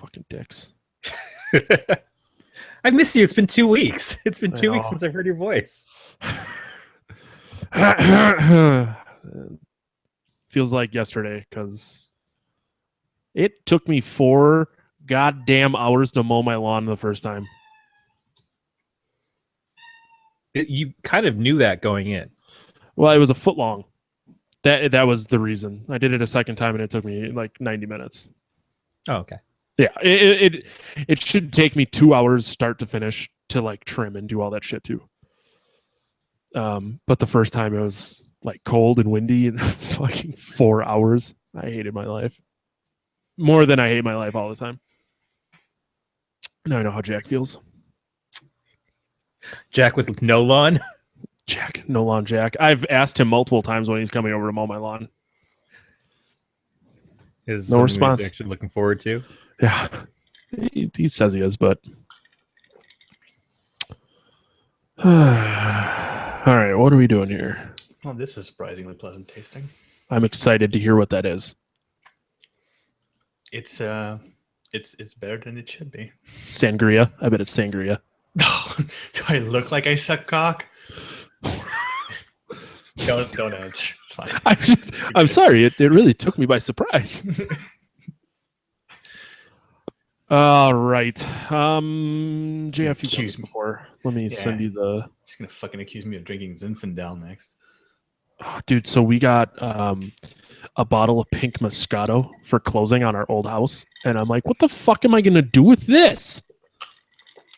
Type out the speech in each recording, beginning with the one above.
Fucking dicks. I miss you. It's been 2 weeks. It's been 2 weeks since I've heard your voice. Feels like yesterday because it took me 4 goddamn hours to mow my lawn the first time. You kind of knew that going in. Well, it was a foot long. That was the reason. I did it a second time and it took me like 90 minutes. Oh, okay. Yeah, it should take me 2 hours start to finish to like trim and do all that shit too. But the first time it was like cold and windy and fucking 4 hours. I hated my life more than I hate my life all the time. Now I know how Jack feels. Jack with no lawn. Jack, no lawn Jack. I've asked him multiple times when he's coming over to mow my lawn. Is no response. He's actually looking forward to. Yeah, he says he is, but all right. What are we doing here? Well, this is surprisingly pleasant tasting. I'm excited to hear what that is. It's better than it should be. Sangria. I bet it's sangria. Do I look like I suck cock? Don't answer. It's fine. I'm sorry. It really took me by surprise. All right. JF, you accused me before. Let me send you the. She's gonna fucking accuse me of drinking Zinfandel next. Oh, dude, so we got a bottle of pink Moscato for closing on our old house, and I'm like, what the fuck am I gonna do with this?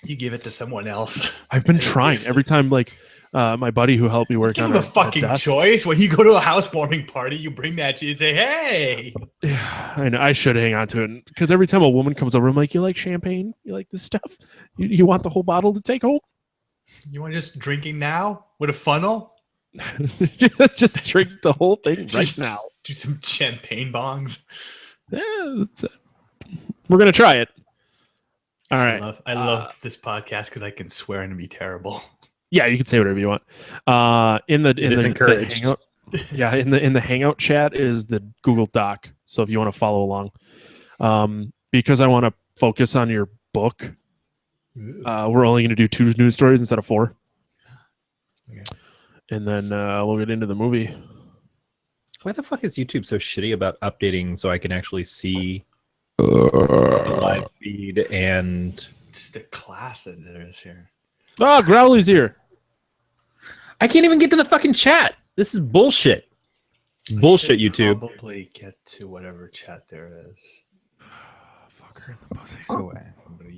You give it to someone else. I've been trying every time, like my buddy who helped me work on a fucking choice. When you go to a housewarming party, you bring that to you and say, "Hey." Yeah, I know. I should hang on to it because every time a woman comes over, I'm like, "You like champagne? You like this stuff? You want the whole bottle to take home? You want just drinking now with a funnel? just drink the whole thing right now. Do some champagne bongs. Yeah, that's it. We're gonna try it. All right. I love this podcast because I can swear and be terrible. Yeah, you can say whatever you want. In the hangout, yeah, in the hangout chat is the Google Doc. So if you want to follow along, because I want to focus on your book, we're only going to do 2 news stories instead of 4. Okay. And then we'll get into the movie. Why the fuck is YouTube so shitty about updating so I can actually see the live feed and just the class that there is here? Oh, Growly's here. I can't even get to the fucking chat. This is bullshit. It's bullshit, YouTube. Probably get to whatever chat there is. Fucker in the pussy. So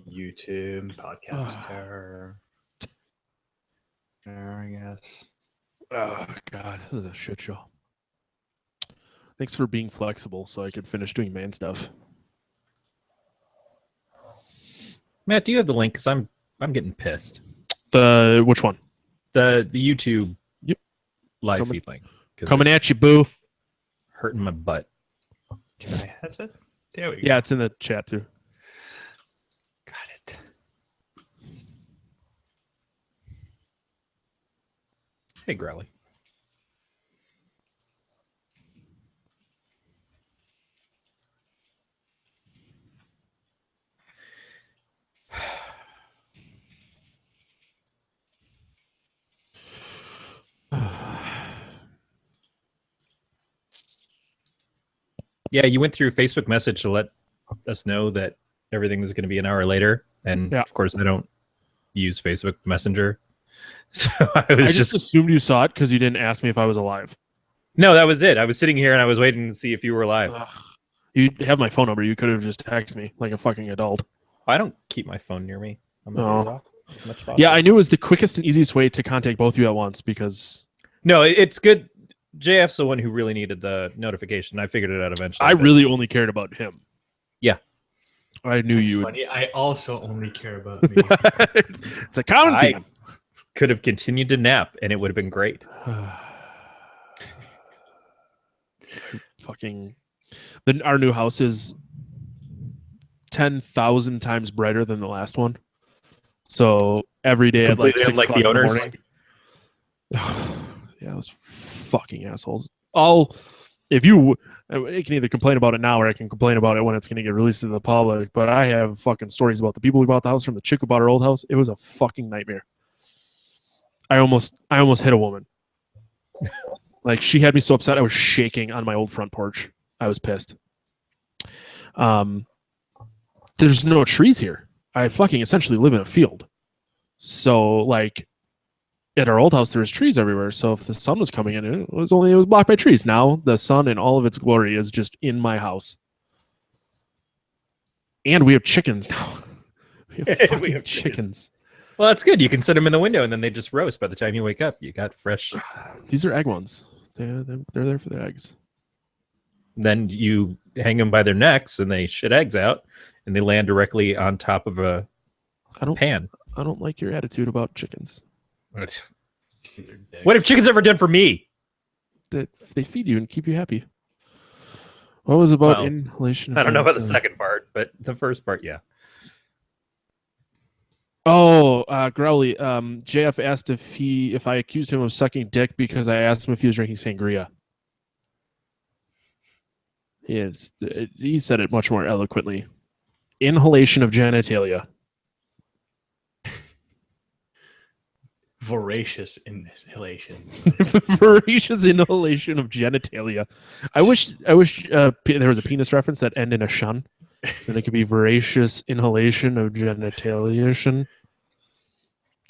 YouTube podcast there, I guess. Oh God, this is a shit show. Thanks for being flexible so I could finish doing man stuff. Matt, do you have the link? Because I'm getting pissed. Which one? The YouTube live feed link. Coming at you, boo. Hurting my butt. Can I have it? There we go. Yeah, it's in the chat too. Got it. Hey, Growly. Yeah, you went through Facebook message to let us know that everything was going to be an hour later. And of course, I don't use Facebook Messenger. So I just assumed you saw it because you didn't ask me if I was alive. No, that was it. I was sitting here and I was waiting to see if you were alive. You have my phone number. You could have just texted me like a fucking adult. I don't keep my phone near me. Yeah, I knew it was the quickest and easiest way to contact both of you at once because... No, it's good. JF's the one who really needed the notification. I figured it out eventually. I really only cared about him. Yeah. I knew you would. Funny. I also only care about me. It's a common theme. Could have continued to nap and it would have been great. Fucking... Our new house is 10,000 times brighter than the last one. So every day at like 6 o'clock in the morning. Yeah, those fucking assholes. Our if you, I can either complain about it now or I can complain about it when it's going to get released to the public. But I have fucking stories about the people who bought the house from, the chick who bought our old house. It was a fucking nightmare. I almost hit a woman. Like, she had me so upset I was shaking on my old front porch. I was pissed. There's no trees here. I fucking essentially live in a field. So, like, at our old house, there was trees everywhere. So if the sun was coming in, it was blocked by trees. Now the sun in all of its glory is just in my house. And we have chickens now. We have fucking chickens. Well, that's good. You can set them in the window and then they just roast by the time you wake up. You got fresh. These are egg ones. They're there for the eggs. Then you hang them by their necks and they shit eggs out and they land directly on top of a pan. I don't like your attitude about chickens. What have chickens ever done for me? That they feed you and keep you happy. What was about inhalation? I don't know about the second part, but the first part, yeah. Oh, Growly. JF asked if I accused him of sucking dick because I asked him if he was drinking sangria. He said it much more eloquently. Inhalation of genitalia. Voracious inhalation. Voracious inhalation of genitalia. I wish there was a penis reference that ended in a shun. Then it could be voracious inhalation of genitalia.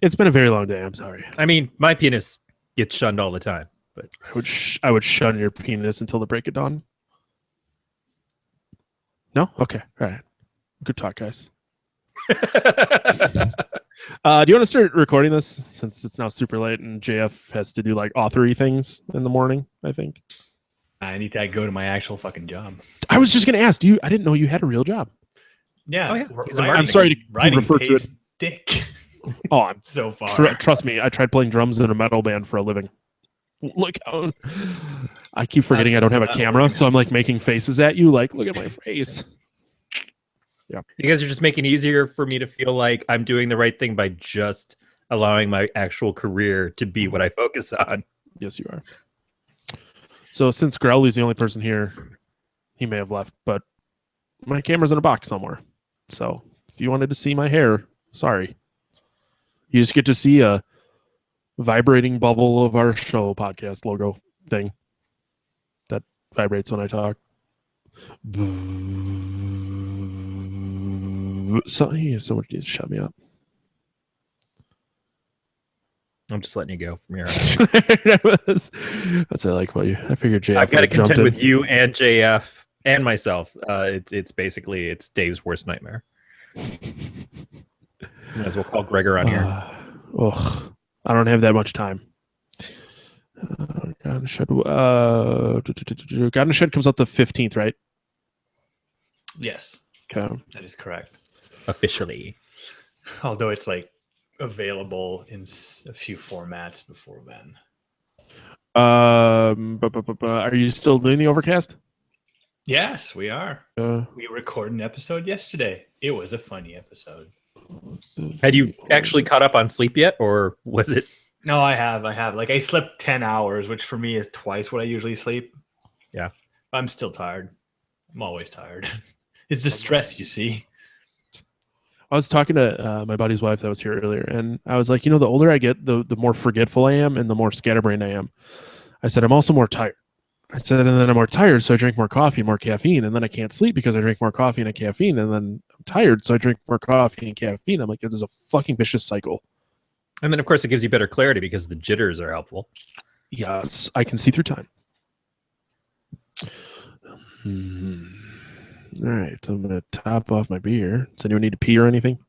It's been a very long day. I'm sorry. I mean, my penis gets shunned all the time, but I would shun your penis until the break of dawn. No? Okay. All right. Good talk, guys. Do you want to start recording this since it's now super late and JF has to do like authory things in the morning? I think I need to go to my actual fucking job. I was just going to ask you. I didn't know you had a real job. Yeah. Oh, yeah. I'm sorry to refer to it. Dick. Oh, I'm so far. Trust me, I tried playing drums in a metal band for a living. Look, I keep forgetting I don't have a camera, so I'm like making faces at you. Like, look at my face. Yeah. You guys are just making it easier for me to feel like I'm doing the right thing by just allowing my actual career to be what I focus on. Yes, you are. So since Growly's the only person here, he may have left, but my camera's in a box somewhere. So if you wanted to see my hair, sorry. You just get to see a vibrating bubble of our show podcast logo thing that vibrates when I talk. Somebody needs to shut me up. I'm just letting you go from here on. That's what I like about you. I figured JF. I've got to contend with you and JF and myself. It's basically Dave's worst nightmare. Might as well call Gregor on here. I don't have that much time. God in the Shed. God in the Shed comes out the 15th, right? Yes. Okay. That is correct. Officially. Although it's like available in a few formats before then. Are you still doing the Overcast? Yes, we are. We recorded an episode yesterday. It was a funny episode. Had you actually caught up on sleep yet, or was it? No, I have. Like, I slept 10 hours, which for me is twice what I usually sleep. Yeah. I'm still tired. I'm always tired. It's the stress, you see. I was talking to my buddy's wife that was here earlier, and I was like, the older I get, the more forgetful I am and the more scatterbrained I am. I said, I'm also more tired. I said, and then I'm more tired, so I drink more coffee, more caffeine, and then I can't sleep because I drink more coffee and caffeine, and then I'm tired, so I drink more coffee and caffeine. I'm like, there's a fucking vicious cycle. And then, of course, it gives you better clarity because the jitters are helpful. Yes, I can see through time. All right, so I'm going to top off my beer. Does anyone need to pee or anything?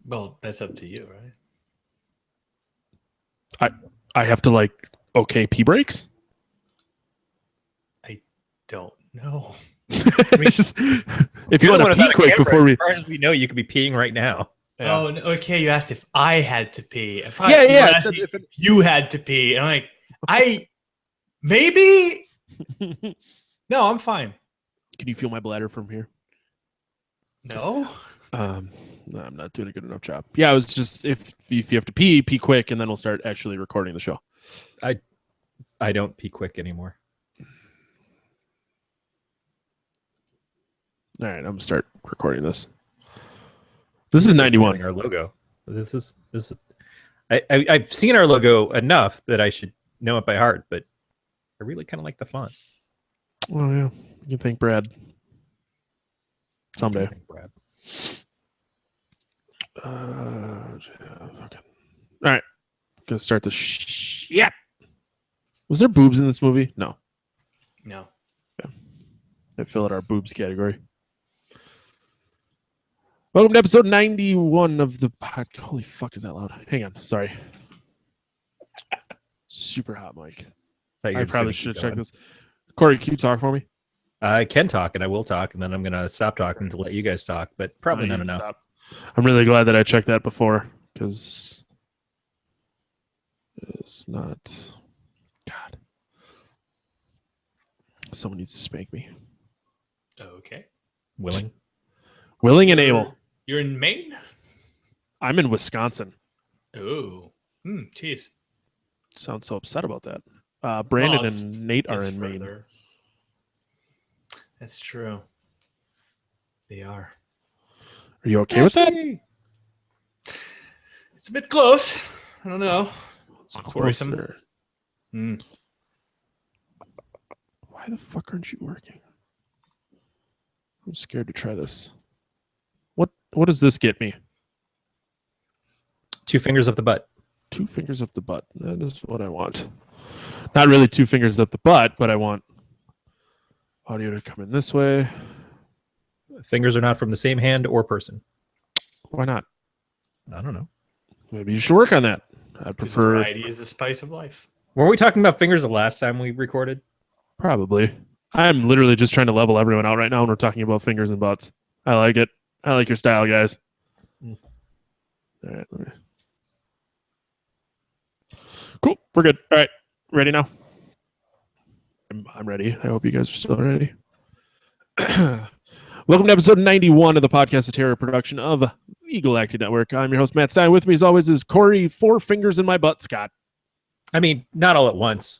Well, that's up to you, right? I have to, pee breaks? I don't know. If you want to pee quick before we... As far as we know, you could be peeing right now. Yeah. Oh, okay. You asked if I had to pee. If you had to pee. And I'm like, maybe? No, I'm fine. Can you feel my bladder from here? No. No, I'm not doing a good enough job. Yeah, I was just if you have to pee quick, and then we'll start actually recording the show. I don't pee quick anymore. All right, I'm gonna start recording this. This is 91. Our logo. This is. I've seen our logo enough that I should know it by heart, but I really kind of like the font. Oh yeah, you can thank Brad someday. Brad. All right, gonna start the Yeah. Was there boobs in this movie? No. No. Yeah. I fill out our boobs category. Welcome to episode 91 of the podcast. Holy fuck, is that loud? Hang on, sorry. Super hot mic. I probably should check this. Corey, can you talk for me? I can talk, and I will talk, and then I'm gonna stop talking to let you guys talk, but probably not enough. Stop. I'm really glad that I checked that before, because it's not. God. Someone needs to spank me. Okay. Willing and able. You're in Maine? I'm in Wisconsin. Oh. Jeez. Sound so upset about that. Brandon and Nate are in Maine. That's true. They are. Are you okay with that? It's a bit close. I don't know. It's closer. Why the fuck aren't you working? I'm scared to try this. What does this get me? 2 fingers up the butt. 2 fingers up the butt. That is what I want. Not really 2 fingers up the butt, but I want audio to come in this way. Fingers are not from the same hand or person. Why not? I don't know. Maybe you should work on that. I'd prefer. Variety is the spice of life. Weren't we talking about fingers the last time we recorded? Probably. I'm literally just trying to level everyone out right now when we're talking about fingers and butts. I like it. I like your style, guys. All right. Cool. We're good. All right. Ready now? I'm ready. I hope you guys are still ready. Welcome to episode 91 of the Podcast of Terror production of Eagle Acting Network. I'm your host, Matt Stein. With me, as always, is Corey, 4 fingers in my butt, Scott. I mean, not all at once.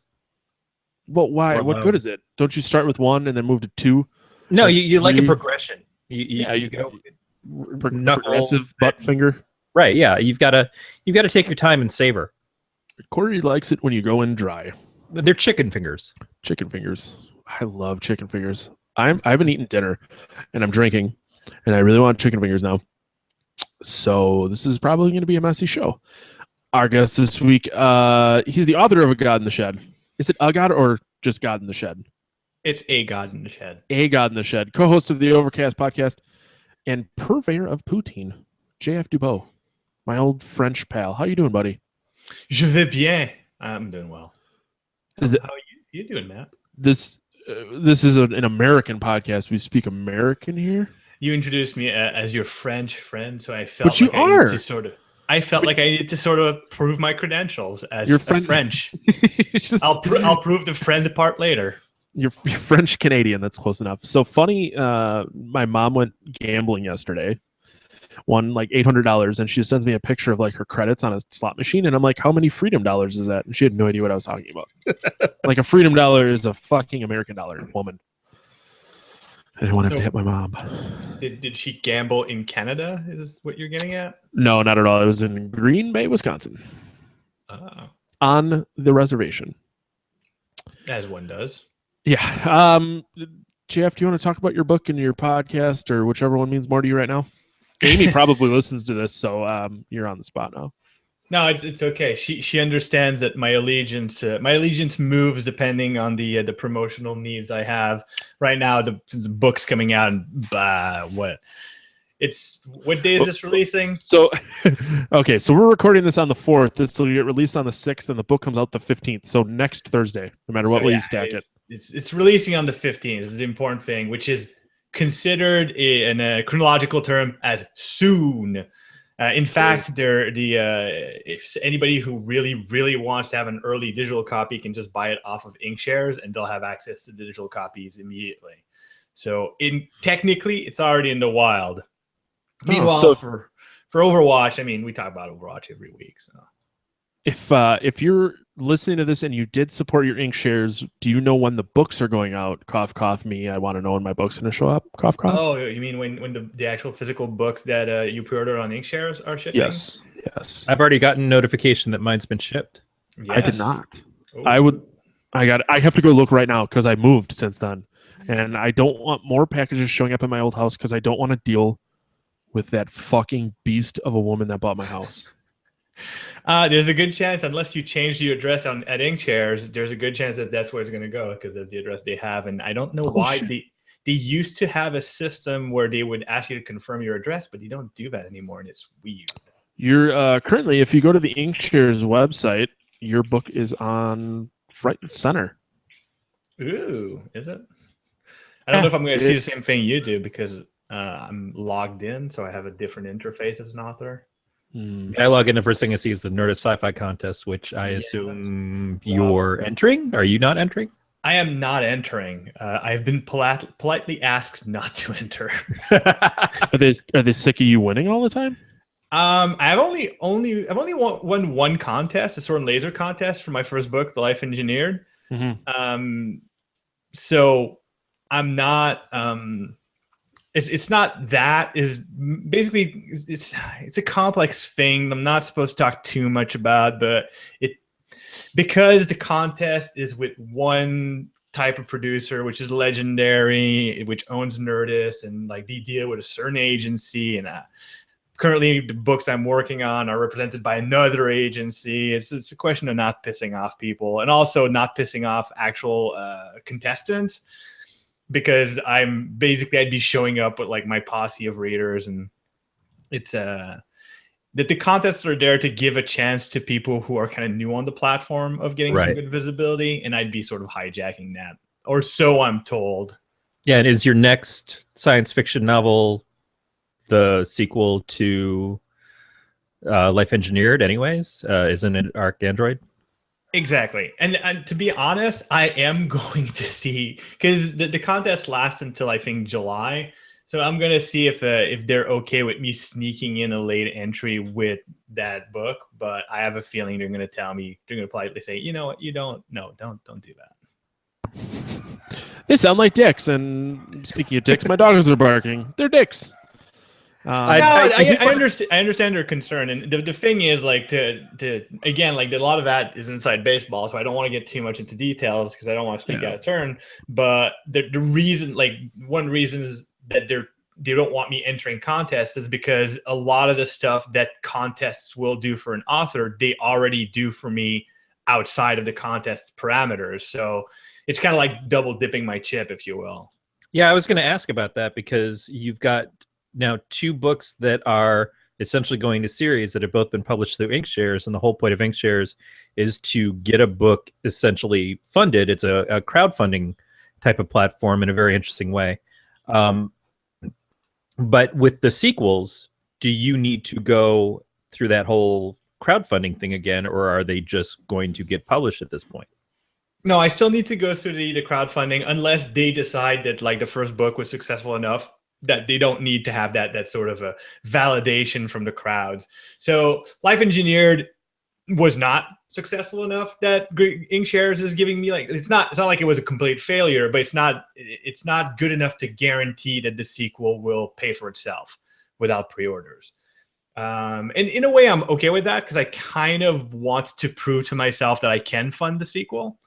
Well, why? What good is it? Don't you start with 1 and then move to 2? No, you like a progression. You go progressive butt finger. Right, yeah. You've got to take your time and savor. Corey likes it when you go in dry. They're chicken fingers. Chicken fingers. I love chicken fingers. I haven't eaten dinner, and I'm drinking, and I really want chicken fingers now. So this is probably going to be a messy show. Our guest this week, he's the author of A God in the Shed. Is it A God or just God in the Shed? It's A God in the Shed. A God in the Shed. Co-host of the Overcast podcast and purveyor of poutine, JF Dubeau, my old French pal. How you doing, buddy? Je vais bien. I'm doing well. How are you doing, Matt? This is an American podcast. We speak American here. You introduced me as your French friend, so I felt but you like are. I felt like I needed to sort of prove my credentials as your French. I'll prove the friend part later. You're French Canadian. That's close enough. So funny. My mom went gambling yesterday, won like $800, and she sends me a picture of like her credits on a slot machine, and I'm like, "How many freedom dollars is that?" And she had no idea what I was talking about. Like a freedom dollar is a fucking American dollar, woman. I didn't want to hit my mom. Did she gamble in Canada? Is what you're getting at? No, not at all. It was in Green Bay, Wisconsin. Oh. On the reservation. As one does. Yeah. Jeff, do you want to talk about your book and your podcast, or whichever one means more to you right now? Amy probably listens to this, so you're on the spot now. No, it's okay. She understands that my allegiance moves depending on the promotional needs I have right now. Since the book's coming out, and what day is this releasing? So, okay, so we're recording this on the 4th. This will get released on the 6th, and the book comes out the 15th. So next Thursday, no matter what way you stack it. It's releasing on the 15th. This is the important thing, which is considered in a chronological term as soon. In fact, if anybody who really wants to have an early digital copy can just buy it off of Inkshares, and they'll have access to the digital copies immediately. So technically, it's already in the wild. Meanwhile, for Overwatch, I mean, we talk about Overwatch every week. So if you're listening to this and you did support your ink shares, do you know when the books are going out? Cough, cough, me. I want to know when my book's going to show up. Cough, cough. Oh, you mean when the actual physical books that you pre-ordered on Inkshares are shipping? Yes. I've already gotten notification that mine's been shipped. Yes. I did not. Oh, I have to go look right now because I moved since then, and I don't want more packages showing up in my old house because I don't want to deal with that fucking beast of a woman that bought my house. There's a good chance, unless you change the address at Inkshares, there's a good chance that that's where it's going to go because that's the address they have. And I don't know why they used to have a system where they would ask you to confirm your address, but they don't do that anymore, and it's weird. You're currently, if you go to the Inkshares website, your book is on front and center. Ooh, is it? I don't know if I'm going to see the same thing you do because I'm logged in, so I have a different interface as an author. I log in, the first thing I see is the Nerdist Sci-Fi Contest, which I assume you're entering. Are you not entering? I am not entering. I've been politely asked not to enter. Are they sick of you winning all the time? I've only won one contest, a sword and laser contest for my first book, The Life Engineered. Mm-hmm. So I'm not. It's not that is basically it's a complex thing I'm not supposed to talk too much about, but because the contest is with one type of producer, which is Legendary, which owns Nerdist, and like they deal with a certain agency, and currently the books I'm working on are represented by another agency. It's a question of not pissing off people and also not pissing off actual contestants. Because I'd be showing up with like my posse of readers, and it's that the contests are there to give a chance to people who are kind of new on the platform of getting some good visibility, and I'd be sort of hijacking that, or so I'm told. Yeah, and is your next science fiction novel the sequel to Life Engineered anyways? Isn't it Arc Android? Exactly. And to be honest, I am going to see, because the contest lasts until I think July. So I'm going to see if they're okay with me sneaking in a late entry with that book. But I have a feeling they're going to tell me, they're going to politely say, you know what, don't do that. They sound like dicks. And speaking of dicks, my dogs are barking. They're dicks. I understand their concern, and the thing is, like, to again, like, a lot of that is inside baseball, so I don't want to get too much into details because I don't want to speak out of turn. But the reason, like, one reason is that they don't want me entering contests is because a lot of the stuff that contests will do for an author, they already do for me outside of the contest parameters. So it's kind of like double dipping my chip, if you will. Yeah, I was going to ask about that because you've got now 2 books that are essentially going to series that have both been published through Inkshares, and the whole point of Inkshares is to get a book essentially funded. It's a crowdfunding type of platform in a very interesting way. But with the sequels, do you need to go through that whole crowdfunding thing again, or are they just going to get published at this point? No, I still need to go through the crowdfunding unless they decide that like the first book was successful enough that they don't need to have that sort of a validation from the crowds. So Life Engineered was not successful enough that Inkshares is giving me, like, it's not like it was a complete failure, but it's not good enough to guarantee that the sequel will pay for itself without pre-orders. And in a way, I'm okay with that because I kind of want to prove to myself that I can fund the sequel.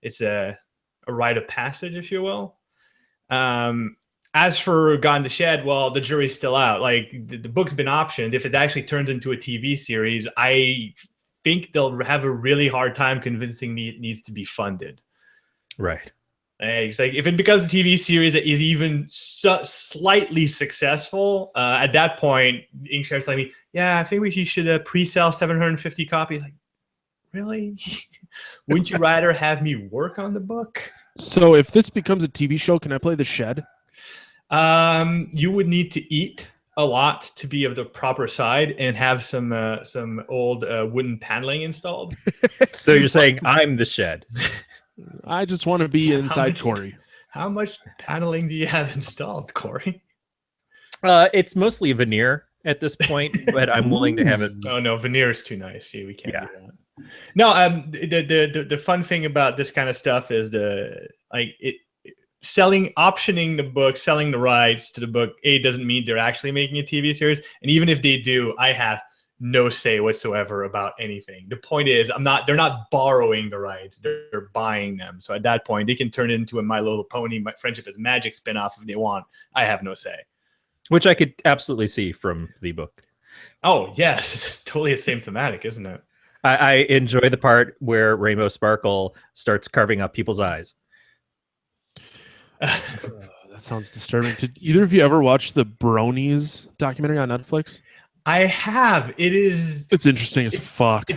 It's a rite of passage, if you will. As for Gone to Shed, well, the jury's still out. Like, the book's been optioned. If it actually turns into a TV series, I think they'll have a really hard time convincing me it needs to be funded. Right. It's like, if it becomes a TV series that is even slightly successful, at that point, Inkshare's telling me, yeah, I think we should pre-sell 750 copies. Like, really? Wouldn't you rather have me work on the book? So if this becomes a TV show, can I play The Shed? You would need to eat a lot to be of the proper side and have some old wooden paneling installed. So you're saying I'm the Shed? I just want to be inside Corey. How much paneling do you have installed, Corey? It's mostly veneer at this point, but I'm willing to have it. Oh no, veneer is too nice. See, we can't do that. No, the fun thing about this kind of stuff is optioning the book, selling the rights to the book. Doesn't mean they're actually making a TV series, and even if they do, I have no say whatsoever about anything. The point is, they're not borrowing the rights; they're buying them. So at that point, they can turn it into a My Little Pony, My Friendship is Magic spinoff if they want. I have no say. Which I could absolutely see from the book. Oh yes, it's totally the same thematic, isn't it? I enjoy the part where Rainbow Sparkle starts carving up people's eyes. That sounds disturbing. Did either of you ever watch the Bronies documentary on Netflix? I have. It's interesting as fuck.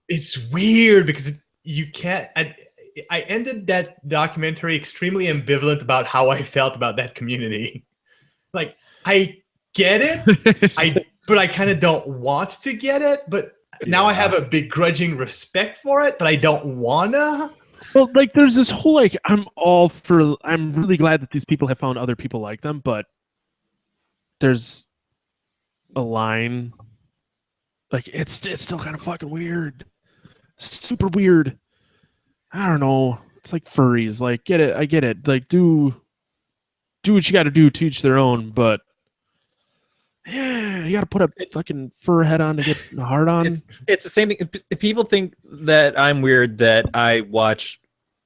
It's weird because you can't. I ended that documentary extremely ambivalent about how I felt about that community. Like, I get it, but I kind of don't want to get it. But now I have a begrudging respect for it, but I don't wanna. Well, like, there's this whole, like, I'm really glad that these people have found other people like them, but there's a line, like, it's still kind of fucking weird. Super weird. I don't know. It's like furries. Like, I get it. Like, do what you got to do to each their own, but yeah, you got to put a fucking fur head on to get hard on. It's the same thing. People think that I'm weird that I watch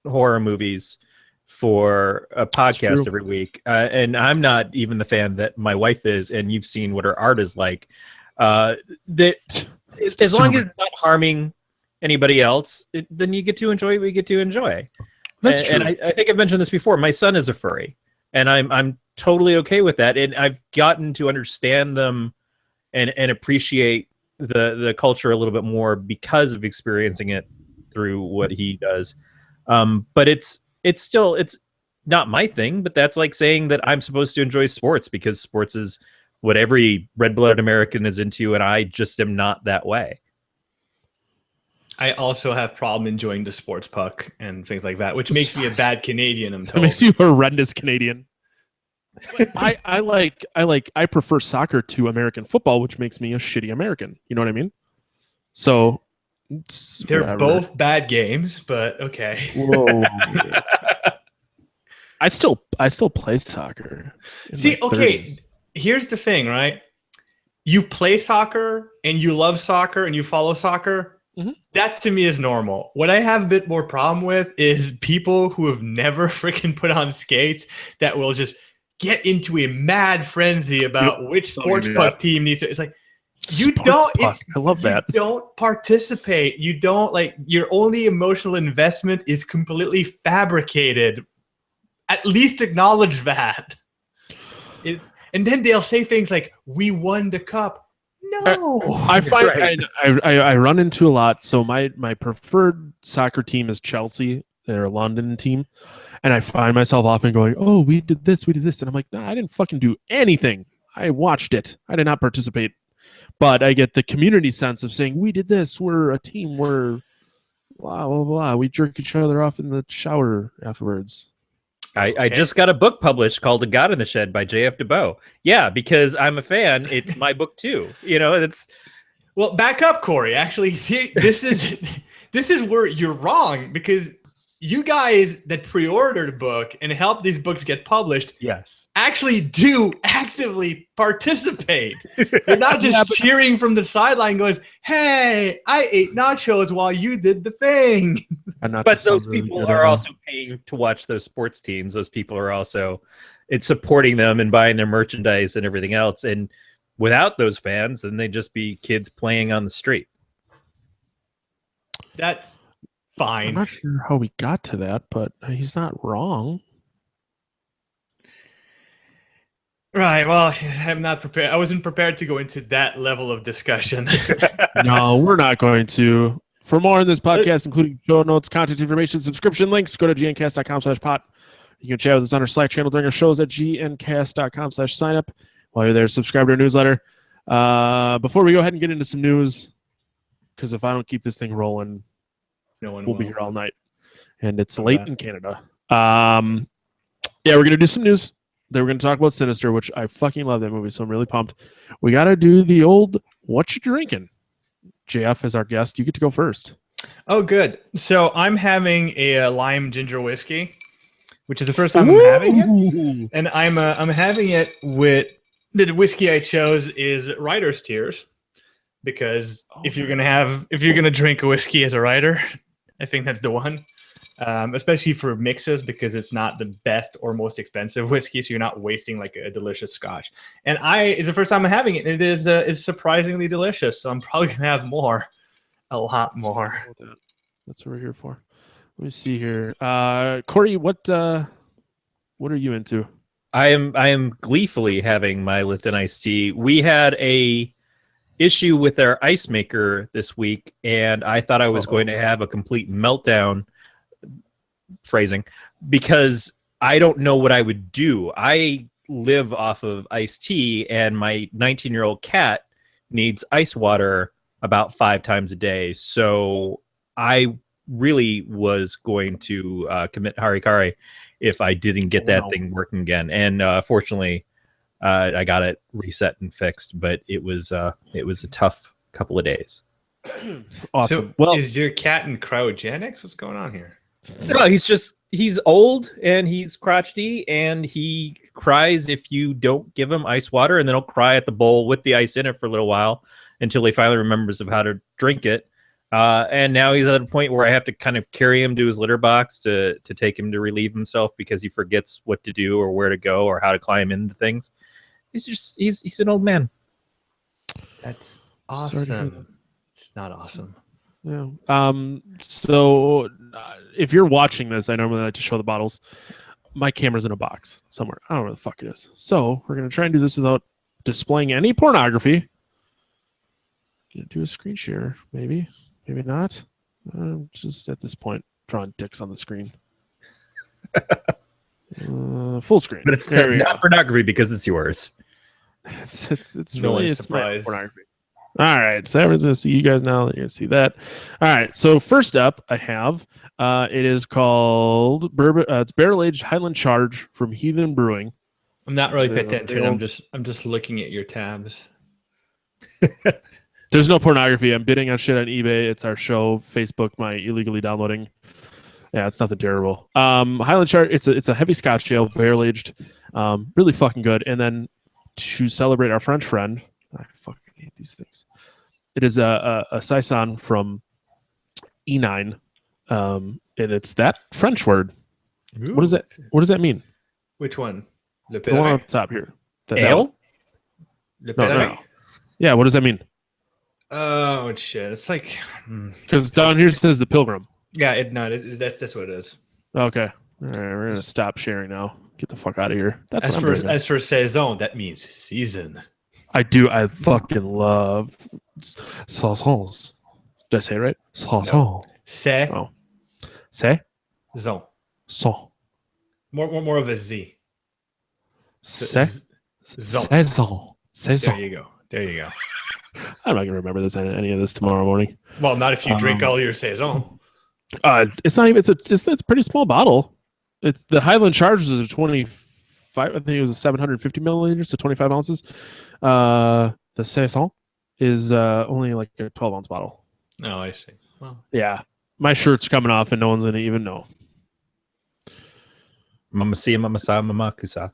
horror movies for a podcast every week, and I'm not even the fan that my wife is. And you've seen what her art is like. That as long as it's not harming anybody else, then you get to enjoy what you get to enjoy. That's true. And I think I've mentioned this before. My son is a furry, and I'm totally okay with that. And I've gotten to understand them and appreciate the culture a little bit more because of experiencing it through what he does. But it's not my thing, but that's like saying that I'm supposed to enjoy sports because sports is what every red-blooded American is into, and I just am not that way. I also have problem enjoying the sports puck and things like that, which makes me a bad Canadian. I'm told. It makes you a horrendous Canadian. I prefer soccer to American football, which makes me a shitty American. You know what I mean? So they're both bad games, but okay. Whoa. I still play soccer. See, okay, here's the thing, right? You play soccer and you love soccer and you follow soccer. Mm-hmm. That to me is normal. What I have a bit more problem with is people who have never freaking put on skates that will just get into a mad frenzy about which sports puck team needs to. It's like, I love that. You don't participate. You don't, like, your only emotional investment is completely fabricated. At least acknowledge that. And then they'll say things like, "We won the cup." No, I find I run into a lot. So my preferred soccer team is Chelsea. They're a London team, and I find myself often going, "Oh, we did this," and I'm like, "No, I didn't fucking do anything. I watched it. I did not participate." But I get the community sense of saying, "We did this. We're a team. We're blah blah blah. We jerk each other off in the shower afterwards." I just got a book published called "A God in the Shed" by J.F. Dubeau. Yeah, because I'm a fan. It's my book too. You know, it's well. Back up, Corey. Actually, see, this is where you're wrong, because you guys that pre-ordered a book and helped these books get published, yes, actually do actively participate. You're not just cheering from the sideline going, "Hey, I ate nachos while you did the thing." But those people are also paying to watch those sports teams. Those people are also supporting them and buying their merchandise and everything else. And without those fans, then they'd just be kids playing on the street. That's fine. I'm not sure how we got to that, but he's not wrong. Right. Well, I'm not prepared. I wasn't prepared to go into that level of discussion. No, we're not going to. For more on this podcast, including show notes, contact information, subscription links, go to gncast.com/pot. You can chat with us on our Slack channel during our shows at gncast.com/signup. While you're there, subscribe to our newsletter. Before we go ahead and get into some news, because if I don't keep this thing rolling, we'll be here all night. And it's late in Canada. Yeah, we're going to do some news. Then we're going to talk about Sinister, which I fucking love that movie, so I'm really pumped. We got to do the old, what you drinking? JF is our guest. You get to go first. Oh, good. So I'm having a lime ginger whiskey, which is the first time I'm having it, and I'm having it with the whiskey I chose is Writer's Tears, because if you're gonna drink a whiskey as a writer, I think that's the one. Especially for mixes, because it's not the best or most expensive whiskey, so you're not wasting like a delicious scotch. And it's the first time I'm having it. And it is it's surprisingly delicious, so I'm probably gonna have more, a lot more. That's what we're here for. Let me see here, Corey. What are you into? I am gleefully having my Lipton iced tea. We had a issue with our ice maker this week, and I thought I was going to have a complete meltdown. Phrasing, because I don't know what I would do. I live off of iced tea, and my 19-year-old cat needs ice water about 5 times a day. So I really was going to commit harikari if I didn't get that thing working again. And fortunately, I got it reset and fixed, but it was a tough couple of days. Awesome. So well, is your cat in cryogenics? What's going on here? No, he's old and he's crotchety, and he cries if you don't give him ice water, and then he'll cry at the bowl with the ice in it for a little while until he finally remembers of how to drink it. And now he's at a point where I have to kind of carry him to his litter box to take him to relieve himself, because he forgets what to do or where to go or how to climb into things. He's an old man. That's awesome. It's not awesome. Yeah. So if you're watching this, I normally like to show the bottles. My camera's in a box somewhere. I don't know where the fuck it is. So we're gonna try and do this without displaying any pornography. Gonna do a screen share, maybe not. Just at this point, drawing dicks on the screen. Full screen, but it's not pornography because it's yours. It's really it's my pornography. All right, so everyone's going to see you guys now. You're going to see that. All right, so first up, I have it is called bourbon. It's barrel-aged Highland Charge from Heathen Brewing. I'm not really paying attention. I'm just looking at your tabs. There's no pornography. I'm bidding on shit on eBay. It's our show. Facebook, my illegally downloading. Yeah, it's nothing terrible. Highland Charge. It's a heavy Scotch ale, barrel-aged, really fucking good. And then to celebrate our French friend, I fucking hate these things. It is a saison from E9, and it's that French word. Ooh. What does that mean? Which one? The one up top here. Ale? No. Yeah, what does that mean? Oh shit! It's like because down here says the Pilgrim. Yeah, that's what it is. Okay, all right, we're gonna stop sharing now. Get the fuck out of here. That's as for saison, that means season. I fucking love saisons. Did I say it right? Saison. No. Saison. Son. More of a Z. Saison. There you go. I'm not gonna remember any of this tomorrow morning. Well, not if you drink all your saison. It's not even. It's a pretty small bottle. It's the Highland Charge is a 25. I think it was 750 milliliters, so 25 ounces. The saison is only like a 12 ounce bottle. Oh, I see. Well, yeah, my shirt's coming off, and no one's gonna even know. Mama see, mama saw, mama kusa.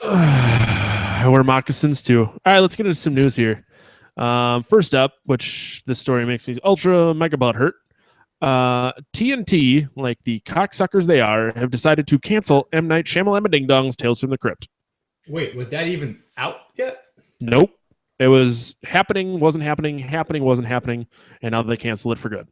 I wear moccasins too. All right, let's get into some news here. First up, which this story makes me ultra mega butt hurt. TNT, like the cocksuckers they are, have decided to cancel M. Night Shyamalan Ding Dong's Tales from the Crypt. Wait, was that even out yet? Nope. It was happening, wasn't happening, wasn't happening, and now they cancel it for good.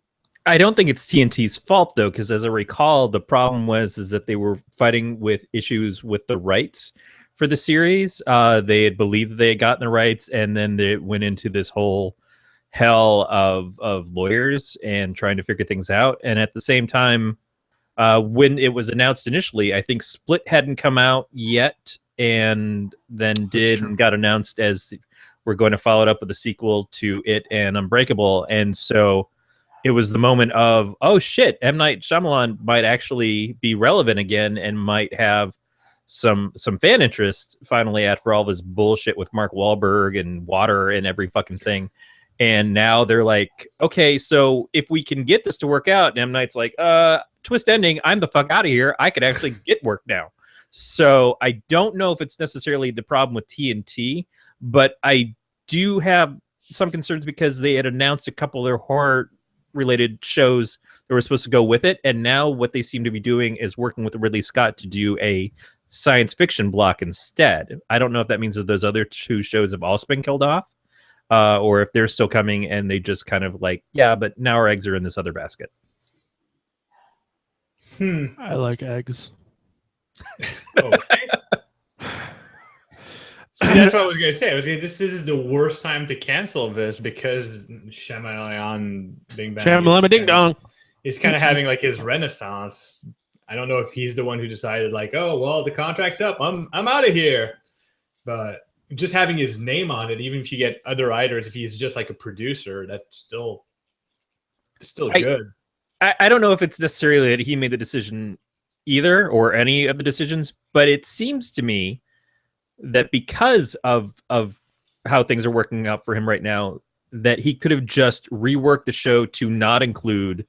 I don't think it's TNT's fault, though, because as I recall, the problem was that they were fighting with issues with the rights for the series. They had believed that they had gotten the rights, and then they went into this whole hell of lawyers and trying to figure things out. And at the same time, when it was announced initially, I think Split hadn't come out yet, and then got announced as we're going to follow it up with a sequel to it and Unbreakable. And so it was the moment of, oh shit, M. Night Shyamalan might actually be relevant again and might have some fan interest finally after all this bullshit with Mark Wahlberg and water and every fucking thing. And now they're like, okay, so if we can get this to work out, and M. Night's like, twist ending, I'm the fuck out of here. I could actually get work now. So I don't know if it's necessarily the problem with TNT, but I do have some concerns because they had announced a couple of their horror-related shows that were supposed to go with it, and now what they seem to be doing is working with Ridley Scott to do a science fiction block instead. I don't know if that means that those other two shows have also been killed off, or if they're still coming and they just kind of like, yeah, but now our eggs are in this other basket. I like eggs. Okay. See, that's what I was going to say. This is the worst time to cancel this because Shyamalan Ding Bang Shyamalan Ding Dong is kind of having like his renaissance. I don't know if he's the one who decided like, oh well, the contract's up, I'm out of here. But just having his name on it, even if you get other writers, if he's just like a producer, that's still good. I don't know if it's necessarily that he made the decision either, or any of the decisions, but it seems to me that because of how things are working out for him right now, that he could have just reworked the show to not include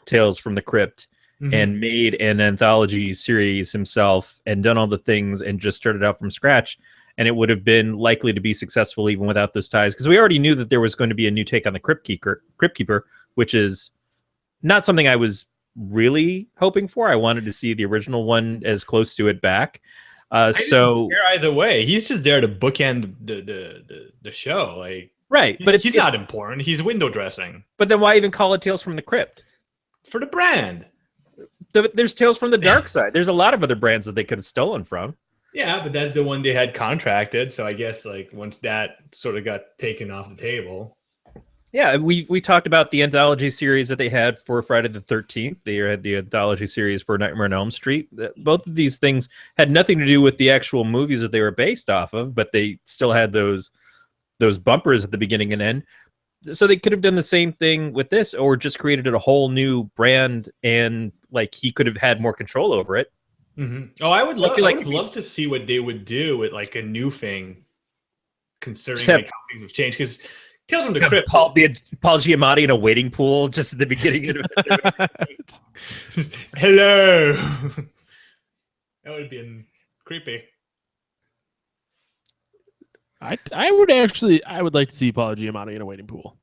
Tales from the Crypt and made an anthology series himself and done all the things and just started out from scratch. And it would have been likely to be successful even without those ties. Because we already knew that there was going to be a new take on the Crypt Keeper, which is not something I was really hoping for. I wanted to see the original one as close to it back. So either way, he's just there to bookend the show. Like, right, but he's not important. He's window dressing. But then why even call it Tales from the Crypt? For the brand. There's Tales from the Dark Side. There's a lot of other brands that they could have stolen from. Yeah, but that's the one they had contracted. So I guess like once that sort of got taken off the table. Yeah, we talked about the anthology series that they had for Friday the 13th. They had the anthology series for Nightmare on Elm Street. Both of these things had nothing to do with the actual movies that they were based off of, but they still had those bumpers at the beginning and end. So they could have done the same thing with this, or just created a whole new brand, and like he could have had more control over it. Oh, I would love to see what they would do with like a new thing, considering like how things have changed. Because Tales from the Crypt, Paul Giamatti in a waiting pool just at the beginning of it. Hello. That would have been creepy. I would like to see Paul Giamatti in a waiting pool.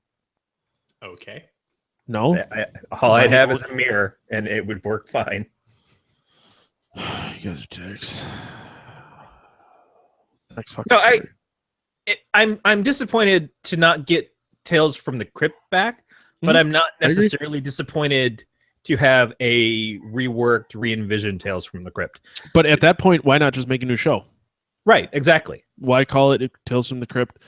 Okay. No? All I'd have is a mirror, and it would work fine. You guys are dicks. No, I'm disappointed to not get Tales from the Crypt back, but I'm not necessarily disappointed to have a reworked, re-envisioned Tales from the Crypt. But at that point, why not just make a new show? Right, exactly. Why call it Tales from the Crypt?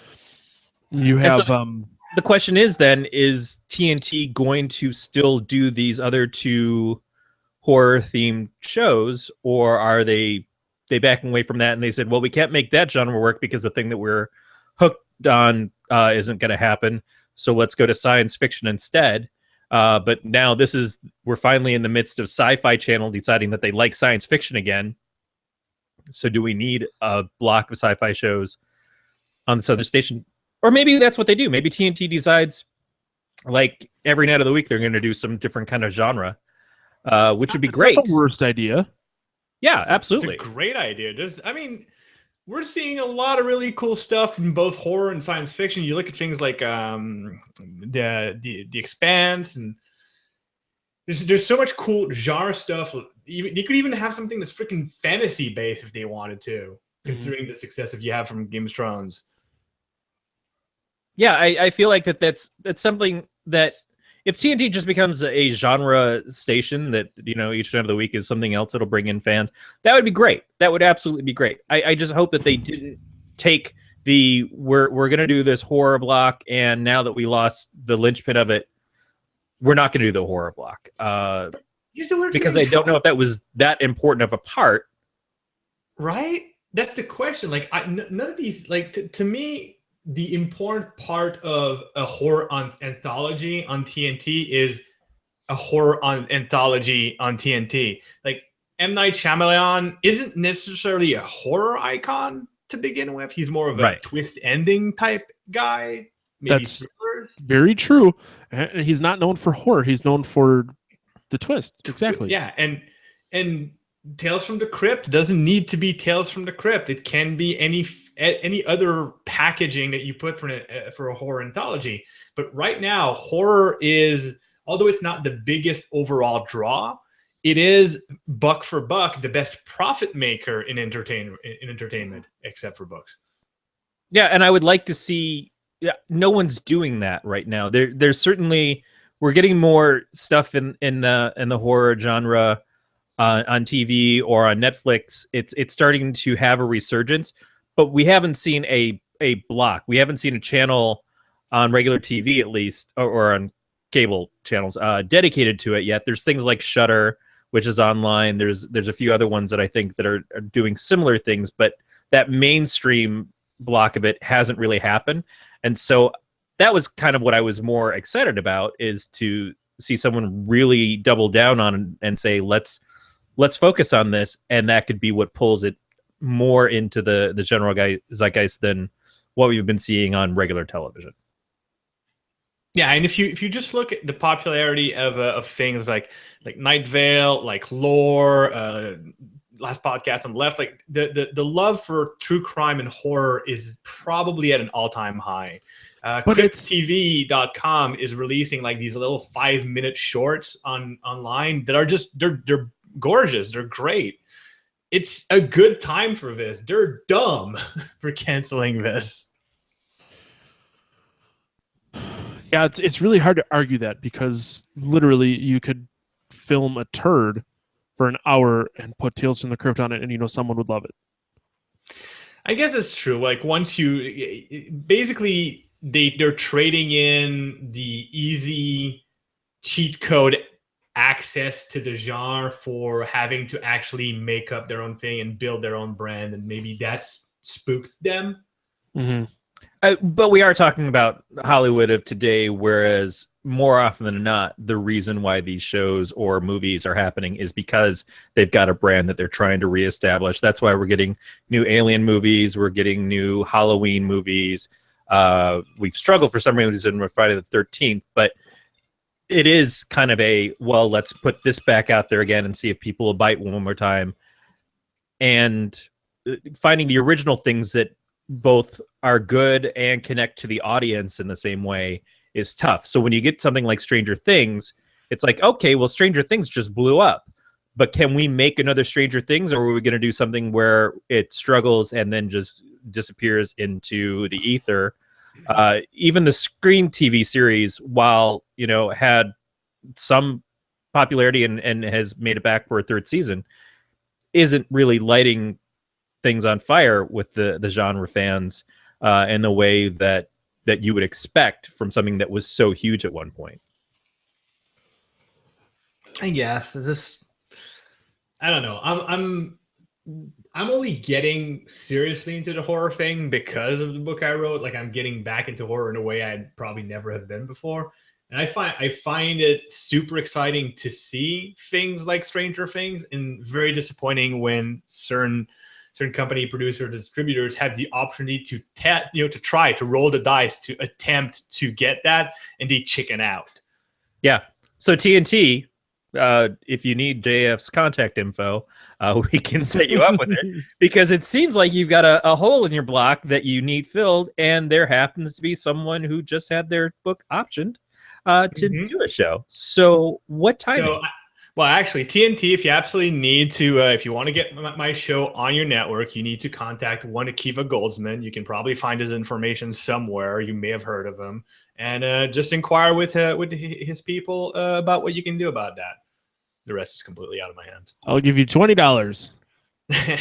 You have the question is then, is TNT going to still do these other two horror themed shows, or are they backing away from that and they said, well, we can't make that genre work because the thing that we're hooked on isn't going to happen, so let's go to science fiction instead. But now we're finally in the midst of Sci-Fi Channel deciding that they like science fiction again. So do we need a block of sci-fi shows on this other station? Or maybe that's what they do. Maybe TNT decides, like, every night of the week they're going to do some different kind of genre, which would be great. Not the worst idea. Yeah, absolutely. It's a great idea. We're seeing a lot of really cool stuff in both horror and science fiction. You look at things like the Expanse, and there's so much cool genre stuff. They could even have something that's freaking fantasy based if they wanted to, considering the success you have from Game of Thrones. Yeah, I feel like that's something that if TNT just becomes a genre station that, each night of the week is something else that'll bring in fans, that would be great. That would absolutely be great. I just hope that they didn't take we're going to do this horror block, and now that we lost the linchpin of it, we're not going to do the horror block. Because I don't know if that was that important of a part. Right? That's the question. Like, none of these, like, to me, the important part of a horror anthology on TNT is a horror anthology on TNT. Like, M. Night Shyamalan isn't necessarily a horror icon to begin with. He's more of a twist ending type guy. Maybe thrillers. Very true. And he's not known for horror. He's known for the twist. Exactly. Yeah, and Tales from the Crypt doesn't need to be Tales from the Crypt. It can be any other packaging that you put for a horror anthology. But right now, horror is, although it's not the biggest overall draw, it is buck for buck the best profit maker in entertainment, except for books. Yeah, and I would like to see. Yeah, no one's doing that right now. There's certainly, we're getting more stuff in the horror genre on TV or on Netflix. It's starting to have a resurgence, but we haven't seen a block. We haven't seen a channel on regular TV, at least, or on cable channels dedicated to it yet. There's things like Shudder, which is online. There's a few other ones that I think that are doing similar things, but that mainstream block of it hasn't really happened. And so that was kind of what I was more excited about, is to see someone really double down on and say, let's focus on this. And that could be what pulls it more into the general zeitgeist than what we've been seeing on regular television. Yeah, and if you just look at the popularity of things like Night Vale, like Lore, last podcast on the left, like the love for true crime and horror is probably at an all-time high. CryptTV.com is releasing like these little 5-minute shorts online that are just they're gorgeous. They're great. It's a good time for this. They're dumb for canceling this. Yeah, it's really hard to argue that, because literally you could film a turd for an hour and put Tales from the Crypt on it, and someone would love it. I guess it's true. Like, once you basically they're trading in the easy cheat code access to the genre for having to actually make up their own thing and build their own brand, and maybe that's spooked them. Mm-hmm. But we are talking about Hollywood of today, whereas more often than not, the reason why these shows or movies are happening is because they've got a brand that they're trying to reestablish. That's why we're getting new Alien movies. We're getting new Halloween movies. We've struggled for some reason with Friday the 13th, but it is kind of well, let's put this back out there again and see if people will bite one more time. And finding the original things that both are good and connect to the audience in the same way is tough. So when you get something like Stranger Things, it's like, okay, well, Stranger Things just blew up, but can we make another Stranger Things, or are we going to do something where it struggles and then just disappears into the ether? Even the Scream TV series, while had some popularity and has made it back for a third season, isn't really lighting things on fire with the genre fans in the way that you would expect from something that was so huge at one point. I guess it's just, I don't know. I'm only getting seriously into the horror thing because of the book I wrote. Like, I'm getting back into horror in a way I'd probably never have been before. And I find it super exciting to see things like Stranger Things, and very disappointing when certain company producers, distributors have the opportunity to try to roll the dice to attempt to get that, and they chicken out. Yeah. So TNT, if you need JF's contact info, we can set you up with it, because it seems like you've got a hole in your block that you need filled, and there happens to be someone who just had their book optioned to do a show. So what time? Well, actually, TNT, if you absolutely need to, if you want to get my show on your network, you need to contact one Akiva Goldsman. You can probably find his information somewhere. You may have heard of him. And just inquire with his people about what you can do about that. The rest is completely out of my hands. I'll give you $20. Can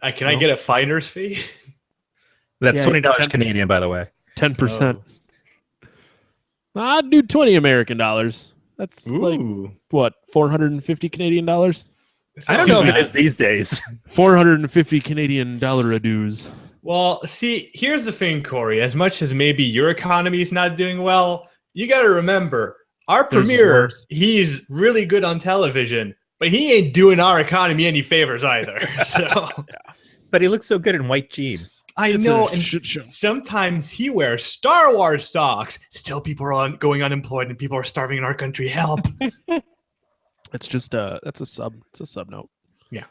I get a finder's fee? That's $20 Canadian, by the way. 10%. I'd do 20 American dollars. That's like, what, 450 Canadian dollars? I don't know if it is these days. 450 Canadian dollar dues. Well, see, here's the thing, Corey. As much as maybe your economy is not doing well, you got to remember, our premier, he's really good on television, but he ain't doing our economy any favors either. So, but he looks so good in white jeans. It's know, and sometimes he wears Star Wars socks. Still, people are going unemployed, and people are starving in our country. Help! It's just that's a sub. It's a sub note. Yeah,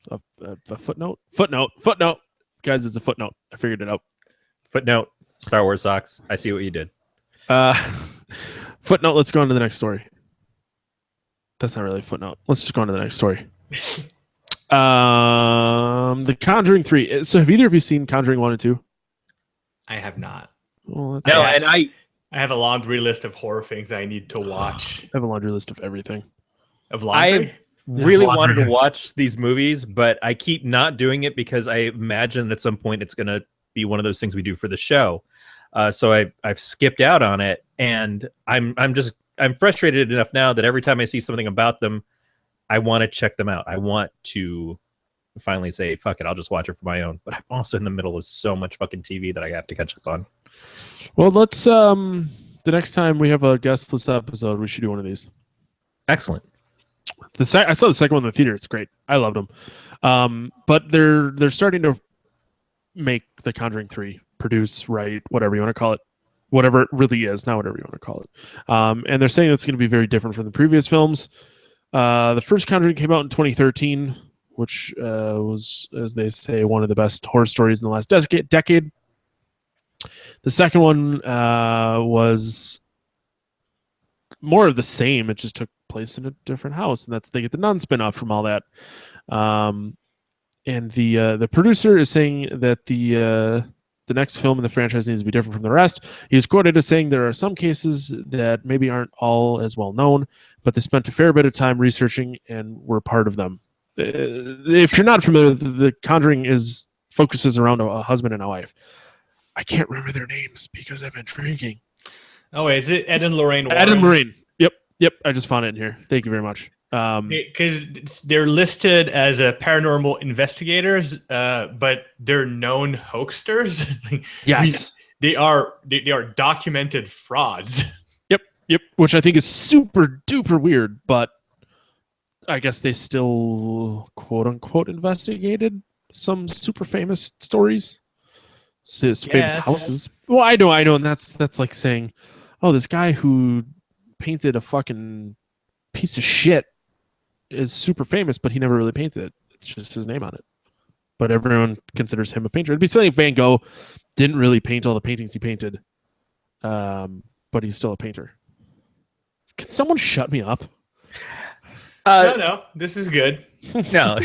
a footnote. Guys, it's a footnote. I figured it out. Footnote. Star Wars socks. I see what you did. Footnote. Let's go on to the next story. That's not really a footnote. Let's just go on to the next story. The Conjuring 3. So have either of you seen Conjuring 1 and 2? I have not. Well, no, and I have a laundry list of horror things I need to watch. I have a laundry list of everything. Of laundry? I really wanted to watch these movies, but I keep not doing it because I imagine at some point it's going to be one of those things we do for the show. So I've skipped out on it, and I'm frustrated enough now that every time I see something about them, I want to check them out. I want to finally say, fuck it, I'll just watch it for my own. But I'm also in the middle of so much fucking TV that I have to catch up on. Well, let's, the next time we have a guest list episode, we should do one of these. Excellent. I saw the second one in the theater. It's great. I loved them. But they're starting to make The Conjuring 3, produce, write, whatever you want to call it. Whatever it really is, not whatever you want to call it. And they're saying it's going to be very different from the previous films. The first Conjuring came out in 2013, which was, as they say, one of the best horror stories in the last decade. The second one was more of the same. It just took place in a different house, and they get the Nun spinoff from all that. And the producer is saying that the next film in the franchise needs to be different from the rest. He's quoted as saying there are some cases that maybe aren't all as well known, but they spent a fair bit of time researching and were part of them. If you're not familiar, The Conjuring focuses around a husband and a wife. I can't remember their names because I've been drinking. Oh, is it Ed and Lorraine Warren? Ed and Lorraine. Yep. I just found it in here. Thank you very much. Because they're listed as paranormal investigators, but they're known hoaxsters. Yes, they are documented frauds. Yep. Which I think is super duper weird, but I guess they still quote unquote investigated some super famous stories, famous houses. Well, I know, and that's like saying, oh, this guy who painted a fucking piece of shit is super famous, but he never really painted it. It's just his name on it. But everyone considers him a painter. It'd be something if Van Gogh didn't really paint all the paintings he painted, but he's still a painter. Can someone shut me up? No, this is good. No.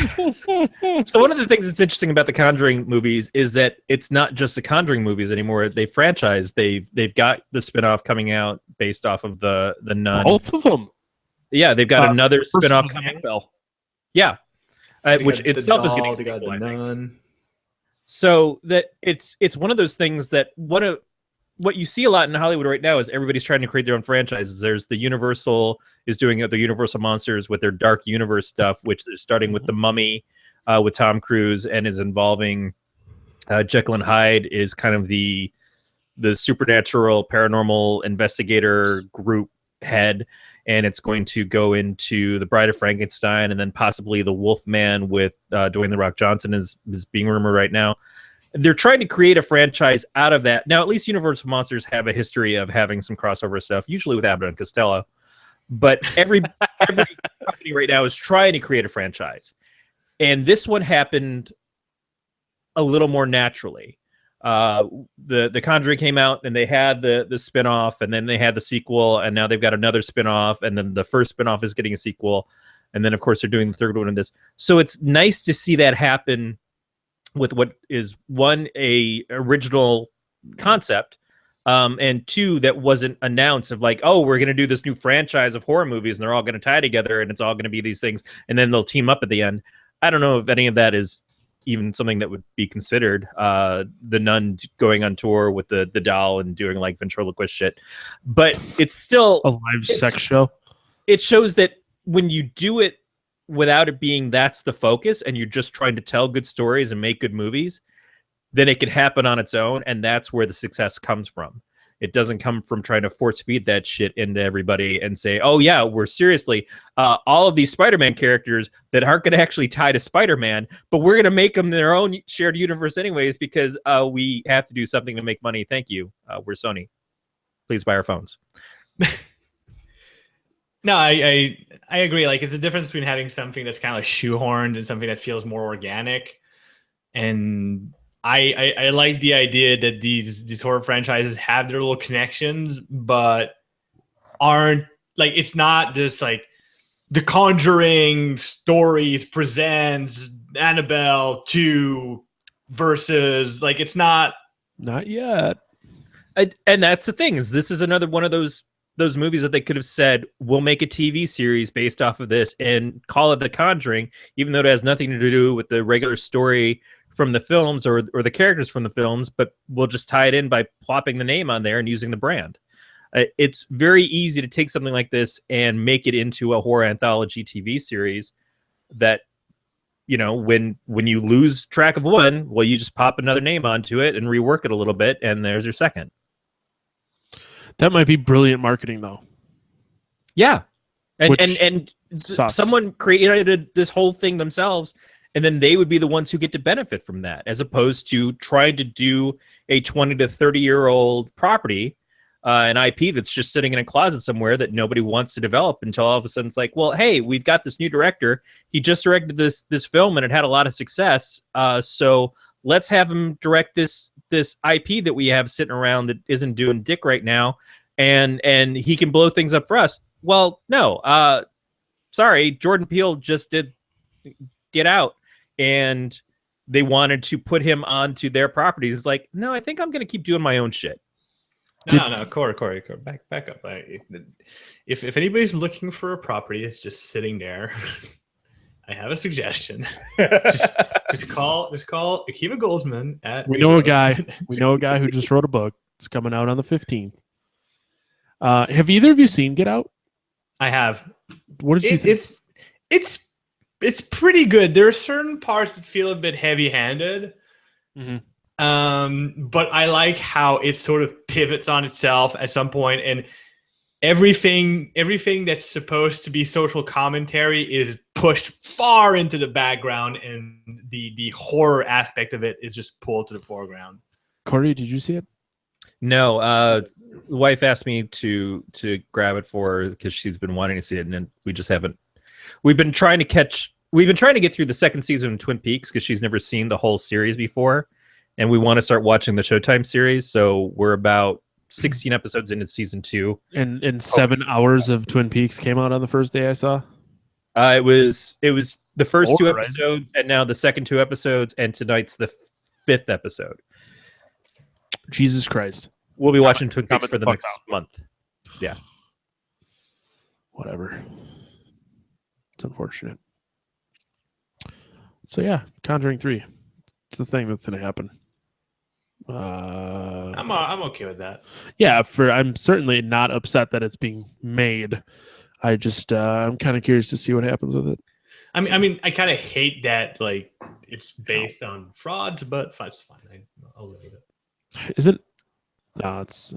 So one of the things that's interesting about the Conjuring movies is that it's not just the Conjuring movies anymore. They franchise. They've got the spinoff coming out based off of the Nun. Both of them. Yeah, they've got another spinoff coming. Yeah, which itself is going to be the Nun. So that it's one of those things that what you see a lot in Hollywood right now is everybody's trying to create their own franchises. There's the Universal is doing the Universal Monsters with their Dark Universe stuff, which they're starting with the Mummy with Tom Cruise and is involving Jekyll and Hyde is kind of the supernatural paranormal investigator group head, and it's going to go into the Bride of Frankenstein and then possibly the Wolfman with Dwayne The Rock Johnson is being rumored right now. They're trying to create a franchise out of that. Now, at least Universal Monsters have a history of having some crossover stuff, usually with Abbott and Costello. But every company right now is trying to create a franchise. And this one happened a little more naturally. The Conjuring came out, and they had the spinoff, and then they had the sequel, and now they've got another spinoff, and then the first spinoff is getting a sequel. And then, of course, they're doing the third one in this. So it's nice to see that happen with what is one, a original concept, and two, that wasn't announced of like, oh, we're going to do this new franchise of horror movies and they're all going to tie together and it's all going to be these things. And then they'll team up at the end. I don't know if any of that is even something that would be considered. The Nun going on tour with the doll and doing like ventriloquist shit, but it's still a live sex show. It shows that when you do it without it being that's the focus and you're just trying to tell good stories and make good movies, then it can happen on its own, and that's where the success comes from. It doesn't come from trying to force feed that shit into everybody and say, oh yeah, we're seriously all of these Spider-Man characters that aren't going to actually tie to Spider-Man, but we're going to make them their own shared universe anyways because we have to do something to make money. Thank you. We're Sony. Please buy our phones. No, I agree. Like, it's a difference between having something that's kind of like shoehorned and something that feels more organic. And I like the idea that these horror franchises have their little connections, but aren't like, it's not just like The Conjuring stories presents Annabelle 2 versus, like, it's not yet. And that's the thing, is this is another one of those movies that they could have said, we'll make a TV series based off of this and call it The Conjuring, even though it has nothing to do with the regular story from the films or the characters from the films, but we'll just tie it in by plopping the name on there and using the brand. It's very easy to take something like this and make it into a horror anthology TV series that, you know, when you lose track of one, well, you just pop another name onto it and rework it a little bit, and there's your second. That might be brilliant marketing, though. Yeah, and someone created this whole thing themselves, and then they would be the ones who get to benefit from that, as opposed to trying to do a 20 to 30-year-old property, an IP that's just sitting in a closet somewhere that nobody wants to develop until all of a sudden it's like, well, hey, we've got this new director. He just directed this film and it had a lot of success. So let's have him direct this IP that we have sitting around that isn't doing dick right now, and he can blow things up for us. Well, no, sorry, Jordan Peele just did Get Out, and they wanted to put him onto their properties. It's like, no, I think I'm going to keep doing my own shit. No, Corey, back up. If anybody's looking for a property that's just sitting there, I have a suggestion. just call Akiva Goldsman at. We know a guy who just wrote a book. It's coming out on the 15th. Have either of you seen Get Out? I have. What did you think? It's pretty good. There are certain parts that feel a bit heavy-handed. Mm-hmm. But I like how it sort of pivots on itself at some point, and everything that's supposed to be social commentary is pushed far into the background, and the horror aspect of it is just pulled to the foreground. Corey, did you see it? No, the wife asked me to grab it for her because she's been wanting to see it, and then we just haven't. We've been trying to get through the second season of Twin Peaks because she's never seen the whole series before, and we want to start watching the Showtime series. So we're about 16 episodes into season 2, and 7 hours of Twin Peaks came out on the first day I saw. It was the first 2 episodes, and now the second 2 episodes, and tonight's the 5th episode. Jesus Christ! We'll be watching Twin Peaks for the next month. Yeah, whatever. It's unfortunate. So yeah, Conjuring 3. It's the thing that's going to happen. I'm okay with that. Yeah, I'm certainly not upset that it's being made. I just I'm kind of curious to see what happens with it. I mean, I kind of hate that, like, it's based on frauds, but it's fine. I'll live with it. Is it? No, it's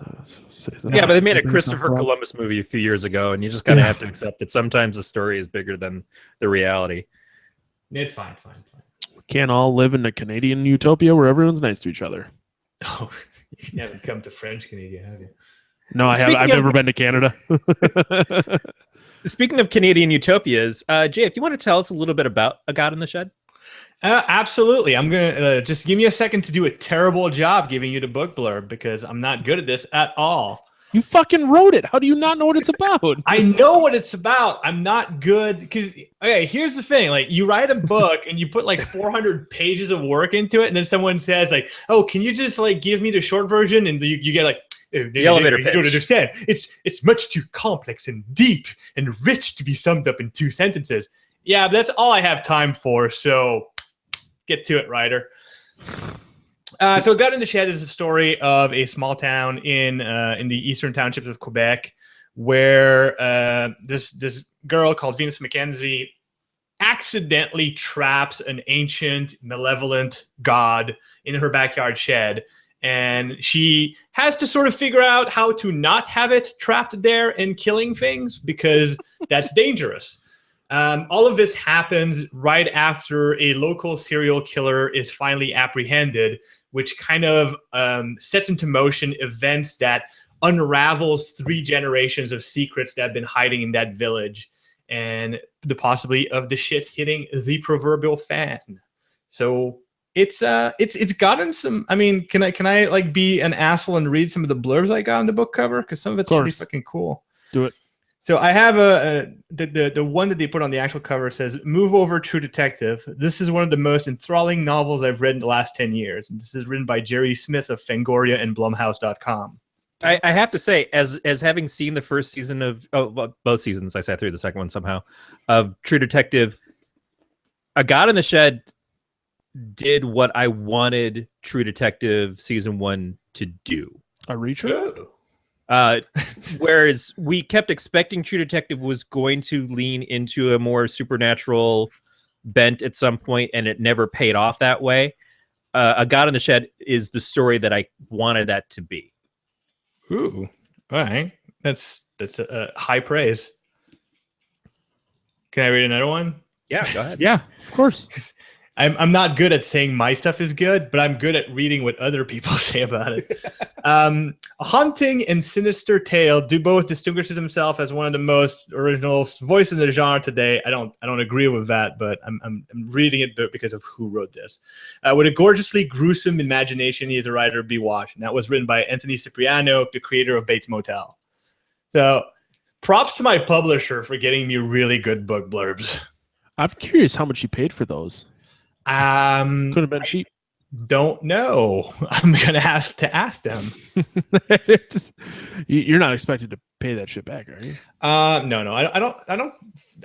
yeah, but they made a Christopher Columbus movie a few years ago, and you just kind of have to accept that sometimes the story is bigger than the reality. It's fine. We can't all live in a Canadian utopia where everyone's nice to each other. Oh, you haven't come to French Canada, have you? No, I haven't. I've never been to Canada. Speaking of Canadian utopias, Jay, if you want to tell us a little bit about A God in the Shed. Absolutely. I'm going to just give me a second to do a terrible job giving you the book blurb because I'm not good at this at all. You fucking wrote it. How do you not know what it's about? I know what it's about. I'm not good because, okay, here's the thing. Like, you write a book and you put like 400 pages of work into it, and then someone says like, oh, can you just like give me the short version? And you get like, the elevator pitch. You don't understand. It's much too complex and deep and rich to be summed up in 2 sentences. Yeah, but that's all I have time for, so get to it, writer. So God in the Shed is a story of a small town in the eastern townships of Quebec where this girl called Venus Mackenzie accidentally traps an ancient, malevolent god in her backyard shed. and she has to sort of figure out how to not have it trapped there and killing things, because that's dangerous. All of this happens right after a local serial killer is finally apprehended, which kind of sets into motion events that unravels 3 generations of secrets that have been hiding in that village, and the possibility of the shit hitting the proverbial fan. So it's gotten some. I mean, can I like be an asshole and read some of the blurbs I got on the book cover, because some of it's pretty fucking cool. Do it. So I have the one that they put on the actual cover says, "Move over, True Detective. This is one of the most enthralling novels I've read in the last 10 years." And this is written by Jerry Smith of Fangoria and Blumhouse.com. I have to say, as having seen the first season of both seasons, I sat through the second one somehow, of True Detective, A God in the Shed did what I wanted True Detective season 1 to do. A retreat? Whereas we kept expecting True Detective was going to lean into a more supernatural bent at some point, and it never paid off that way. A God in the Shed is the story that I wanted that to be. Ooh, all right. That's a high praise. Can I read another one? Yeah, go ahead. Yeah, of course. I'm not good at saying my stuff is good, but I'm good at reading what other people say about it. A haunting and sinister tale. Dubeau distinguishes himself as one of the most original voices in the genre today. I don't agree with that, but I'm reading it because of who wrote this. With a gorgeously gruesome imagination, he is a writer to be watched. And that was written by Anthony Cipriano, the creator of Bates Motel. So props to my publisher for getting me really good book blurbs. I'm curious how much you paid for those. Could have been cheap. Don't know. I'm gonna have to ask them. You're not expected to pay that shit back, are you? No. I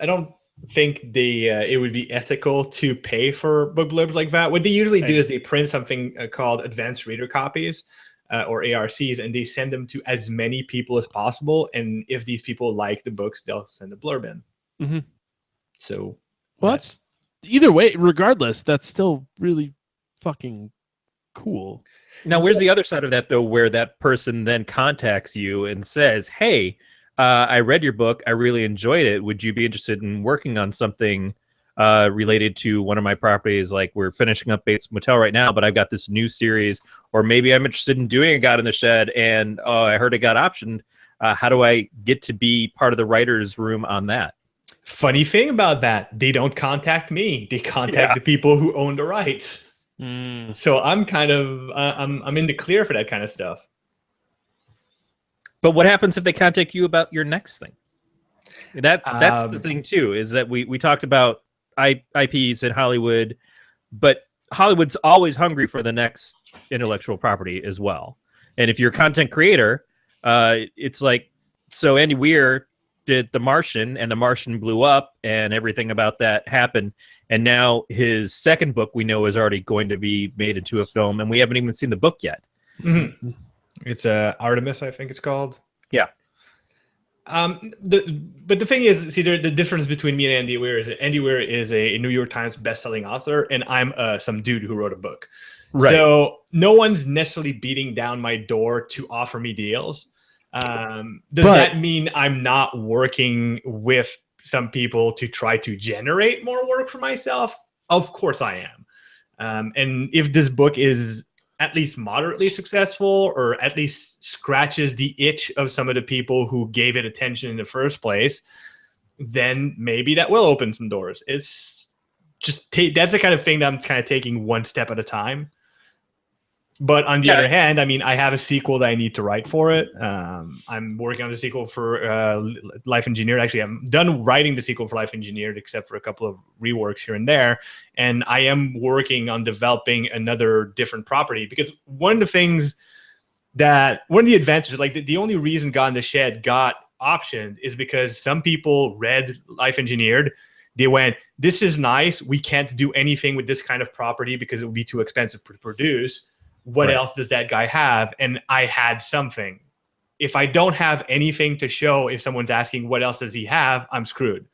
don't think it would be ethical to pay for book blurbs like that. What they usually do is they print something called advanced reader copies, or ARCs, and they send them to as many people as possible. And if these people like the books, they'll send a blurb in. Mm-hmm. So, well, that's either way. Regardless, that's still really fucking cool. Now, where's the other side of that, though, where that person then contacts you and says, "Hey, I read your book. I really enjoyed it. Would you be interested in working on something related to one of my properties? Like, we're finishing up Bates Motel right now, but I've got this new series, or maybe I'm interested in doing A God in the Shed, and I heard it got optioned. How do I get to be part of the writer's room on that?" Funny thing about that, they don't contact me. They contact the people who own the rights. So I'm kind of I'm in the clear for that kind of stuff. But what happens if they contact you about your next thing? That's the thing too, is that we talked about IPs in Hollywood, but Hollywood's always hungry for the next intellectual property as well. And if you're a content creator, it's like, so Andy Weir did The Martian, and The Martian blew up, and everything about that happened. And now his second book we know is already going to be made into a film, and we haven't even seen the book yet. Mm-hmm. It's Artemis, I think it's called. Yeah. But the thing is, see, the difference between me and Andy Weir is that Andy Weir is a New York Times best-selling author, and I'm some dude who wrote a book. Right. So no one's necessarily beating down my door to offer me deals. Does that mean I'm not working with some people to try to generate more work for myself? Of course I am. And if this book is at least moderately successful, or at least scratches the itch of some of the people who gave it attention in the first place, then maybe that will open some doors. It's just that's the kind of thing that I'm kind of taking one step at a time. But on the other hand, I mean, I have a sequel that I need to write for it. I'm working on the sequel for Life Engineered. Actually, I'm done writing the sequel for Life Engineered, except for a couple of reworks here and there. And I am working on developing another different property, because one of the advantages, like the only reason God in the Shed got optioned is because some people read Life Engineered. They went, "This is nice. We can't do anything with this kind of property because it would be too expensive to produce. What else does that guy have?" And I had something. If I don't have anything to show, if someone's asking what else does he have, I'm screwed.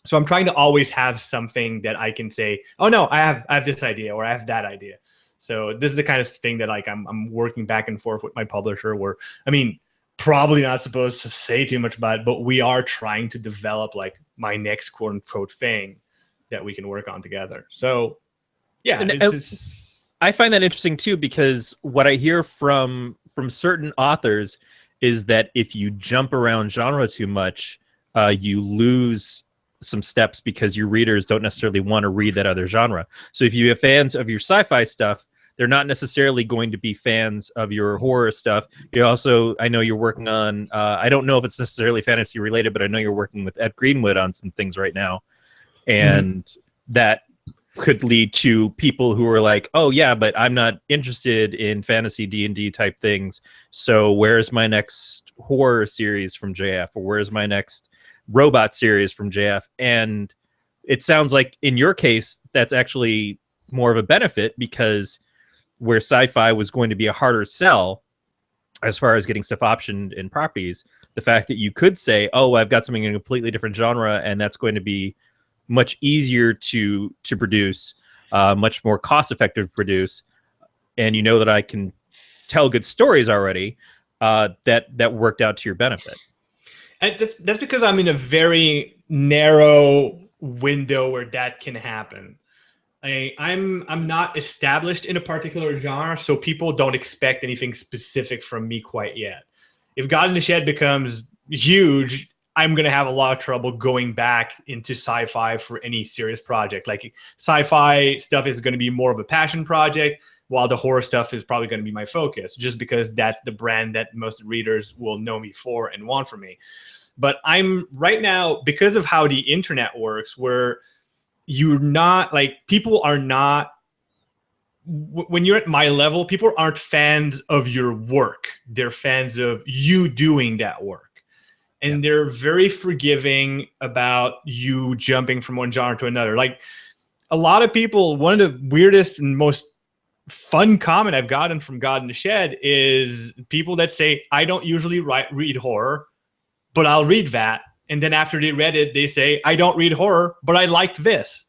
So I'm trying to always have something that I can say, "Oh no, I have this idea," or "I have that idea." So this is the kind of thing that like I'm working back and forth with my publisher where, I mean, probably not supposed to say too much about it, but we are trying to develop like my next quote unquote thing that we can work on together. So yeah, I find that interesting too, because what I hear from certain authors is that if you jump around genre too much, you lose some steps because your readers don't necessarily want to read that other genre. So if you have fans of your sci-fi stuff, they're not necessarily going to be fans of your horror stuff. You also, I know you're working on, I don't know if it's necessarily fantasy related, but I know you're working with Ed Greenwood on some things right now. And that could lead to people who are like, oh yeah, but I'm not interested in fantasy D&D type things. So where's my next horror series from JF? Or where's my next robot series from JF? And it sounds like in your case, that's actually more of a benefit, because where sci-fi was going to be a harder sell as far as getting stuff optioned in properties, the fact that you could say, oh, I've got something in a completely different genre, and that's going to be much easier to produce, much more cost effective to produce, and you know that I can tell good stories already, that worked out to your benefit. And that's because I'm in a very narrow window where that can happen. I'm not established in a particular genre, so people don't expect anything specific from me quite yet. If God in the Shed becomes huge, I'm going to have a lot of trouble going back into sci-fi for any serious project. Like sci-fi stuff is going to be more of a passion project, while the horror stuff is probably going to be my focus, just because that's the brand that most readers will know me for and want from me. But I'm right now, because of how the internet works, where you're not like, people are not, when you're at my level, people aren't fans of your work. They're fans of you doing that work. And they're very forgiving about you jumping from one genre to another. Like a lot of people, one of the weirdest and most fun comment I've gotten from God in the Shed is people that say, I don't usually read horror, but I'll read that. And then after they read it, they say, I don't read horror, but I liked this.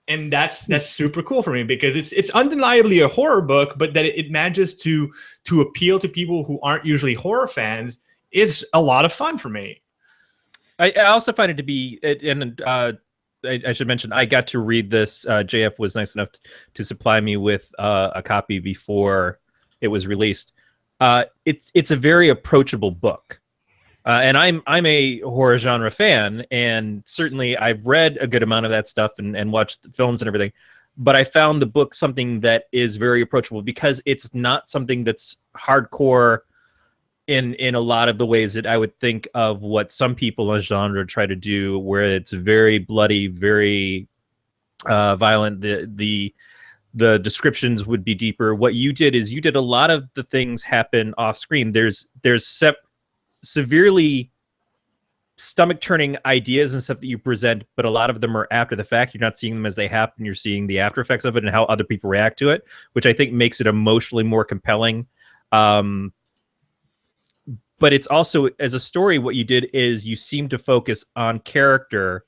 And that's super cool for me, because it's undeniably a horror book, but that it manages to appeal to people who aren't usually horror fans. It's a lot of fun for me. I also find it to be, and I should mention, I got to read this. JF was nice enough to supply me with a copy before it was released. It's a very approachable book, and I'm a horror genre fan, and certainly I've read a good amount of that stuff and watched the films and everything. But I found the book something that is very approachable, because it's not something that's hardcore in a lot of the ways that I would think of what some people in genre try to do, where it's very bloody, very violent. The descriptions would be deeper. What you did is you did a lot of the things happen off screen. There's severely stomach turning ideas and stuff that you present, but a lot of them are after the fact. You're not seeing them as they happen. You're seeing the after effects of it and how other people react to it, which I think makes it emotionally more compelling. But it's also, as a story, what you did is you seem to focus on character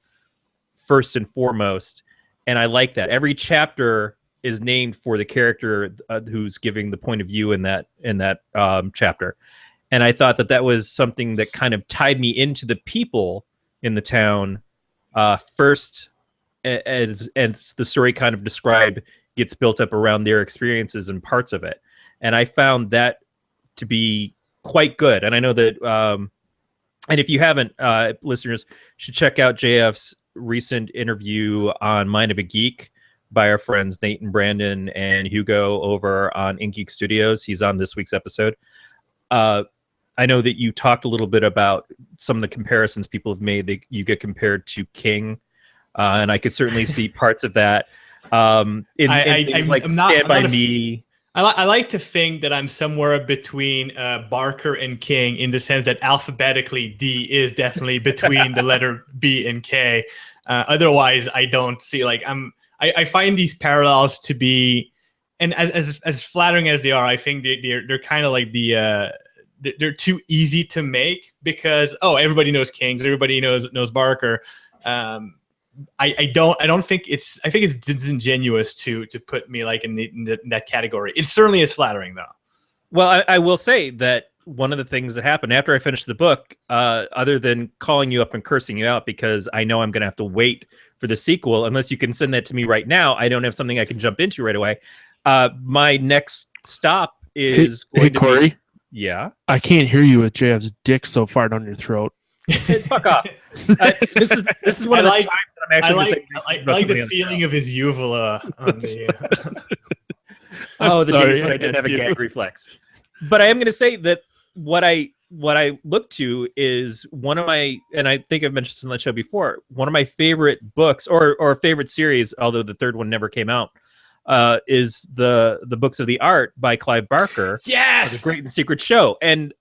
first and foremost. And I like that. Every chapter is named for the character who's giving the point of view in that chapter. And I thought that was something that kind of tied me into the people in the town first, as the story kind of described gets built up around their experiences and parts of it. And I found that to be quite good. And I know that, and if you haven't, listeners should check out JF's recent interview on Mind of a Geek by our friends Nate and Brandon and Hugo over on Ink Geek Studios. He's on this week's episode. I know that you talked a little bit about some of the comparisons people have made that you get compared to King, and I could certainly see parts of that in things like Stand By Me. I like to think that I'm somewhere between Barker and King, in the sense that alphabetically D is definitely between the letter B and K. Otherwise, I don't see, like, I find these parallels to be, and as flattering as they are, I think they're kind of like they're too easy to make, because everybody knows Kings, everybody knows Barker. I don't think I think it's disingenuous to put me like in that category. It certainly is flattering though. Well, I will say that one of the things that happened after I finished the book, other than calling you up and cursing you out because I know I'm going to have to wait for the sequel, unless you can send that to me right now, I don't have something I can jump into right away. My next stop is going to Corey. Be, yeah. I can't hear you with JF's dick so far down your throat. Fuck off. This is one of the times that I'm actually I like the feeling of his uvula on the. Oh, the days when I didn't have a gag reflex. But I am going to say that what I look to is one of my, and I think I've mentioned this on the show before, one of my favorite books or favorite series, although the third one never came out, is the Books of the Art by Clive Barker. Yes, The Great and Secret Show. And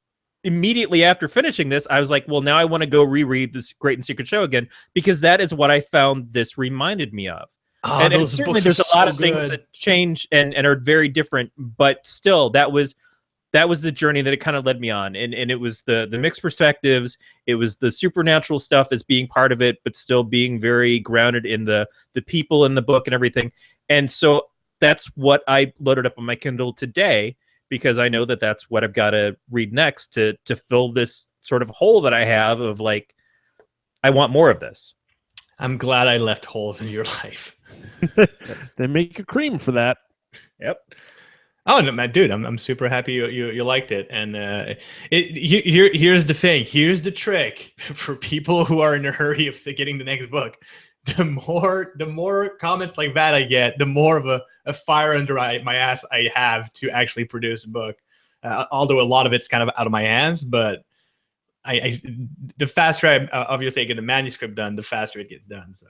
immediately after finishing this, I was like, well, now I want to go reread this Great and Secret Show again, because that is what I found this reminded me of. Oh, and certainly there's a lot of things that change and are very different, but still that was the journey that it kind of led me on. And it was the mixed perspectives. It was the supernatural stuff as being part of it, but still being very grounded in the people in the book and everything. And so that's what I loaded up on my Kindle today, because I know that that's what I've got to read next to fill this sort of hole that I have of like, I want more of this. I'm glad I left holes in your life. They make a cream for that. Yep. Oh no, man, dude! I'm super happy you liked it. And here's the thing. Here's the trick for people who are in a hurry of getting the next book. The more comments like that I get, the more of a fire under my ass I have to actually produce a book. Although a lot of it's kind of out of my hands, but the faster I obviously I get the manuscript done, the faster it gets done. So.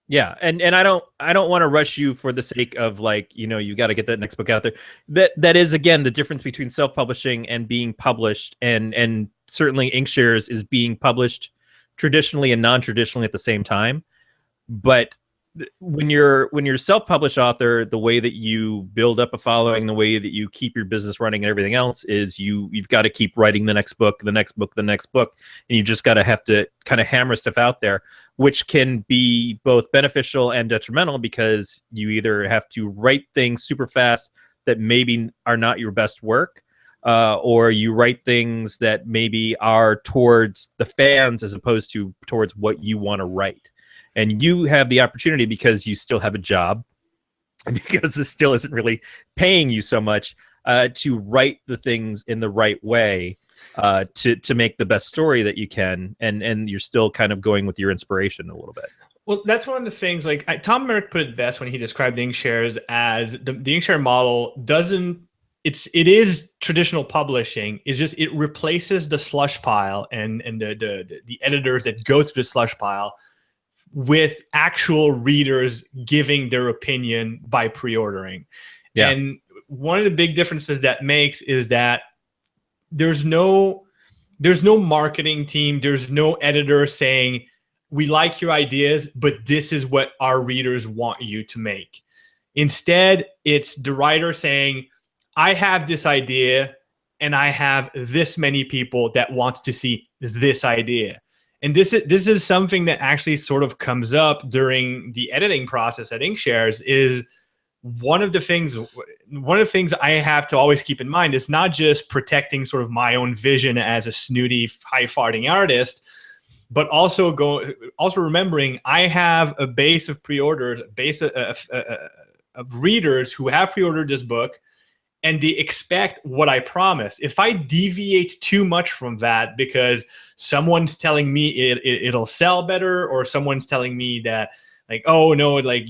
Yeah, and I don't want to rush you for the sake of like, you know, you got to get that next book out there. That is again the difference between self-publishing and being published, and certainly Inkshares is being published traditionally and non-traditionally at the same time. But when you're self-published author, the way that you build up a following, the way that you keep your business running and everything else is you've got to keep writing the next book, and you just got to have to kind of hammer stuff out there, which can be both beneficial and detrimental, because you either have to write things super fast that maybe are not your best work, or you write things that maybe are towards the fans as opposed to towards what you want to write. And you have the opportunity, because you still have a job, and because this still isn't really paying you so much, to write the things in the right way, to make the best story that you can, and you're still kind of going with your inspiration a little bit. Well, that's one of the things. Like Tom Merrick put it best when he described Inkshares as the Inkshare model doesn't. It is traditional publishing. It's just it replaces the slush pile and the editors that go through the slush pile with actual readers giving their opinion by pre-ordering. Yeah. And one of the big differences that makes is that there's no marketing team, there's no editor saying, we like your ideas, but this is what our readers want you to make. Instead, it's the writer saying, I have this idea and I have this many people that want to see this idea. And this is something that actually sort of comes up during the editing process at Inkshares. Is one of the things I have to always keep in mind is not just protecting sort of my own vision as a snooty, high-farting artist, but also remembering I have a base of pre-orders, of readers who have pre-ordered this book, and they expect what I promised. If I deviate too much from that because someone's telling me it'll sell better, or someone's telling me that like, oh no, like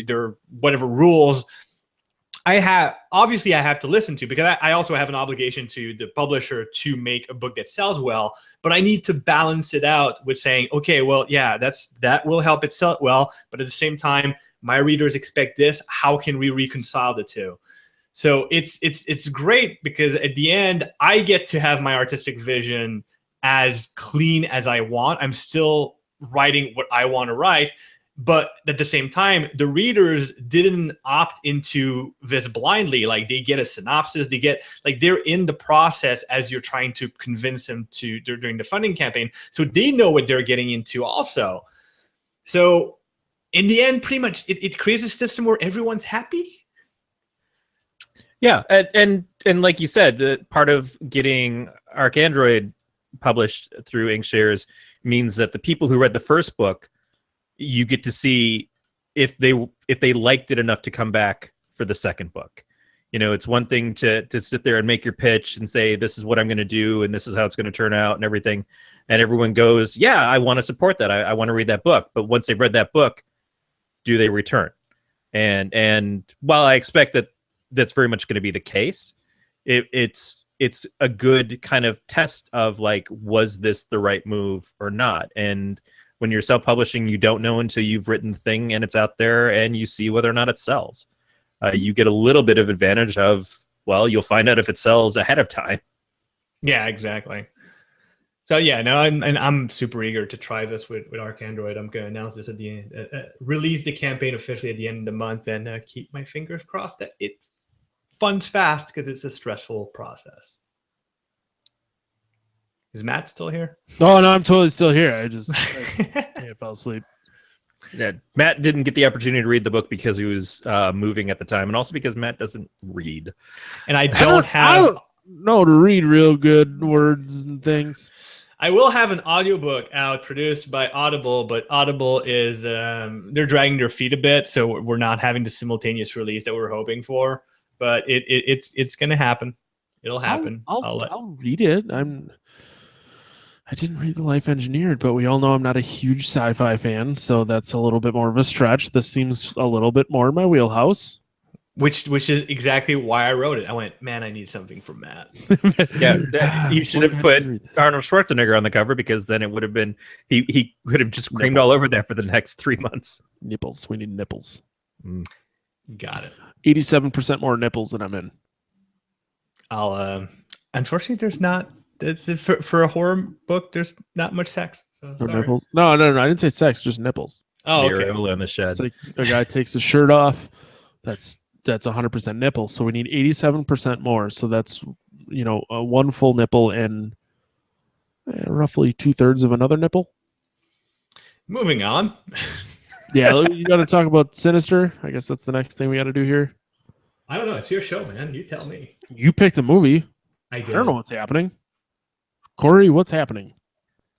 there are whatever rules, I have to listen to, because I also have an obligation to the publisher to make a book that sells well, but I need to balance it out with saying, okay, well, yeah, that will help it sell well, but at the same time, my readers expect this. How can we reconcile the two? So it's great, because at the end, I get to have my artistic vision as clean as I want. I'm still writing what I want to write, but at the same time, the readers didn't opt into this blindly. Like, they get a synopsis, they're in the process as you're trying to convince them to during the funding campaign. So they know what they're getting into also. So in the end, pretty much it creates a system where everyone's happy. Yeah, and like you said, the part of getting ArcAndroid published through Inkshares means that the people who read the first book, you get to see if they liked it enough to come back for the second book. You know, it's one thing to sit there and make your pitch and say, this is what I'm going to do and this is how it's going to turn out and everything. And everyone goes, yeah, I want to support that. I want to read that book. But once they've read that book, do they return? And while I expect that that's very much going to be the case, it's a good kind of test of like, was this the right move or not? And when you're self-publishing, you don't know until you've written the thing and it's out there and you see whether or not it sells. You get a little bit of advantage of, well, you'll find out if it sells ahead of time. Yeah, exactly. So yeah, no, I'm super eager to try this with ArcAndroid. I'm going to announce this at the end, release the campaign officially at the end of the month, and keep my fingers crossed that it funds fast because it's a stressful process. Is Matt still here? Oh no, I'm totally still here. I fell asleep. Yeah, Matt didn't get the opportunity to read the book because he was moving at the time, and also because Matt doesn't read. And I don't know to read real good words and things. I will have an audiobook out produced by Audible, but Audible is they're dragging their feet a bit, so we're not having the simultaneous release that we're hoping for. But it's going to happen. It'll happen. I'll read it. I didn't read The Life Engineered, but we all know I'm not a huge sci-fi fan, so that's a little bit more of a stretch. This seems a little bit more in my wheelhouse. Which is exactly why I wrote it. I went, man, I need something from Matt. Yeah, you should have put Arnold Schwarzenegger on the cover, because then it would have been he could have just creamed all over that for the next 3 months. Nipples. We need nipples. Got it. 87% more nipples than I'm in. I'll unfortunately there's not. It's for a horror book. There's not much sex. So no nipples. No. I didn't say sex. Just nipples. Oh, okay. In the shed. It's like a guy takes his shirt off. That's 100% nipple. So we need 87% more. So that's one full nipple and roughly 2/3 of another nipple. Moving on. Yeah, you got to talk about Sinister. I guess that's the next thing we got to do here. I don't know. It's your show, man. You tell me. You picked the movie. I don't know what's happening. Corey, what's happening?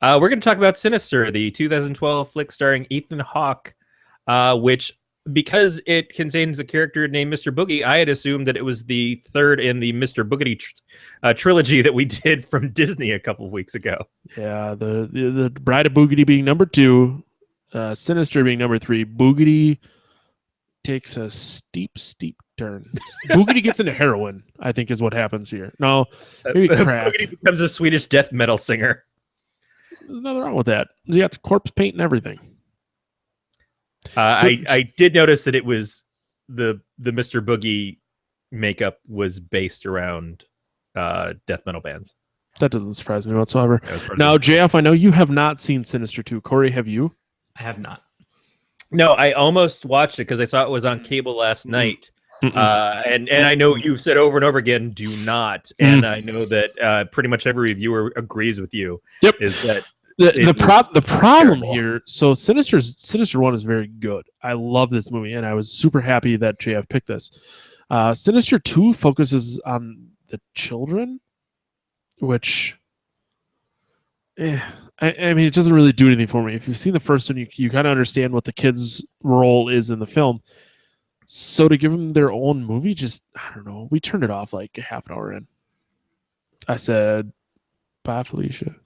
We're going to talk about Sinister, the 2012 flick starring Ethan Hawke, which, because it contains a character named Mr. Boogie, I had assumed that it was the third in the Mr. Boogedy trilogy that we did from Disney a couple of weeks ago. Yeah, the Bride of Boogedy being number 2, Sinister being number 3. Boogedy takes a steep turn. Boogedy gets into heroin, I think, is what happens here. No, maybe crack. Boogedy becomes a Swedish death metal singer. There's nothing wrong with that. You got the corpse paint and everything. I did notice that it was the Mr. Boogie makeup was based around death metal bands. That doesn't surprise me whatsoever. Now, JF, I know you have not seen Sinister 2. Corey, have you? I have not. No, I almost watched it because I saw it was on cable last night. And I know you've said over and over again, do not. And I know that pretty much every reviewer agrees with you. Yep. Is that the problem terrible here? So Sinister 1 is very good. I love this movie, and I was super happy that JF picked this. Sinister 2 focuses on the children, which, I mean, it doesn't really do anything for me. If you've seen the first one, you kind of understand what the kids' role is in the film. So to give them their own movie, I don't know. We turned it off like a half an hour in. I said, bye, Felicia.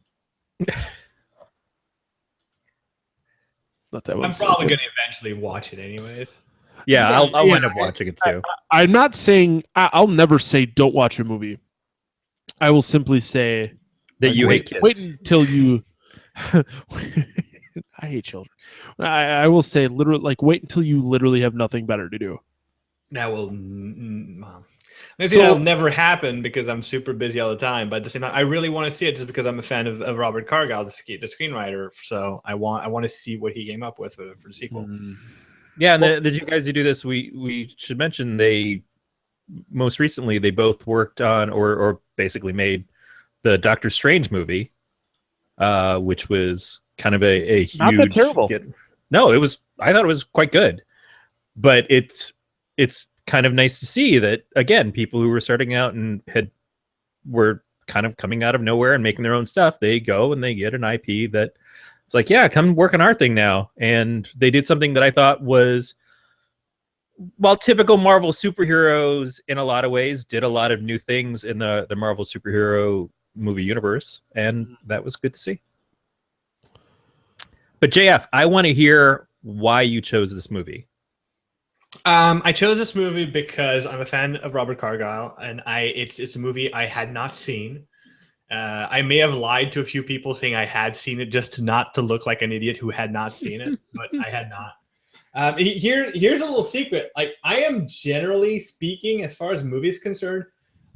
I'm probably going to eventually watch it anyways. Yeah, I'll end up watching it too. I'm not saying, I'll never say don't watch a movie. I will simply say that you hate kids. Wait until you... I hate children. I will say literally, wait until you literally have nothing better to do. That will, Mom. That'll never happen because I'm super busy all the time. But at the same time, I really want to see it just because I'm a fan of Robert Cargill, the screenwriter. So I want to see what he came up with for the sequel. Yeah, and the two guys who do this, we should mention, they most recently they both worked on or basically made the Doctor Strange movie, which was kind of a huge. Not that terrible. No, I thought it was quite good, but it's kind of nice to see that, again, people who were starting out and were kind of coming out of nowhere and making their own stuff, they go and they get an IP that it's like, yeah, come work on our thing now. And they did something that I thought was, well, typical Marvel superheroes in a lot of ways, did a lot of new things in the Marvel superhero movie universe, and that was good to see. But JF, I want to hear why you chose this movie. I chose this movie because I'm a fan of Robert Carlyle, and it's a movie I had not seen. I may have lied to a few people saying I had seen it just not to look like an idiot who had not seen it, but I had not. Here's a little secret. Like, I am, generally speaking, as far as movies concerned,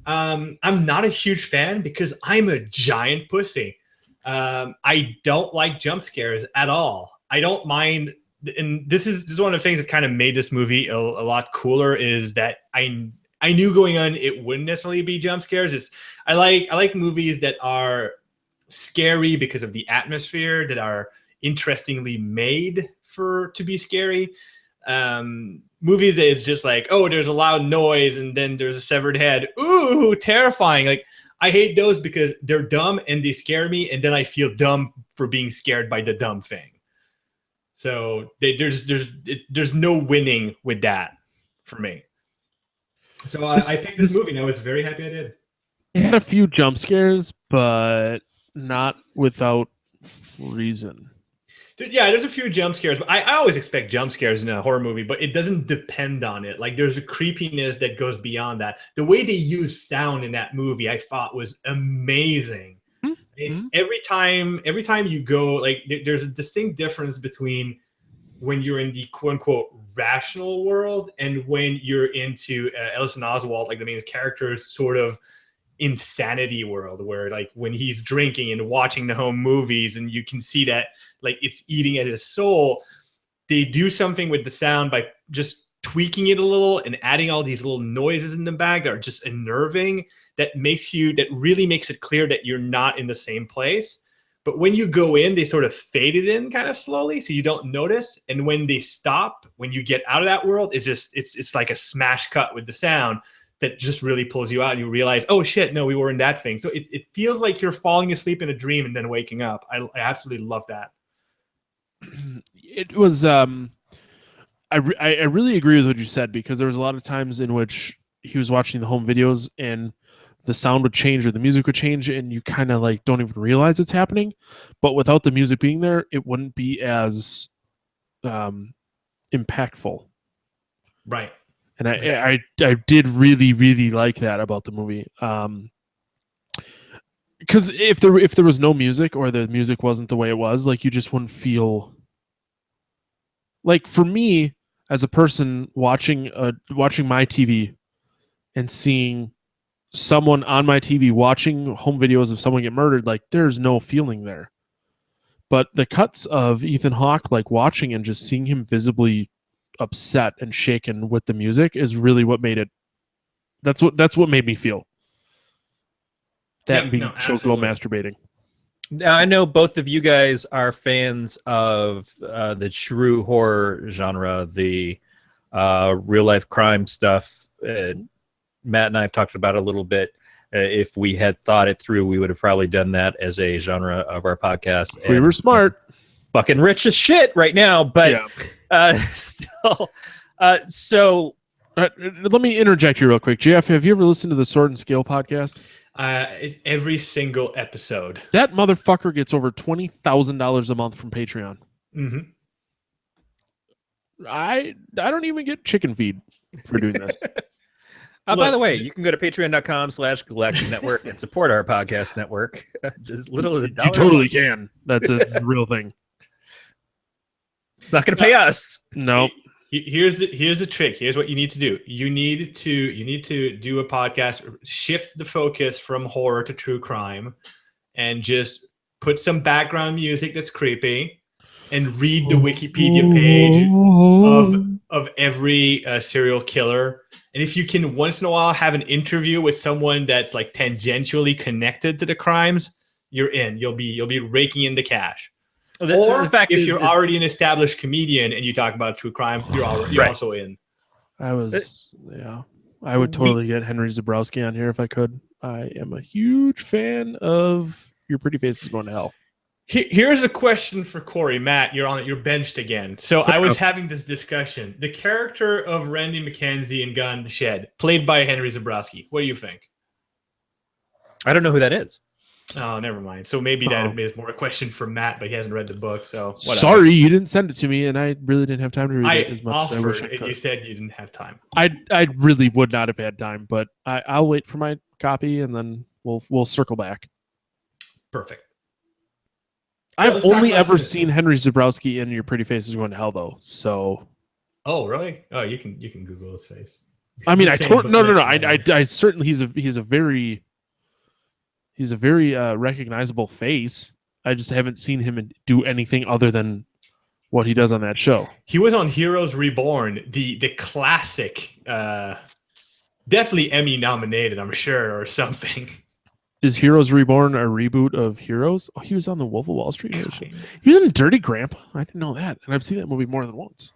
I'm not a huge fan because I'm a giant pussy. I don't like jump scares at all. I don't mind. And this is one of the things that kind of made this movie a lot cooler, is that I knew going on it wouldn't necessarily be jump scares. I like movies that are scary because of the atmosphere, that are interestingly made to be scary. Movies that it's just like, oh, there's a loud noise and then there's a severed head. Ooh, terrifying. Like, I hate those because they're dumb and they scare me, and then I feel dumb for being scared by the dumb thing. So there's no winning with that for me. So I picked this movie, and I was very happy I did. It had a few jump scares, but not without reason. Yeah, there's a few jump scares, but I always expect jump scares in a horror movie, but it doesn't depend on it. Like, there's a creepiness that goes beyond that. The way they use sound in that movie, I thought, was amazing. It's every time you go, like, there's a distinct difference between when you're in the quote unquote rational world and when you're into Ellison Oswald, like the main character's sort of insanity world, where, like, when he's drinking and watching the home movies and you can see that, like, it's eating at his soul. They do something with the sound by just tweaking it a little and adding all these little noises in the back that are just unnerving, that really makes it clear that you're not in the same place. But when you go in, they sort of fade it in kind of slowly, so you don't notice. And when they stop, when you get out of that world, it's like a smash cut with the sound that just really pulls you out, and you realize, oh shit, no, we were in that thing. So it feels like you're falling asleep in a dream and then waking up. I absolutely love that. It was I really agree with what you said, because there was a lot of times in which he was watching the home videos and the sound would change or the music would change, and you kind of like don't even realize it's happening. But without the music being there, it wouldn't be as impactful. Right. And exactly. I did really, really like that about the movie. Because if there was no music, or the music wasn't the way it was, like, you just wouldn't feel. Like, for me, as a person watching my TV and seeing someone on my TV watching home videos of someone get murdered, like, there's no feeling there. But the cuts of Ethan Hawke, like, watching and just seeing him visibly upset and shaken with the music is really what made it. That's what made me feel. That being choked while masturbating. Now, I know both of you guys are fans of the true horror genre, the real life crime stuff. Matt and I have talked about it a little bit. If we had thought it through, we would have probably done that as a genre of our podcast. If we were smart. Fucking rich as shit right now, but still. So let me interject you real quick. Jeff, have you ever listened to the Sword and Scale podcast? It's every single episode. That motherfucker gets over $20,000 a month from Patreon. Mm-hmm. I don't even get chicken feed for doing this. By the way, you can go to patreon.com/Galactic Network and support our podcast network. Just little as $1. You totally can. That's a real thing. It's not going to pay us. No. Here's the trick. Here's what you need to do. You need to do a podcast, shift the focus from horror to true crime, and just put some background music that's creepy, and read the Wikipedia page of every serial killer. And if you can once in a while have an interview with someone that's like tangentially connected to the crimes, you're in. You'll be raking in the cash. Or if you're already an established comedian and you talk about true crime, you're also in. I would totally get Henry Zebrowski on here if I could. I am a huge fan of Your Pretty Face is Going to Hell. Here's a question for Corey. Matt, you're benched again. So I was having this discussion. The character of Randy McKenzie in Gun in the Shed, played by Henry Zebrowski. What do you think? I don't know who that is. Oh, never mind. So maybe that is more a question for Matt, but he hasn't read the book. So whatever. Sorry, you didn't send it to me, and I really didn't have time to read it as much as I wish I could. You said you didn't have time. I really would not have had time, but I'll wait for my copy, and then we'll circle back. Perfect. I've only ever seen Henry Zebrowski in Your Pretty Face is Going to Hell, though. So. Oh really? Oh, you can Google his face. I mean, no. I certainly he's a very recognizable face. I just haven't seen him do anything other than what he does on that show. He was on Heroes Reborn, the classic, definitely Emmy nominated, I'm sure, or something. Is Heroes Reborn a reboot of Heroes? Oh, he was on the Wolf of Wall Street. He was in Dirty Grandpa. I didn't know that, and I've seen that movie more than once.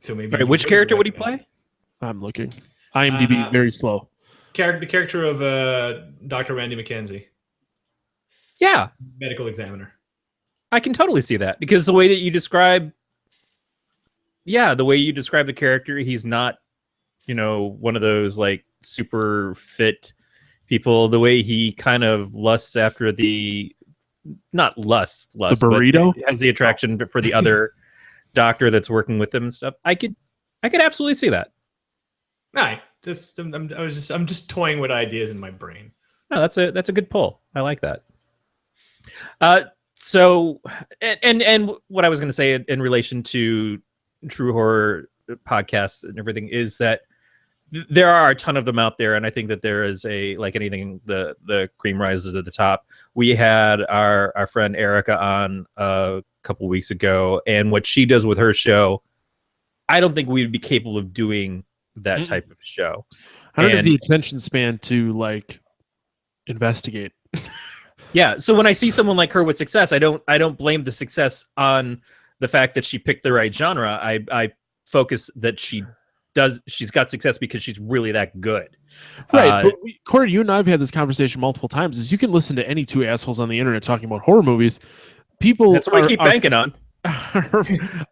So maybe which character would he play? I'm looking. IMDb very slow. The character of Dr. Randy McKenzie. Yeah, medical examiner. I can totally see that because the way that you describe, the character, he's not, one of those like super fit people. The way he kind of lusts after the burrito, but has the attraction for the other doctor that's working with him and stuff. I could absolutely see that. Right. I'm just toying with ideas in my brain. No, that's a good pull. I like that. So and what I was going to say in relation to true horror podcasts and everything is that there are a ton of them out there, and I think that there is like anything, the cream rises at the top. We had our friend Erica on a couple weeks ago, and what she does with her show, I don't think we'd be capable of doing that type of show. I don't have the attention span to like investigate. Yeah, so when I see someone like her with success, I don't blame the success on the fact that she picked the right genre. I focus that she's got success because she's really that good. Right. But Corey, you and I have had this conversation multiple times. Is you can listen to any two assholes on the internet talking about horror movies. That's what I keep banking on.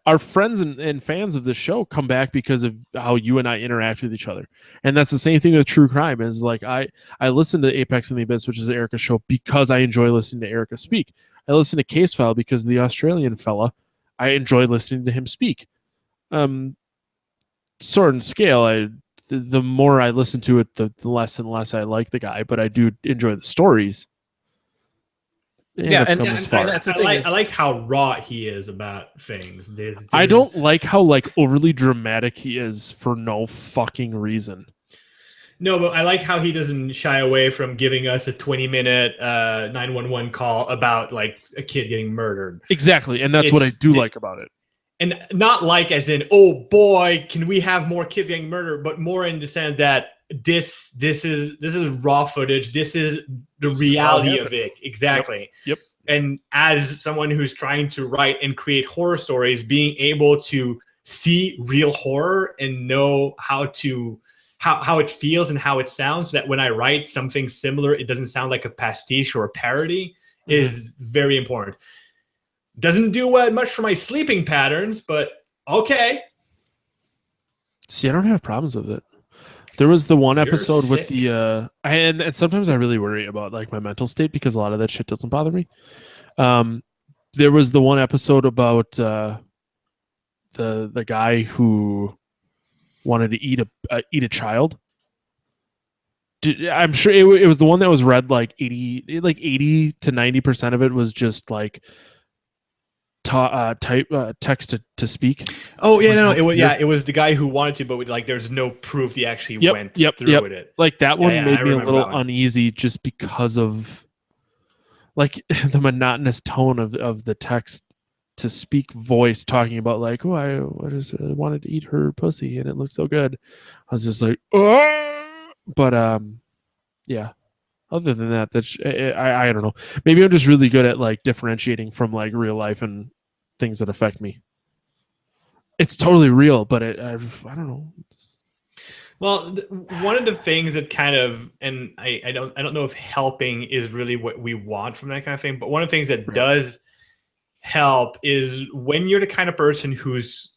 Our friends and fans of the show come back because of how you and I interact with each other. And that's the same thing with true crime. Is like I listen to Apex and the Abyss, which is Erica's show, because I enjoy listening to Erica speak. I listen to Case File because the Australian fella, I enjoy listening to him speak. Sword and Scale, the more I listen to it, the less and less I like the guy, but I do enjoy the stories. Yeah, and I like how raw he is about things. I don't like how like overly dramatic he is for no fucking reason. No, but I like how he doesn't shy away from giving us a 20-minute 911 call about like a kid getting murdered. Exactly, and that's what I do like about it. And not like as in, oh boy, can we have more kids getting murdered, but more in the sense that this is raw footage. This is the reality of it. Exactly. Yep. And as someone who's trying to write and create horror stories, being able to see real horror and know how it feels and how it sounds, so that when I write something similar, it doesn't sound like a pastiche or a parody, is very important. Doesn't do much for my sleeping patterns, but okay. See, I don't have problems with it. There was the one episode with the and sometimes I really worry about like my mental state because a lot of that shit doesn't bother me. There was the one episode about the guy who wanted to eat a child. I'm sure it was the one that was read like 80 to 90% of it was just like text to speak. Oh yeah, no, it was the guy who wanted to, but like there's no proof he actually went through with it. Like that one made me a little uneasy just because of like the monotonous tone of the text to speak voice talking about like, oh, I wanted to eat her pussy and it looked so good. I was just like, oh, but yeah, other than that, I don't know. Maybe I'm just really good at like differentiating from like real life and things that affect me. It's totally real, but I don't know. Well, one of the things that kind of, and I don't know if helping is really what we want from that kind of thing, but one of the things that does help is when you're the kind of person who's,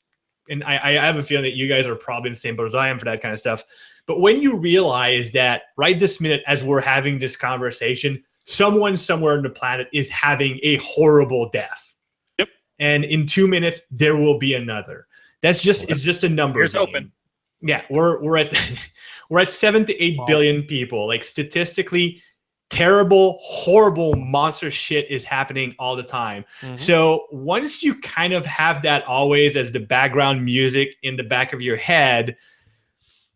and I have a feeling that you guys are probably in the same boat as I am for that kind of stuff. But when you realize that right this minute, as we're having this conversation, someone somewhere on the planet is having a horrible death. Yep. And in 2 minutes, there will be another. It's just a number. Here's hoping. Yeah, we're at 7 to 8 billion people. Like statistically, terrible, horrible, monster shit is happening all the time. Mm-hmm. So once you kind of have that always as the background music in the back of your head,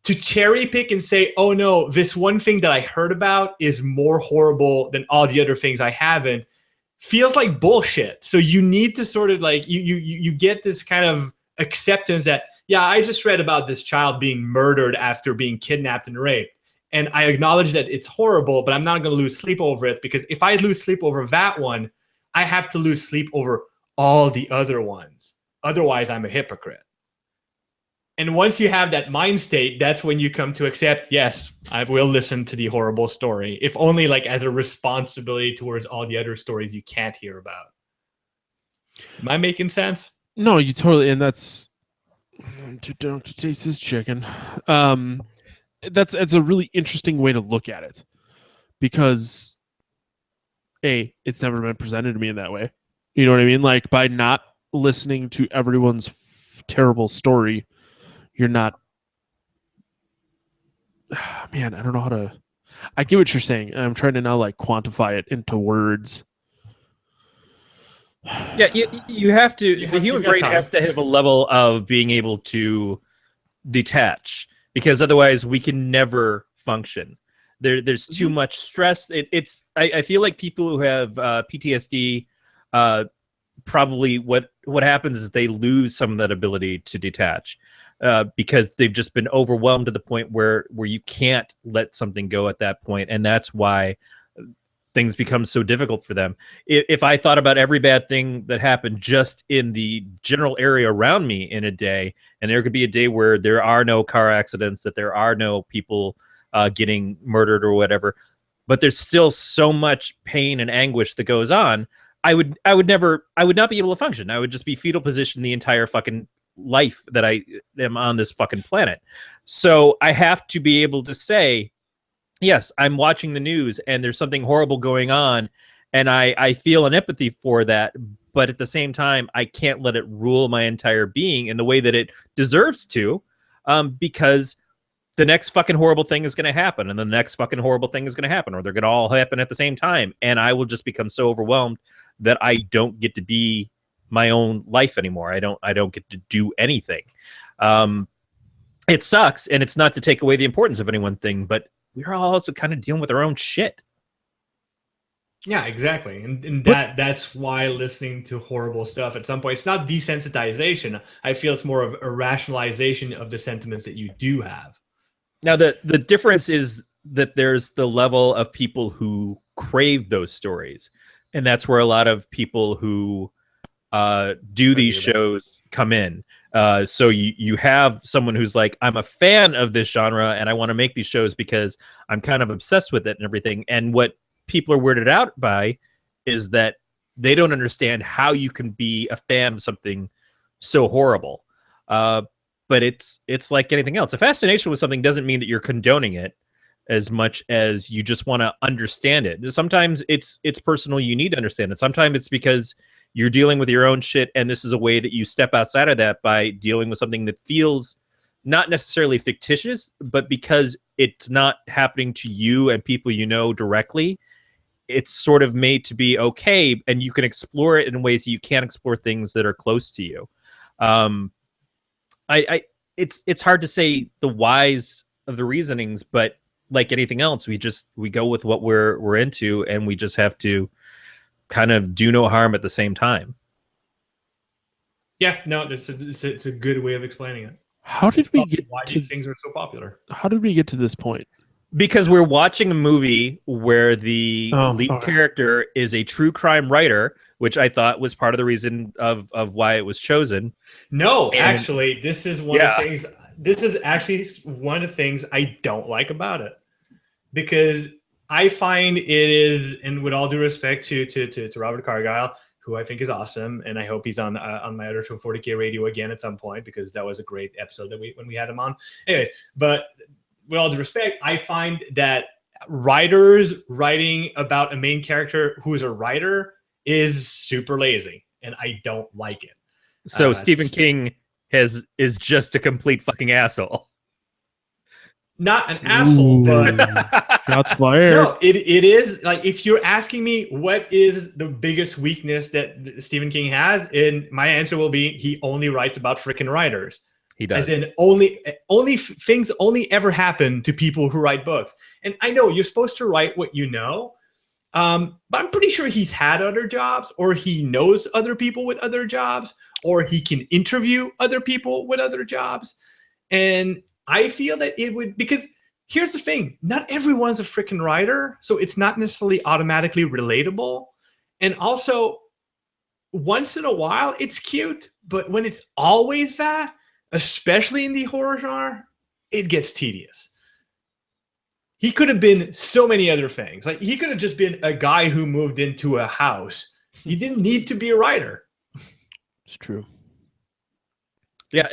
to cherry pick and say, oh no, this one thing that I heard about is more horrible than all the other things I haven't, feels like bullshit. So you need to sort of like, you get this kind of acceptance that, yeah, I just read about this child being murdered after being kidnapped and raped. And I acknowledge that it's horrible, but I'm not going to lose sleep over it, because if I lose sleep over that one, I have to lose sleep over all the other ones. Otherwise, I'm a hypocrite. And once you have that mind state, that's when you come to accept, yes, I will listen to the horrible story, if only like as a responsibility towards all the other stories you can't hear about. Am I making sense? No, you totally, and that's to taste this chicken. That's a really interesting way to look at it, because it's never been presented to me in that way. You know what I mean? Like, by not listening to everyone's terrible story, you're not, man, I don't know how to, I get what you're saying. I'm trying to now like quantify it into words. Yeah, you have to, the human brain has to have a level of being able to detach, because otherwise we can never function. There's too much stress. I feel like people who have PTSD, probably what happens is they lose some of that ability to detach, because they've just been overwhelmed to the point where you can't let something go at that point, and that's why things become so difficult for them. If I thought about every bad thing that happened just in the general area around me in a day, and there could be a day where there are no car accidents, that there are no people getting murdered or whatever, but there's still so much pain and anguish that goes on, I would not be able to function. I would just be fetal position the entire fucking life that I am on this fucking planet. So I have to be able to say, yes, I'm watching the news and there's something horrible going on, and I feel an empathy for that, but at the same time, I can't let it rule my entire being in the way that it deserves to, because the next fucking horrible thing is going to happen, and the next fucking horrible thing is going to happen, or they're going to all happen at the same time, and I will just become so overwhelmed that I don't get to be my own life anymore. I don't get to do anything. It sucks, and it's not to take away the importance of any one thing, but we're all also kind of dealing with our own shit. Yeah, exactly. And that's why listening to horrible stuff at some point, it's not desensitization. I feel it's more of a rationalization of the sentiments that you do have. Now, the difference is that there's the level of people who crave those stories. And that's where a lot of people who do these shows come in. So you have someone who's like, I'm a fan of this genre and I want to make these shows because I'm kind of obsessed with it and everything. And what people are weirded out by is that they don't understand how you can be a fan of something so horrible. But it's like anything else. A fascination with something doesn't mean that you're condoning it as much as you just want to understand it. Sometimes it's personal. You need to understand it. Sometimes it's because you're dealing with your own shit, and this is a way that you step outside of that by dealing with something that feels not necessarily fictitious, but because it's not happening to you and people you know directly, it's sort of made to be okay, and you can explore it in ways that you can't explore things that are close to you. It's hard to say the whys of the reasonings, but like anything else, we go with what we're into, and we just have to kind of do no harm at the same time. Yeah, no, it's a good way of explaining it. How did we get why these things are so popular? How did we get to this point? Because we're watching a movie where the lead character is a true crime writer, which I thought was part of the reason of why it was chosen. No, actually, this is one of the things. This is actually one of the things I don't like about it, because I find it is, and with all due respect to Robert Carlyle, who I think is awesome, and I hope he's on my other show 40K Radio again at some point, because that was a great episode when we had him on. Anyways, but with all due respect, I find that writers writing about a main character who is a writer is super lazy, and I don't like it. So Stephen King is just a complete fucking asshole. Not an asshole, but shots fired. No, it is, like, if you're asking me what is the biggest weakness that Stephen King has, and my answer will be he only writes about freaking writers. He does. As in only things only ever happen to people who write books. And I know you're supposed to write what you know, but I'm pretty sure he's had other jobs, or he knows other people with other jobs, or he can interview other people with other jobs. And I feel that it would, because here's the thing, not everyone's a freaking writer, so it's not necessarily automatically relatable. And also, once in a while, it's cute, but when it's always that, especially in the horror genre, it gets tedious. He could have been so many other things. Like, he could have just been a guy who moved into a house. He didn't need to be a writer. It's true. Yeah,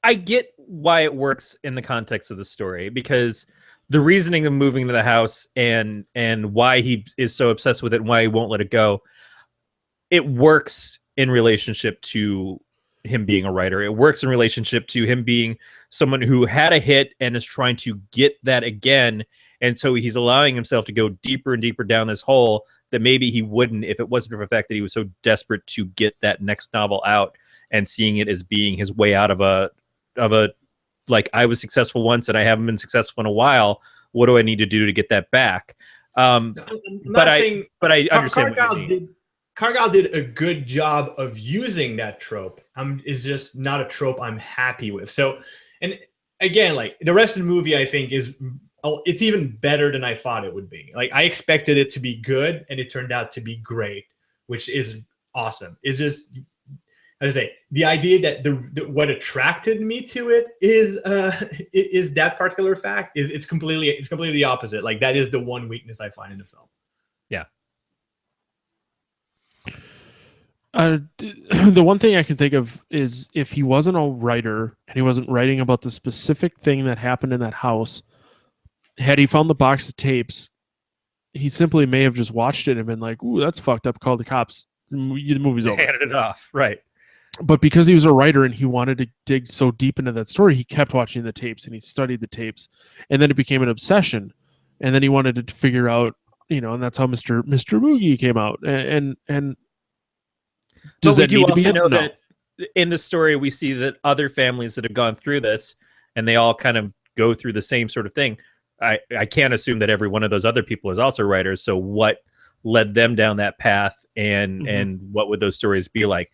I get why it works in the context of the story, because the reasoning of moving to the house and why he is so obsessed with it and why he won't let it go, it works in relationship to him being a writer. It works in relationship to him being someone who had a hit and is trying to get that again. And so he's allowing himself to go deeper and deeper down this hole that maybe he wouldn't if it wasn't for the fact that he was so desperate to get that next novel out, and seeing it as being his way out of a like, I was successful once and I haven't been successful in a while. What do I need to do to get that back? But I understand what you mean. Cargill did a good job of using that trope. Is just not a trope I'm happy with. So, and again, like, the rest of the movie, I think it's even better than I thought it would be. Like, I expected it to be good, and it turned out to be great, which is awesome. It's just, as I say, the idea that what attracted me to it is that particular fact it's completely the opposite. Like, that is the one weakness I find in the film. Yeah. The one thing I can think of is, if he wasn't a writer and he wasn't writing about the specific thing that happened in that house, had he found the box of tapes, he simply may have just watched it and been like, "Ooh, that's fucked up. Call the cops. The movie's over." Handed it off, right? But because he was a writer and he wanted to dig so deep into that story, he kept watching the tapes and he studied the tapes, and then it became an obsession. And then he wanted to figure out, and that's how Mr. Boogie came out. And does that need to be? Know that in the story we see that other families that have gone through this, and they all kind of go through the same sort of thing. I can't assume that every one of those other people is also writers. So what led them down that path, and what would those stories be like?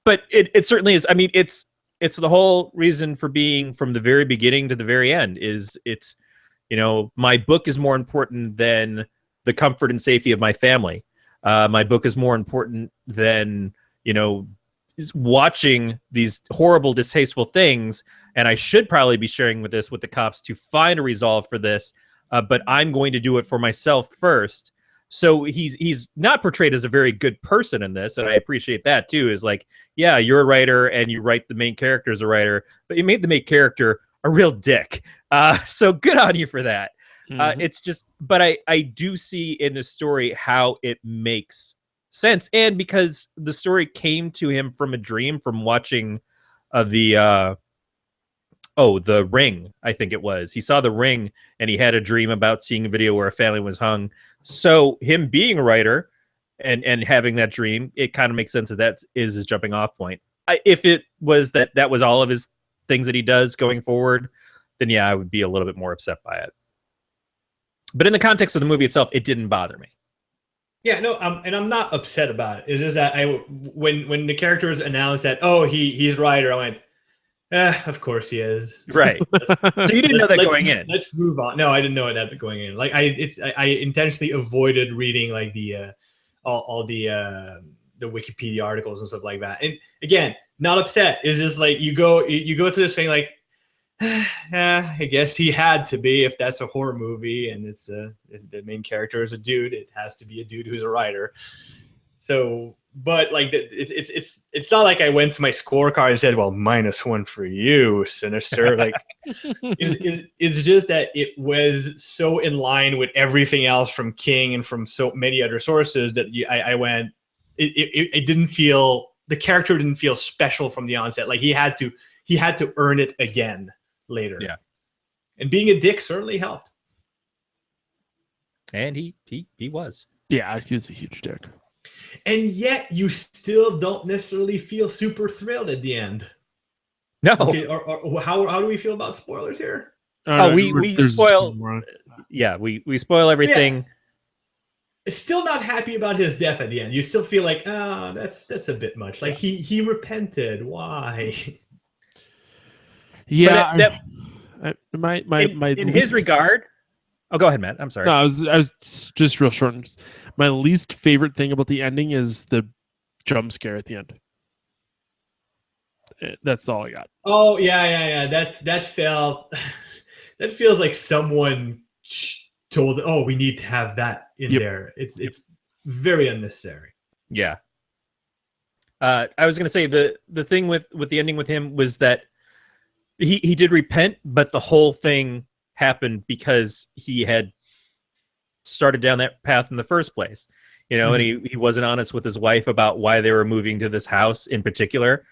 But it certainly is. I mean, it's the whole reason for being from the very beginning to the very end. It's my book is more important than the comfort and safety of my family. My book is more important than watching these horrible, distasteful things. And I should probably be sharing this with the cops to find a resolve for this. But I'm going to do it for myself first. So he's not portrayed as a very good person in this, and I appreciate that too. Is like, yeah, you're a writer and you write the main character as a writer, but you made the main character a real dick. So good on you for that. It's just, but I do see in the story how it makes sense, and because the story came to him from a dream from watching the Ring, I think it was. He saw The Ring and he had a dream about seeing a video where a family was hung. So him being a writer and having that dream, it kind of makes sense that is his jumping off point. If it was that was all of his things that he does going forward, then yeah, I would be a little bit more upset by it. But in the context of the movie itself, it didn't bother me. Yeah, no, and I'm not upset about it. It's just that when the characters announced that, he's writer, I went, Of course he is. Right. So you didn't know that going in. Let's move on. No, I didn't know that going in. Like I intentionally avoided reading like the all the Wikipedia articles and stuff like that. And again, not upset. It's just like you go through this thing like, I guess he had to be, if that's a horror movie and it's the main character is a dude, it has to be a dude who's a writer. So, but like it's not like I went to my scorecard and said, well, -1 for you, Sinister. Like it's just that it was so in line with everything else from King and from so many other sources that I went, it didn't feel, the character didn't feel special from the onset. Like he had to earn it again later. Yeah. And being a dick certainly helped. And he was. Yeah, he was a huge dick. And yet you still don't necessarily feel super thrilled at the end. No. Okay, or how do we feel about spoilers here? We spoil. Yeah, we spoil everything. Yeah. It's still not happy about his death at the end. You still feel like, oh, that's a bit much. Like he repented. Why? Yeah, in his regard. Oh, go ahead, Matt. I'm sorry. No, I was just real short. My least favorite thing about the ending is the jump scare at the end. That's all I got. Oh yeah. That feels like someone told. Oh, we need to have that in there. It's very unnecessary. Yeah. I was gonna say the thing with the ending with him was that he did repent, but the whole thing happened because he had started down that path in the first place, and he wasn't honest with his wife about why they were moving to this house in particular.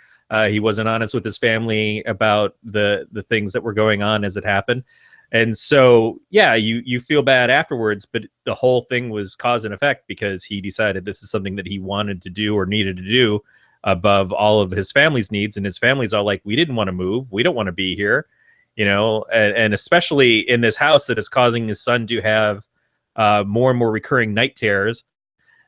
He wasn't honest with his family about the things that were going on as it happened. And so, yeah, you feel bad afterwards, but the whole thing was cause and effect because he decided this is something that he wanted to do or needed to do above all of his family's needs. And his family's all like, we didn't want to move. We don't want to be here. And especially in this house that is causing his son to have more and more recurring night terrors.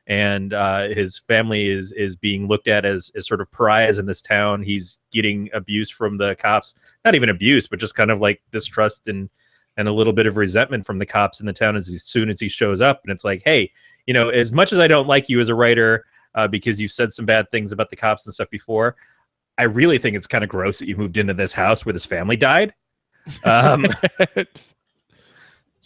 And his family is being looked at as sort of pariahs in this town. He's getting abuse from the cops, not even abuse, but just kind of like distrust and a little bit of resentment from the cops in the town as soon as he shows up. And it's like, hey, as much as I don't like you as a writer because you've said some bad things about the cops and stuff before, I really think it's kind of gross that you moved into this house where this family died. It's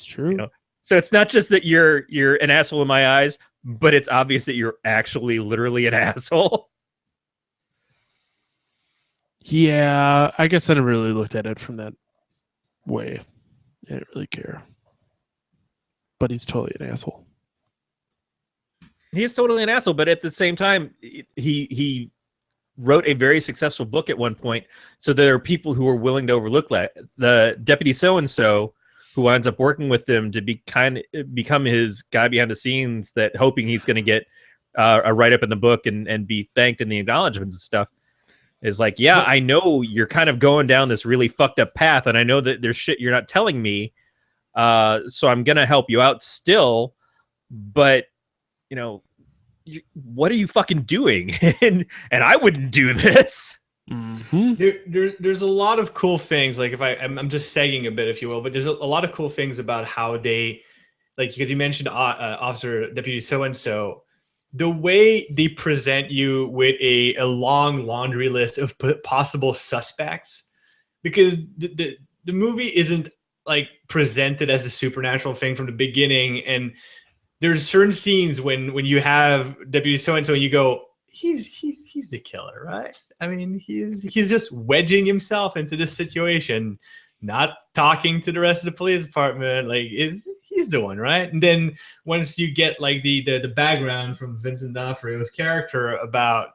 true. So it's not just that you're an asshole in my eyes, but it's obvious that you're actually literally an asshole. Yeah, I guess I never really looked at it from that way. I didn't really care. But he's totally an asshole. He is totally an asshole, but at the same time, he wrote a very successful book at one point. So there are people who are willing to overlook that. The deputy so-and-so who winds up working with him to become his guy behind the scenes, that hoping he's going to get a write-up in the book and be thanked in the acknowledgments and stuff, is like, yeah, I know you're kind of going down this really fucked up path, and I know that there's shit you're not telling me, so I'm going to help you out still, but, what are you fucking doing? and I wouldn't do this. Mm-hmm. There's a lot of cool things. Like I'm just sagging a bit, if you will, but there's a lot of cool things about how they, like, because you mentioned officer deputy so-and-so, the way they present you with a long laundry list of possible suspects, because the movie isn't like presented as a supernatural thing from the beginning, and there's certain scenes when you have deputy so-and-so and you go, he's the killer, right? I mean, he's just wedging himself into this situation, not talking to the rest of the police department. Like, he's the one, right? And then once you get like the background from Vincent D'Onofrio's character about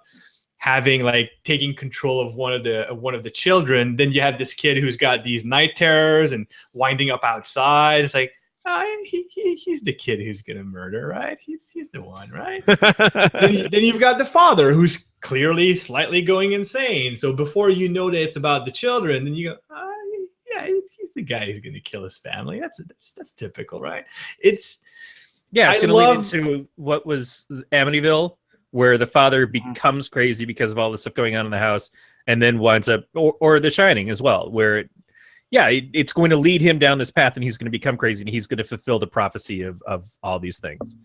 having like taking control of one of the children, then you have this kid who's got these night terrors and winding up outside. It's like, he's the kid who's gonna murder, right? He's the one, right? then you've got the father who's clearly slightly going insane. So before you know that it's about the children, then you go, yeah, he's the guy who's gonna kill his family. That's typical, right? It's gonna lead into what was Amityville, where the father becomes crazy because of all the stuff going on in the house, and then winds up, or The Shining as well, where it's going to lead him down this path, and he's going to become crazy, and he's going to fulfill the prophecy of all these things.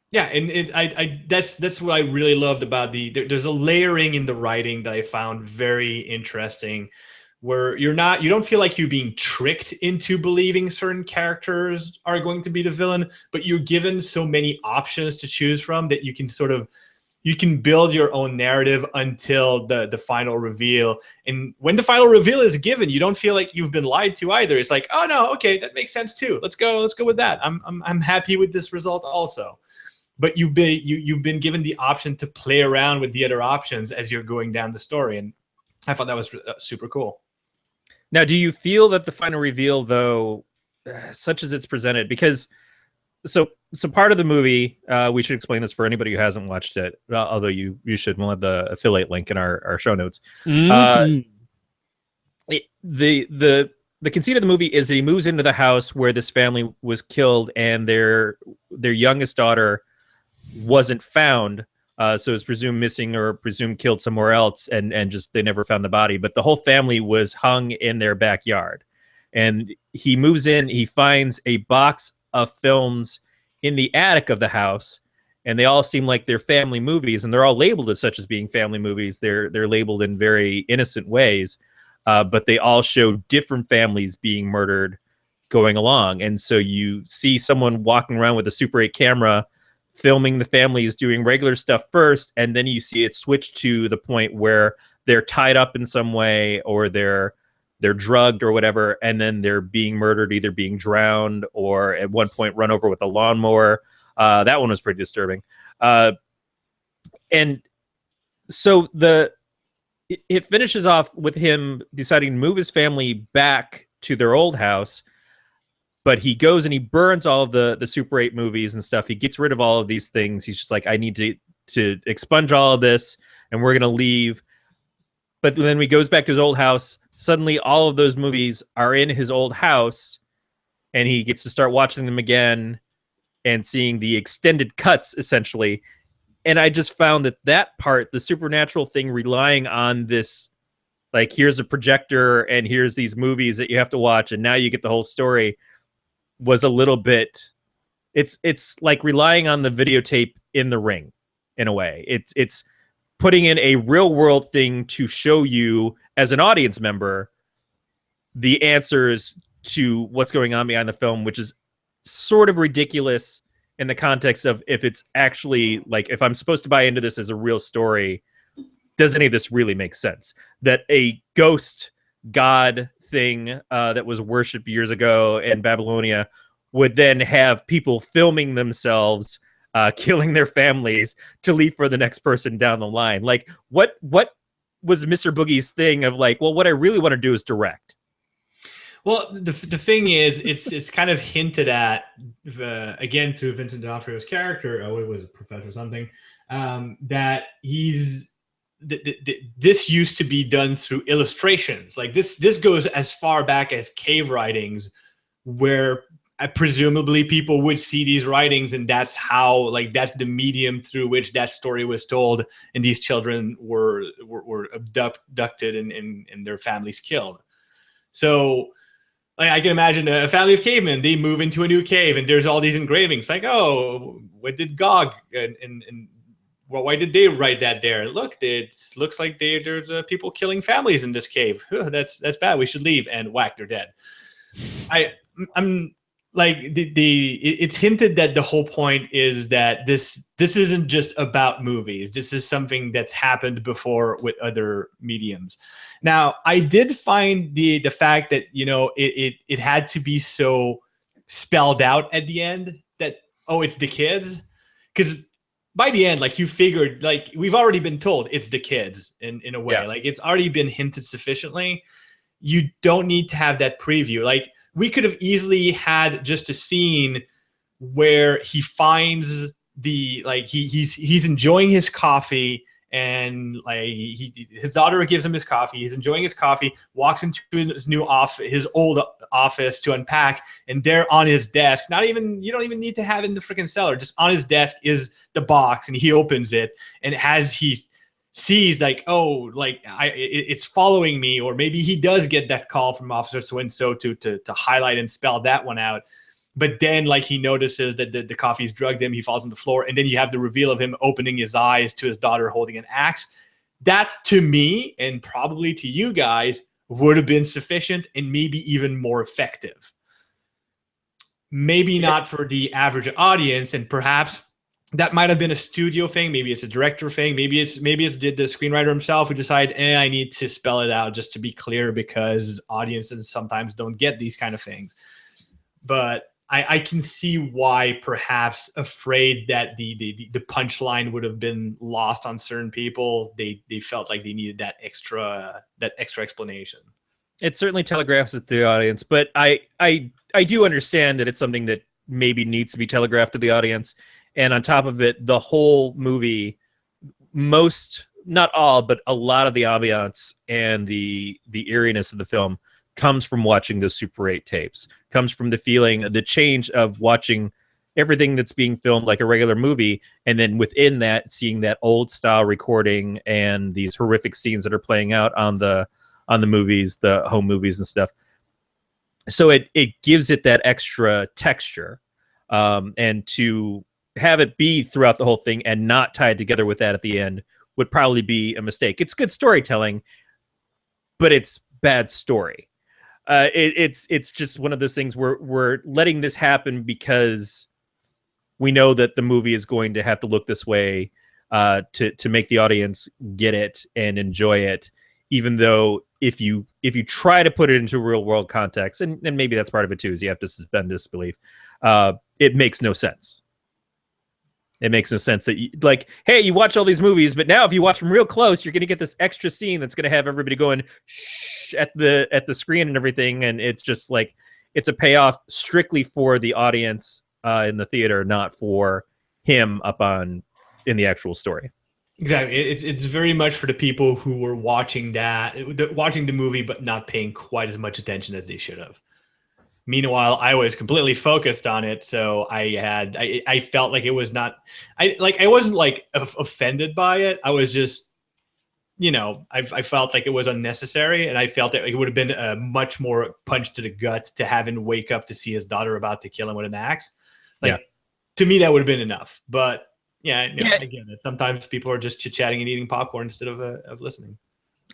Yeah, and that's what I really loved about there's a layering in the writing that I found very interesting, where you don't feel like you're being tricked into believing certain characters are going to be the villain, but you're given so many options to choose from that you can build your own narrative until the final reveal. And when the final reveal is given, you don't feel like you've been lied to either. It's like, oh no, okay, that makes sense too. Let's go with that. I'm happy with this result also. But you've been given the option to play around with the other options as you're going down the story, and I thought that was super cool. Now, do you feel that the final reveal, though, such as it's presented, because so part of the movie, we should explain this for anybody who hasn't watched it, although you should. We'll have the affiliate link in our show notes. The conceit of the movie is that he moves into the house where this family was killed, and their youngest daughter wasn't found, so it's presumed missing or presumed killed somewhere else, and just they never found the body. But the whole family was hung in their backyard, and he moves in. He finds a box of films in the attic of the house, and they all seem like they're family movies, and they're all labeled as such as being family movies. They're labeled in very innocent ways, but they all show different families being murdered going along. And so you see someone walking around with a Super 8 camera filming the families doing regular stuff first, and then you see it switch to the point where they're tied up in some way, or they're drugged or whatever, and then they're being murdered, either being drowned or at one point run over with a lawnmower. That one was pretty disturbing. And so it finishes off with him deciding to move his family back to their old house, but he goes and he burns all of the Super 8 movies and stuff. He gets rid of all of these things. He's just like, I need to expunge all of this, and we're going to leave. But then when he goes back to his old house, suddenly all of those movies are in his old house, and he gets to start watching them again and seeing the extended cuts, essentially. And I just found that part, the supernatural thing, relying on this, like, here's a projector and here's these movies that you have to watch, and now you get the whole story, was a little bit, it's like relying on the videotape in The Ring in a way. It's putting in a real world thing to show you as an audience member the answers to what's going on behind the film, which is sort of ridiculous in the context of if it's actually, like, if I'm supposed to buy into this as a real story, does any of this really make sense? That a ghost god thing that was worshipped years ago in Babylonia would then have people filming themselves killing their families to leave for the next person down the line. Like, what was Mr. Boogie's thing of like, well, what I really want to do is direct? Well, the thing is, it's kind of hinted at again through Vincent D'Onofrio's character. Oh, it was a professor or something. That he's this used to be done through illustrations. Like this goes as far back as cave writings, where presumably people would see these writings, and that's how, like, that's the medium through which that story was told, and these children were abducted and their families killed. So, like, I can imagine a family of cavemen, they move into a new cave, and there's all these engravings. Like, oh, what did Gog and well, why did they write that there? Look, it looks like there's people killing families in this cave. That's bad. We should leave. And whack, they're dead. I'm like it's hinted that the whole point is that this isn't just about movies. This is something that's happened before with other mediums. Now, I did find the fact that, you know, it had to be so spelled out at the end that, oh, it's the kids, because by the end, like, you figured, like, we've already been told it's the kids in a way. Yeah. Like, it's already been hinted sufficiently. You don't need to have that preview. Like, we could have easily had just a scene where he finds the, like, he's enjoying his coffee, and like his daughter gives him his coffee. He's enjoying his coffee, walks into his old office to unpack, and there on his desk, you don't even need to have it in the freaking cellar, just on his desk is the box, and he opens it, and as he sees like, oh, like it's following me, or maybe he does get that call from Officer so-and-so to highlight and spell that one out. But then like he notices that the coffee's drugged him, he falls on the floor, and then you have the reveal of him opening his eyes to his daughter holding an axe. That to me, and probably to you guys, would have been sufficient and maybe even more effective. Maybe not for the average audience, and perhaps that might have been a studio thing. Maybe it's a director thing. Maybe it's did the screenwriter himself who decided, I need to spell it out just to be clear, because audiences sometimes don't get these kind of things. But I can see why, perhaps afraid that the punchline would have been lost on certain people, they felt like they needed that extra explanation. It certainly telegraphs it to the audience, but I do understand that it's something that maybe needs to be telegraphed to the audience. And on top of it, the whole movie, not all, but a lot of the ambiance and the eeriness of the film comes from watching those Super 8 tapes, comes from the feeling, the change of watching everything that's being filmed like a regular movie, and then within that, seeing that old style recording and these horrific scenes that are playing out on the movies, the home movies and stuff. So it gives it that extra texture, and to have it be throughout the whole thing and not tied together with that at the end would probably be a mistake. It's good storytelling, but it's bad story. It's just one of those things where we're letting this happen because we know that the movie is going to have to look this way to make the audience get it and enjoy it. Even though if you try to put it into real world context, and maybe that's part of it too, is you have to suspend disbelief. It makes no sense. It makes no sense that hey, you watch all these movies, but now if you watch them real close, you're going to get this extra scene that's going to have everybody going shh at the screen and everything. And it's just like, it's a payoff strictly for the audience in the theater, not for him in the actual story. Exactly. It's very much for the people who were watching the movie, but not paying quite as much attention as they should have. Meanwhile, I was completely focused on it, so I felt like it was not. I wasn't like offended by it. I was just, I felt like it was unnecessary, and I felt that it would have been a much more punch to the gut to have him wake up to see his daughter about to kill him with an axe. To me, that would have been enough. But again, sometimes people are just chit-chatting and eating popcorn instead of listening.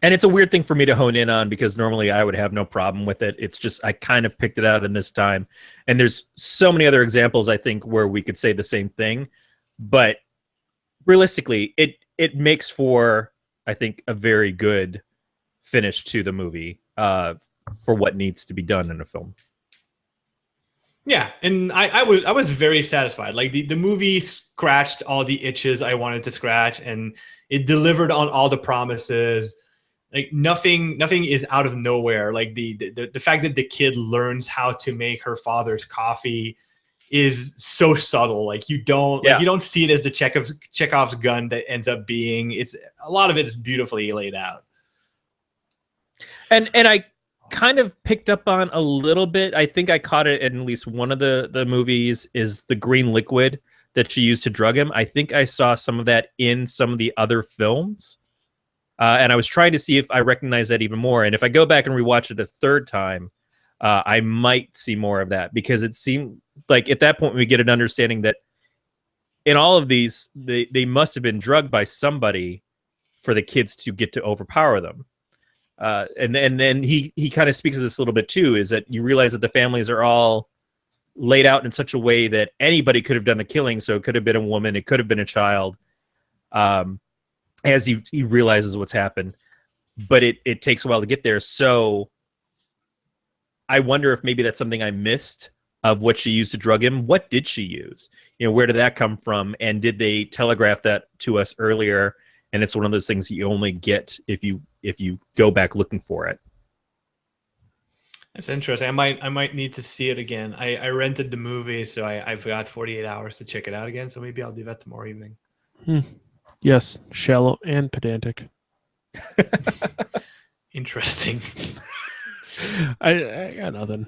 And it's a weird thing for me to hone in on, because normally I would have no problem with it. It's just I kind of picked it out in this time. And there's so many other examples, I think, where we could say the same thing. But realistically, it makes for, I think, a very good finish to the movie for what needs to be done in a film. Yeah, and I was very satisfied. Like the movie scratched all the itches I wanted to scratch, and it delivered on all the promises. Like nothing is out of nowhere. Like the fact that the kid learns how to make her father's coffee is so subtle. Like you don't see it as the Chekhov's gun that ends up being. It's a lot of it is beautifully laid out. And I kind of picked up on a little bit. I think I caught it in at least one of the movies, is the green liquid that she used to drug him. I think I saw some of that in some of the other films. And I was trying to see if I recognize that even more. And if I go back and rewatch it a third time, I might see more of that, because it seemed like at that point we get an understanding that in all of these, they must have been drugged by somebody for the kids to get to overpower them. And then he kind of speaks of this a little bit too, is that you realize that the families are all laid out in such a way that anybody could have done the killing. So it could have been a woman, it could have been a child. As he realizes what's happened, but it takes a while to get there. So I wonder if maybe that's something I missed of what she used to drug him. What did she use? Where did that come from? And did they telegraph that to us earlier? And it's one of those things you only get if you go back looking for it. That's interesting. I might need to see it again. I rented the movie, so I've got 48 hours to check it out again. So maybe I'll do that tomorrow evening. Yes, shallow and pedantic. Interesting. I got nothing.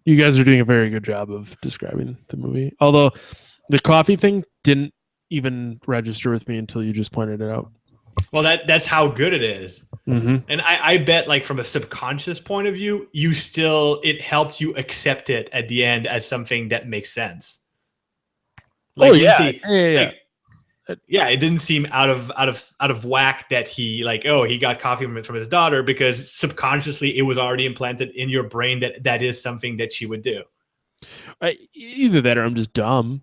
You guys are doing a very good job of describing the movie. Although the coffee thing didn't even register with me until you just pointed it out. Well, that's how good it is. Mm-hmm. And I bet, like, from a subconscious point of view, it helped you accept it at the end as something that makes sense. Like, it didn't seem out of whack that he got coffee from his daughter, because subconsciously it was already implanted in your brain that is something that she would do. Either that, or I'm just dumb.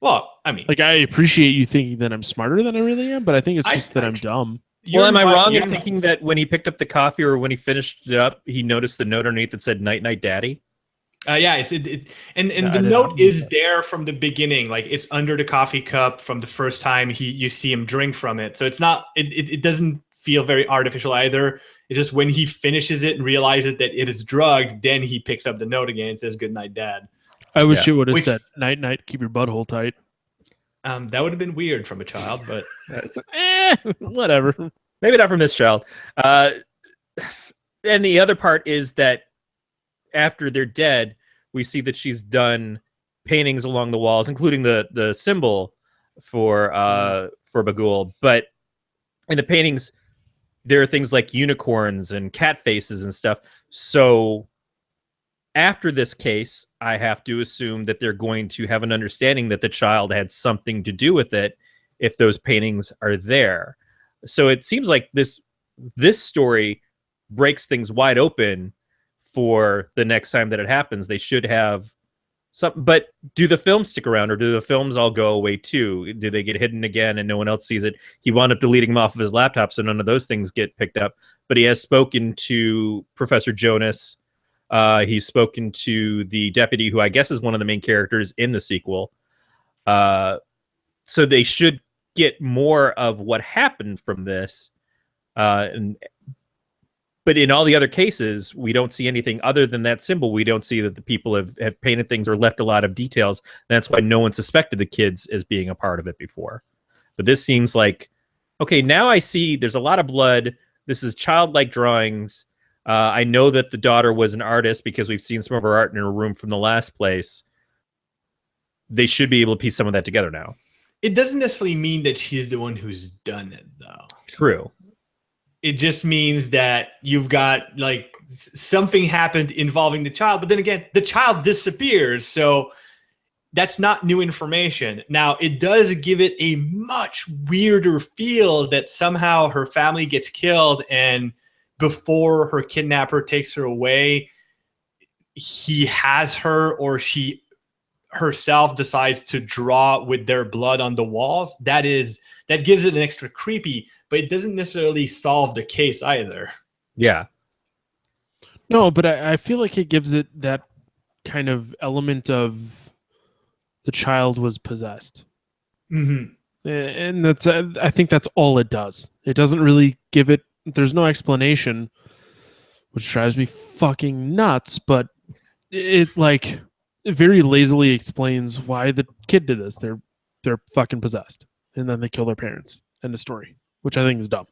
Well, I mean, like, I appreciate you thinking that I'm smarter than I really am, but I think it's just that I'm dumb. Well, am I wrong in thinking that when he picked up the coffee or when he finished it up, he noticed the note underneath that said "Night, Night, Daddy"? Yeah, the note is there from the beginning. Like, it's under the coffee cup from the first time you see him drink from it. So it's not. It doesn't feel very artificial either. It's just when he finishes it and realizes that it is drugged, then he picks up the note again and says, "Good night, Dad." I wish it would have said "Night, night, keep your butthole tight." That would have been weird from a child, but whatever. Maybe not from this child. And the other part is that after they're dead, we see that she's done paintings along the walls, including the symbol for Bagul. But in the paintings, there are things like unicorns and cat faces and stuff. So after this case, I have to assume that they're going to have an understanding that the child had something to do with it if those paintings are there. So it seems like this story breaks things wide open for the next time that it happens. They should have something. But do the films stick around, or do the films all go away too? Do they get hidden again and no one else sees it? He wound up deleting them off of his laptop, so none of those things get picked up. But he has spoken to Professor Jonas. He's spoken to the deputy, who I guess is one of the main characters in the sequel. So they should get more of what happened from this. But in all the other cases, we don't see anything other than that symbol. We don't see that the people have painted things or left a lot of details. That's why no one suspected the kids as being a part of it before. But this seems like, okay, now I see there's a lot of blood. This is childlike drawings. I know that the daughter was an artist because we've seen some of her art in her room from the last place. They should be able to piece some of that together now. It doesn't necessarily mean that she's the one who's done it, though. True. It just means that you've got, like, something happened involving the child, but then again, the child disappears. So that's not new information. Now, it does give it a much weirder feel that somehow her family gets killed, and before her kidnapper takes her away, he has her, or she herself decides to draw with their blood on the walls. That gives it an extra creepy, but it doesn't necessarily solve the case either. Yeah. No, but I feel like it gives it that kind of element of the child was possessed. Mm-hmm. And that's, I think that's all it does. It doesn't really give it, there's no explanation, which drives me fucking nuts, but it very lazily explains why the kid did this. They're fucking possessed, and then they kill their parents. End of story, which I think is dumb.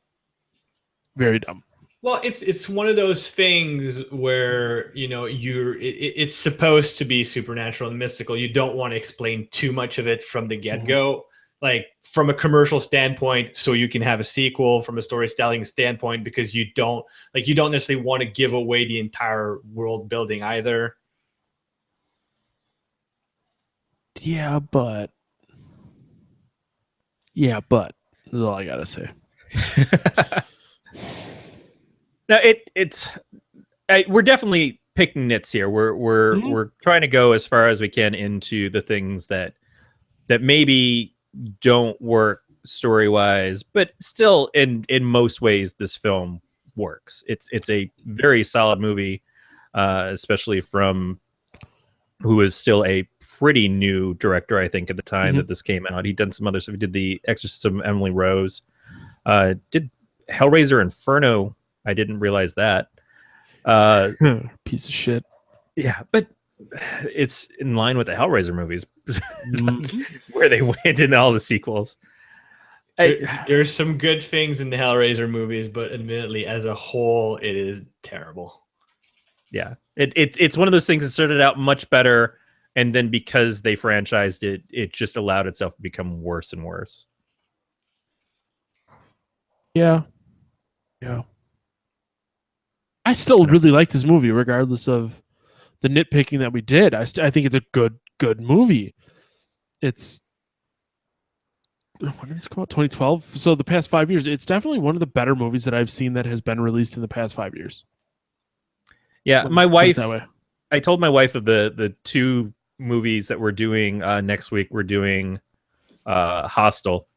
Very dumb. Well, it's one of those things where, it's supposed to be supernatural and mystical. You don't want to explain too much of it from the get-go, like from a commercial standpoint, so you can have a sequel, from a storytelling standpoint, because you don't necessarily want to give away the entire world building either. Yeah, but that's all I gotta say. No, we're definitely picking nits here. We're trying to go as far as we can into the things that maybe don't work story-wise, but still in most ways this film works. It's a very solid movie, especially from who is still a pretty new director, I think, at the time that this came out. He'd done some other stuff. He did The Exorcism of Emily Rose, did Hellraiser Inferno. I didn't realize that. Piece of shit. Yeah, but it's in line with the Hellraiser movies, where they went in all the sequels. There's some good things in the Hellraiser movies, but admittedly, as a whole, it is terrible. Yeah, it's one of those things that started out much better, and then because they franchised it, it just allowed itself to become worse and worse. Yeah. I still really like this movie, regardless of the nitpicking that we did. I think it's a good movie. It's when did this come out? 2012. So the past 5 years, it's definitely one of the better movies that I've seen that has been released in the past 5 years. Yeah, my wife. I told my wife of the two movies that we're doing next week. We're doing Hostel,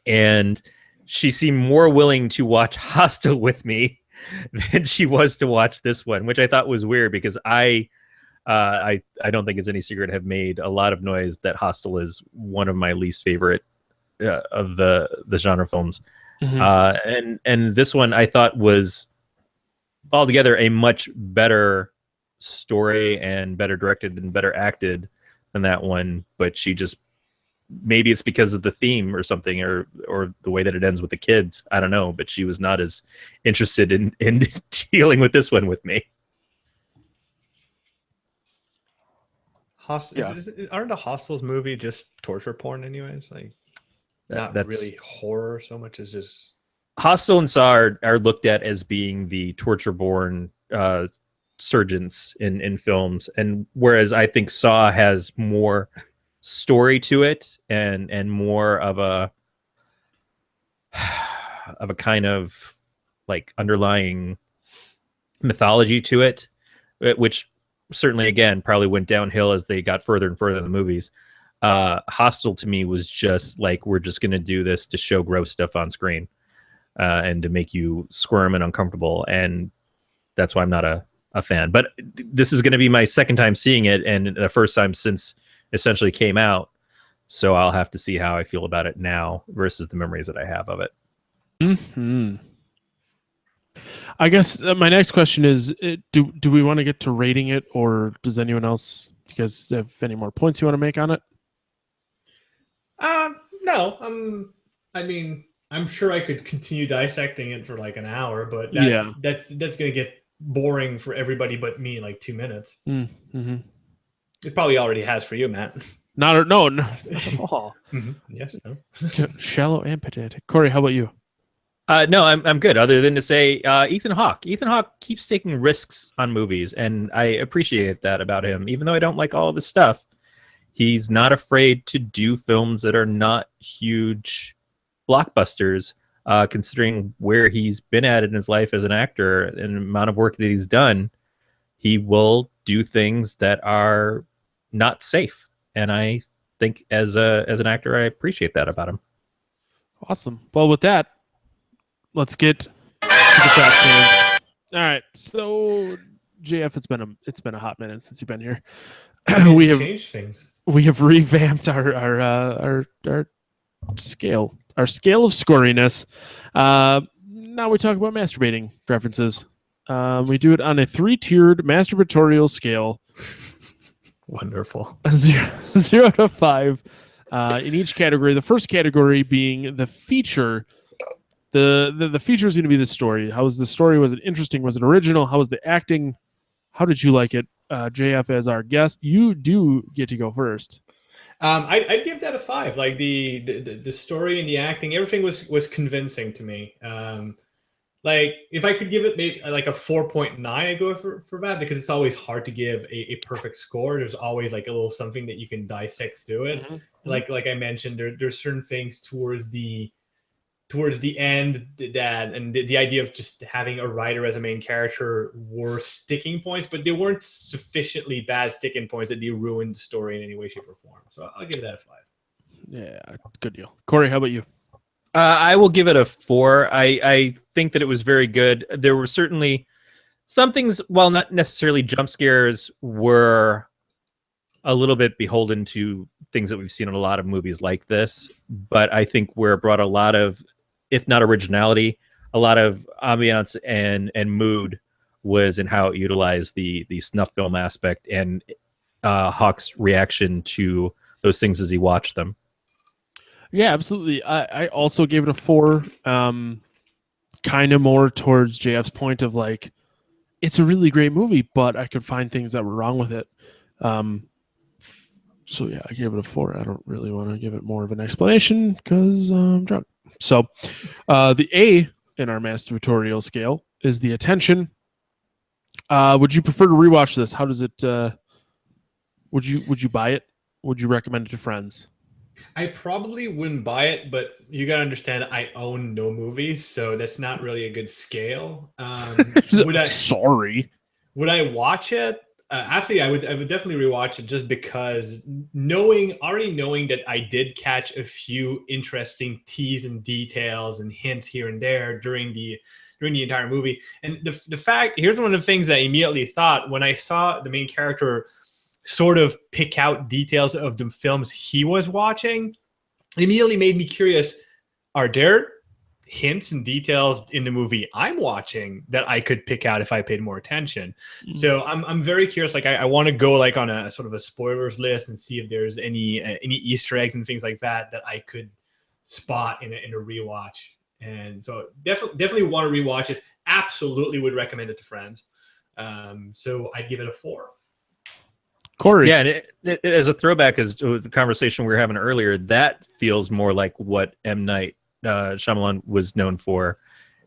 and she seemed more willing to watch Hostel with me than she was to watch this one, which I thought was weird because I don't think it's any secret, have made a lot of noise that Hostel is one of my least favorite of the genre films. Mm-hmm. And this one I thought was altogether a much better story and better directed and better acted than that one. But she just, maybe it's because of the theme or something, or the way that it ends with the kids. I don't know, but she was not as interested in dealing with this one with me. Aren't the Hostels movie just torture porn anyways? Like, not really horror so much as just... Hostel and Saw are looked at as being the torture-born surgeons in films, and whereas I think Saw has more story to it and more of a kind of like underlying mythology to it, which certainly again probably went downhill as they got further and further in the movies. Hostel to me was just like, we're just going to do this to show gross stuff on screen and to make you squirm and uncomfortable, and that's why I'm not a fan. But this is going to be my second time seeing it, and the first time since essentially came out, so I'll have to see how I feel about it now versus the memories that I have of it. Mm-hmm. I guess my next question is, do we want to get to rating it, or does anyone else, you guys have any more points you want to make on it? No. I mean, I'm sure I could continue dissecting it for like an hour, but that's going to get boring for everybody but me in like 2 minutes. Mm-hmm. It probably already has for you, Matt. No, at all. Mm-hmm. Yes, no. Shallow and pedantic. Corey, how about you? No, I'm good. Other than to say, Ethan Hawke. Ethan Hawke keeps taking risks on movies, and I appreciate that about him. Even though I don't like all of his stuff, he's not afraid to do films that are not huge blockbusters. Considering where he's been at in his life as an actor and the amount of work that he's done, he will do things that are not safe. And I think as an actor, I appreciate that about him. Awesome. Well, with that, let's get to the fact. All right. So, JF, it's been a hot minute since you've been here. we have changed things. We have revamped our scale, our scale of scoriness. Now we talk about masturbating references. We do it on a 3-tiered masturbatorial scale. Wonderful. 0 to 5 in each category. The first category being the feature. The feature is going to be the story. How was the story? Was it interesting? Was it original? How was the acting? How did you like it? JF, as our guest, you do get to go first. I'd give that a 5. Like the story and the acting, everything was convincing to me. Like if I could give it maybe like a 4.9, I'd go for that, because it's always hard to give a perfect score. There's always like a little something that you can dissect through it. Mm-hmm. Like I mentioned, there's certain things towards the end that, and the idea of just having a writer as a main character were sticking points, but they weren't sufficiently bad sticking points that they ruined the story in any way, shape, or form. So I'll give that a 5. Yeah, good deal. Corey, how about you? I will give it a 4. I think that it was very good. There were certainly some things, while not necessarily jump scares, were a little bit beholden to things that we've seen in a lot of movies like this. But I think where it brought a lot of, if not originality, a lot of ambiance and mood was in how it utilized the snuff film aspect and Hawke's reaction to those things as he watched them. Yeah, absolutely. I also gave it a 4. Kind of more towards JF's point of like, it's a really great movie, but I could find things that were wrong with it. So yeah, I gave it a 4. I don't really want to give it more of an explanation because I'm drunk. So the A in our masturbatorial scale is the attention. Would you prefer to rewatch this? How does it? Would you buy it? Would you recommend it to friends? I probably wouldn't buy it, but you gotta understand I own no movies, so that's not really a good scale. Sorry. Would I watch it? Actually, I would definitely rewatch it just because already knowing that I did catch a few interesting teas and details and hints here and there during the entire movie. And the fact, here's one of the things I immediately thought when I saw the main character sort of pick out details of the films he was watching, it immediately made me curious. Are there hints and details in the movie I'm watching that I could pick out if I paid more attention? So I'm very curious. Like I want to go like on a sort of a spoilers list and see if there's any Easter eggs and things like that I could spot in a rewatch. And so definitely want to rewatch it. Absolutely would recommend it to friends. So I'd give it a 4. Corey. Yeah, and it, as a throwback as to the conversation we were having earlier, that feels more like what M. Night Shyamalan was known for,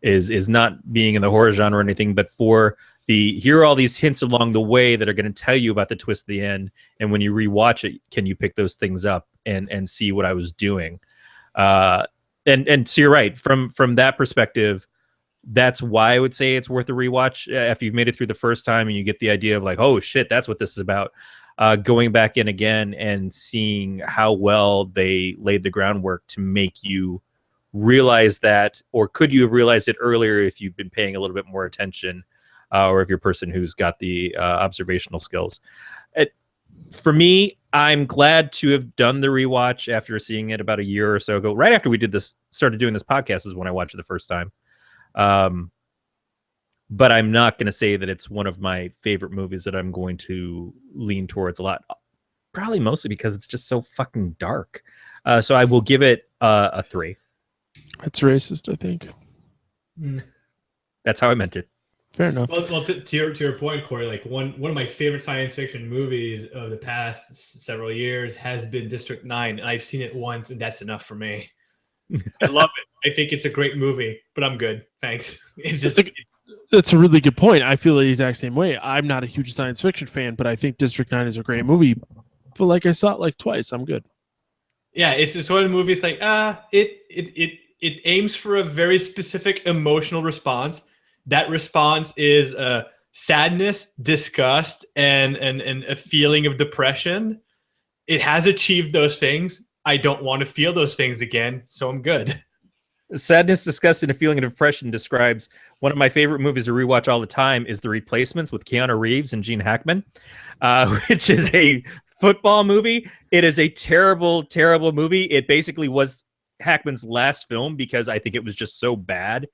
is not being in the horror genre or anything, but for here are all these hints along the way that are going to tell you about the twist at the end, and when you rewatch it, can you pick those things up and see what I was doing? And so you're right, from that perspective, that's why I would say it's worth a rewatch after you've made it through the first time and you get the idea of like, oh shit, that's what this is about. Going back in again and seeing how well they laid the groundwork to make you realize that, or could you have realized it earlier if you've been paying a little bit more attention, or if you're a person who's got the observational skills. For me, I'm glad to have done the rewatch after seeing it about a year or so ago. Right after we started doing this podcast is when I watched it the first time. But I'm not going to say that it's one of my favorite movies that I'm going to lean towards a lot. Probably mostly because it's just so fucking dark. So I will give it a 3. That's racist, I think. That's how I meant it. Fair enough. Well, to your point, Corey, like one of my favorite science fiction movies of the past several years has been District 9. And I've seen it once, and that's enough for me. I love it. I think it's a great movie, but I'm good. Thanks. It's just... That's a really good point. I feel the exact same way. I'm not a huge science fiction fan, but I think District 9 is a great movie. But like I saw it like twice. I'm good. Yeah, it's just one of the movies like it aims for a very specific emotional response. That response is sadness, disgust, and a feeling of depression. It has achieved those things. I don't want to feel those things again, so I'm good. Sadness, disgust, and a feeling of depression describes one of my favorite movies to rewatch all the time is The Replacements with Keanu Reeves and Gene Hackman, which is a football movie. It is a terrible, terrible movie. It basically was Hackman's last film because I think it was just so bad.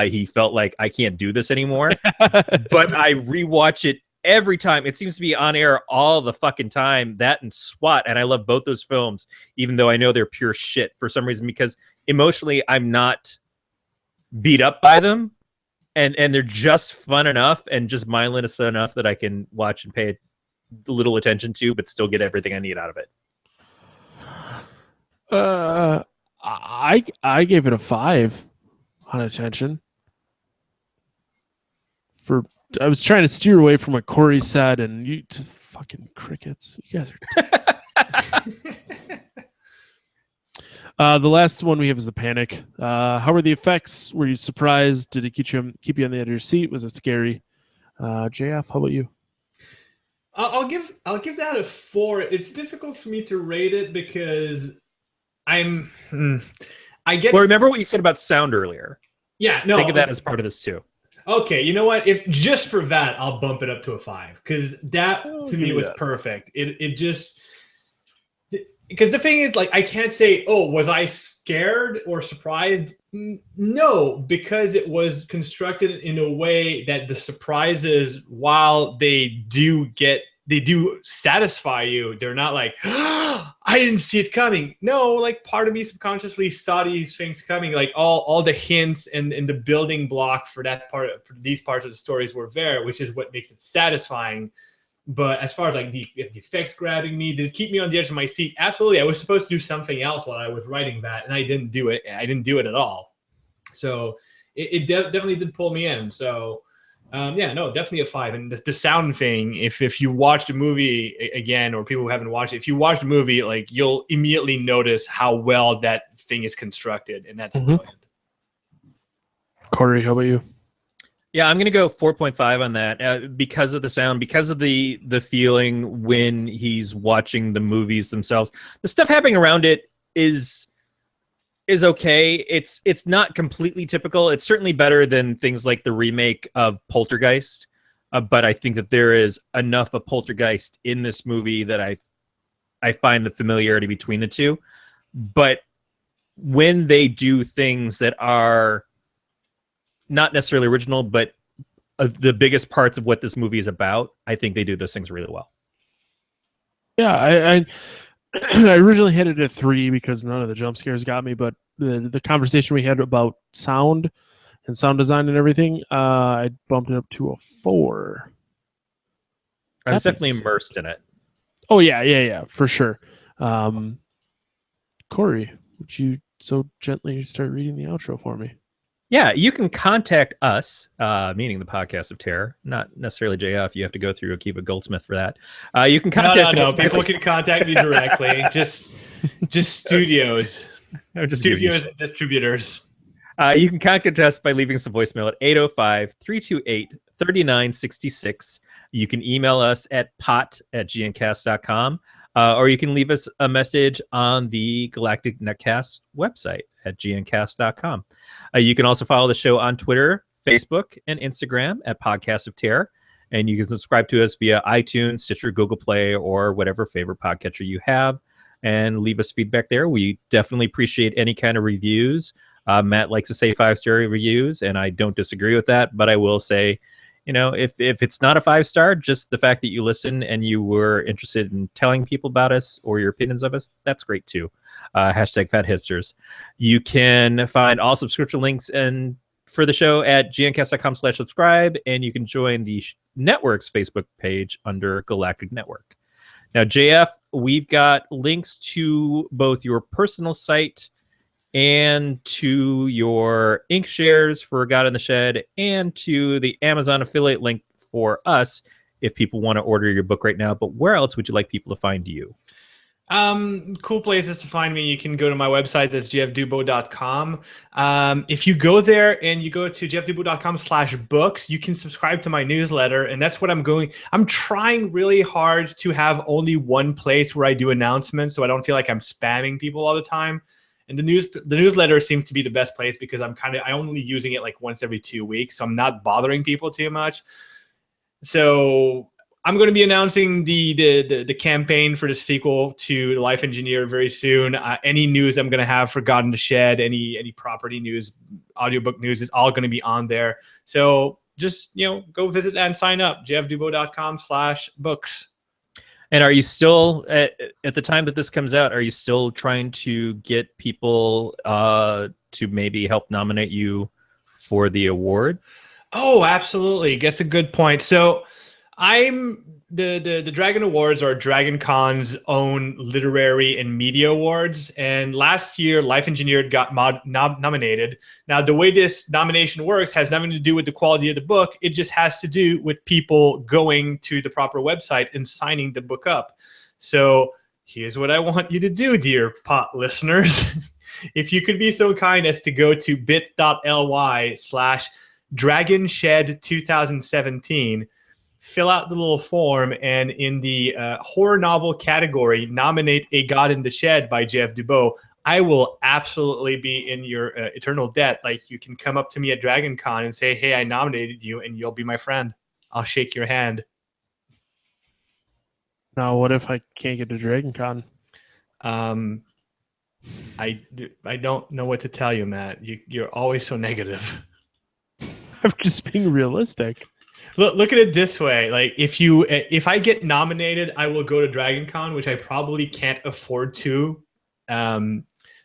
He felt like, I can't do this anymore. But I rewatch it every time. It seems to be on air all the fucking time. That and SWAT, and I love both those films, even though I know they're pure shit for some reason, because emotionally I'm not beat up by them, and they're just fun enough and just mindless enough that I can watch and pay little attention to, but still get everything I need out of it. I gave it a 5 on attention. I was trying to steer away from what Corey said, and you fucking crickets. You guys are dicks. The last one we have is the panic. How were the effects? Were you surprised? Did it keep you on the edge of your seat? Was it scary? JF, how about you? I'll give that a 4. It's difficult for me to rate it because I get. Well, remember what you said about sound earlier. Yeah, no. Think of that as part of this too. Okay, you know what? If just for that, I'll bump it up to a 5 because that to me was perfect. It just. Because the thing is, like, I can't say, oh, was I scared or surprised? No, because it was constructed in a way that the surprises, while they do get they do satisfy you. They're not like, oh, I didn't see it coming. No, like part of me subconsciously saw these things coming. Like all the hints and the building block for that part, for these parts of the stories were there, which is what makes it satisfying. But as far as like the effects grabbing me, did it keep me on the edge of my seat? Absolutely. I was supposed to do something else while I was writing that, and I didn't do it. I didn't do it at all. So it definitely did pull me in. So yeah, no, definitely a 5. And the sound thing, if you watch the movie again, or people who haven't watched it, if you watch the movie, like you'll immediately notice how well that thing is constructed, and that's brilliant. Corey, how about you? Yeah, I'm going to go 4.5 on that because of the sound, because of the feeling when he's watching the movies themselves. The stuff happening around it is okay. It's not completely typical. It's certainly better than things like the remake of Poltergeist, but I think that there is enough of Poltergeist in this movie that I find the familiarity between the two. But when they do things that are not necessarily original, but the biggest parts of what this movie is about, I think they do those things really well. Yeah, I I originally had it at 3 because none of the jump scares got me, but the conversation we had about sound and sound design and everything, I bumped it up to a 4. I was definitely immersed in it. Oh yeah, for sure. Corey, would you so gently start reading the outro for me? Yeah, you can contact us, meaning the Podcast of Terror, not necessarily JF. You have to go through Akiva Goldsmith for that. You can contact us. People can contact me directly. just studios. Studios and distributors. You can contact us by leaving us a voicemail at 805-328-3966. You can email us at PoT@gncast.com, or you can leave us a message on the Galactic Netcast website at gncast.com. You can also follow the show on Twitter, Facebook, and Instagram at Podcast of Terror. And you can subscribe to us via iTunes, Stitcher, Google Play, or whatever favorite podcatcher you have, and leave us feedback there. We definitely appreciate any kind of reviews. Matt likes to say 5-star reviews, and I don't disagree with that, but I will say, you know, if it's not a 5-star, just the fact that you listen and you were interested in telling people about us or your opinions of us, that's great too. Hashtag Fat Hipsters. You can find all subscription links and for the show at gncast.com/subscribe, and you can join the network's Facebook page under Galactic Network. Now, JF, we've got links to both your personal site and to your ink shares for God in the Shed, and to the Amazon affiliate link for us if people want to order your book right now. But where else would you like people to find you? Cool places to find me. You can go to my website. That's jfdubeau.com. If you go there and you go to jfdubeau.com/books, you can subscribe to my newsletter. And that's what I'm trying really hard to have only one place where I do announcements, so I don't feel like I'm spamming people all the time. And the newsletter seems to be the best place because I'm only using it like once every 2 weeks, so I'm not bothering people too much. So I'm going to be announcing the campaign for the sequel to Life Engineer very soon. Any news I'm going to have for God in the Shed, any property news, audiobook news is all going to be on there. So just, go visit and sign up, jfdubeau.com/books. And are you still, at the time that this comes out, are you still trying to get people to maybe help nominate you for the award? Oh, absolutely. That's a good point. So the Dragon Awards are Dragon Con's own literary and media awards. And last year, Life Engineered got nominated. Now, the way this nomination works has nothing to do with the quality of the book. It just has to do with people going to the proper website and signing the book up. So here's what I want you to do, dear PoT listeners. If you could be so kind as to go to bit.ly/DragonShed2017, fill out the little form, and in the horror novel category, nominate A God in the Shed by Jeff Dubeau. I will absolutely be in your eternal debt. Like, you can come up to me at Dragon Con and say, hey, I nominated you, and you'll be my friend. I'll shake your hand. Now, what if I can't get to Dragon Con? I don't know what to tell you, Matt. You're always so negative. I'm just being realistic. Look at it this way. Like if I get nominated, I will go to Dragon Con, which I probably can't afford to.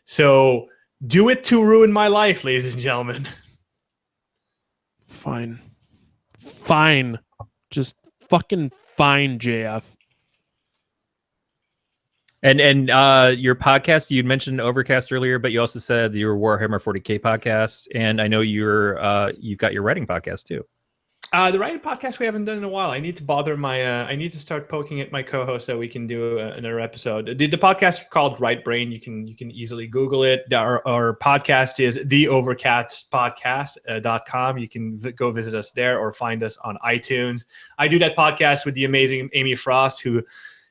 So do it to ruin my life, ladies and gentlemen. Fine. Just fucking fine, JF. And your podcast, you mentioned Overcast earlier, but you also said your Warhammer 40K podcast, and I know you've got your writing podcast too. The writing podcast we haven't done in a while. I need to bother I need to start poking at my co-host so we can do another episode. The podcast called Right Brain. You can easily Google it. Our podcast is theovercastpodcast.com. You can go visit us there or find us on iTunes. I do that podcast with the amazing Amy Frost, who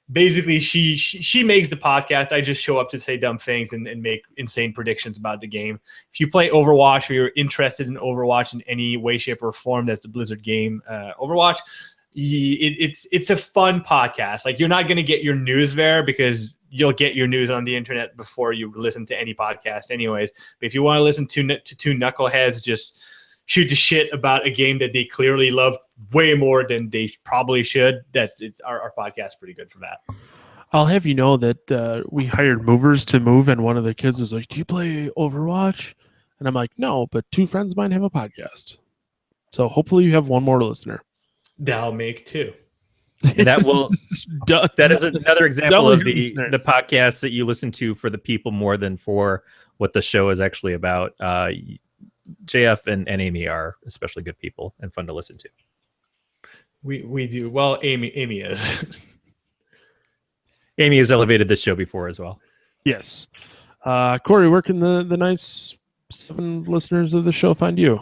basically she makes the podcast. I just show up to say dumb things and make insane predictions about the game. If you play Overwatch or you're interested in Overwatch in any way, shape, or form, that's the Blizzard game, Overwatch. It's a fun podcast. Like, you're not going to get your news there because you'll get your news on the internet before you listen to any podcast anyways. But if you want to listen to two knuckleheads just shoot the shit about a game that they clearly love way more than they probably should, our podcast pretty good for that. I'll have you know that we hired movers to move, and one of the kids was like, "Do you play Overwatch?" And I'm like, "No, but two friends of mine have a podcast, so hopefully you have one more listener." That'll make two. And that will that is another example of the podcast that you listen to for the people more than for what the show is actually about. JF and Amy are especially good people and fun to listen to. We do. Well, Amy is. Amy has elevated this show before as well. Yes. Corey, where can the nice 7 listeners of the show find you?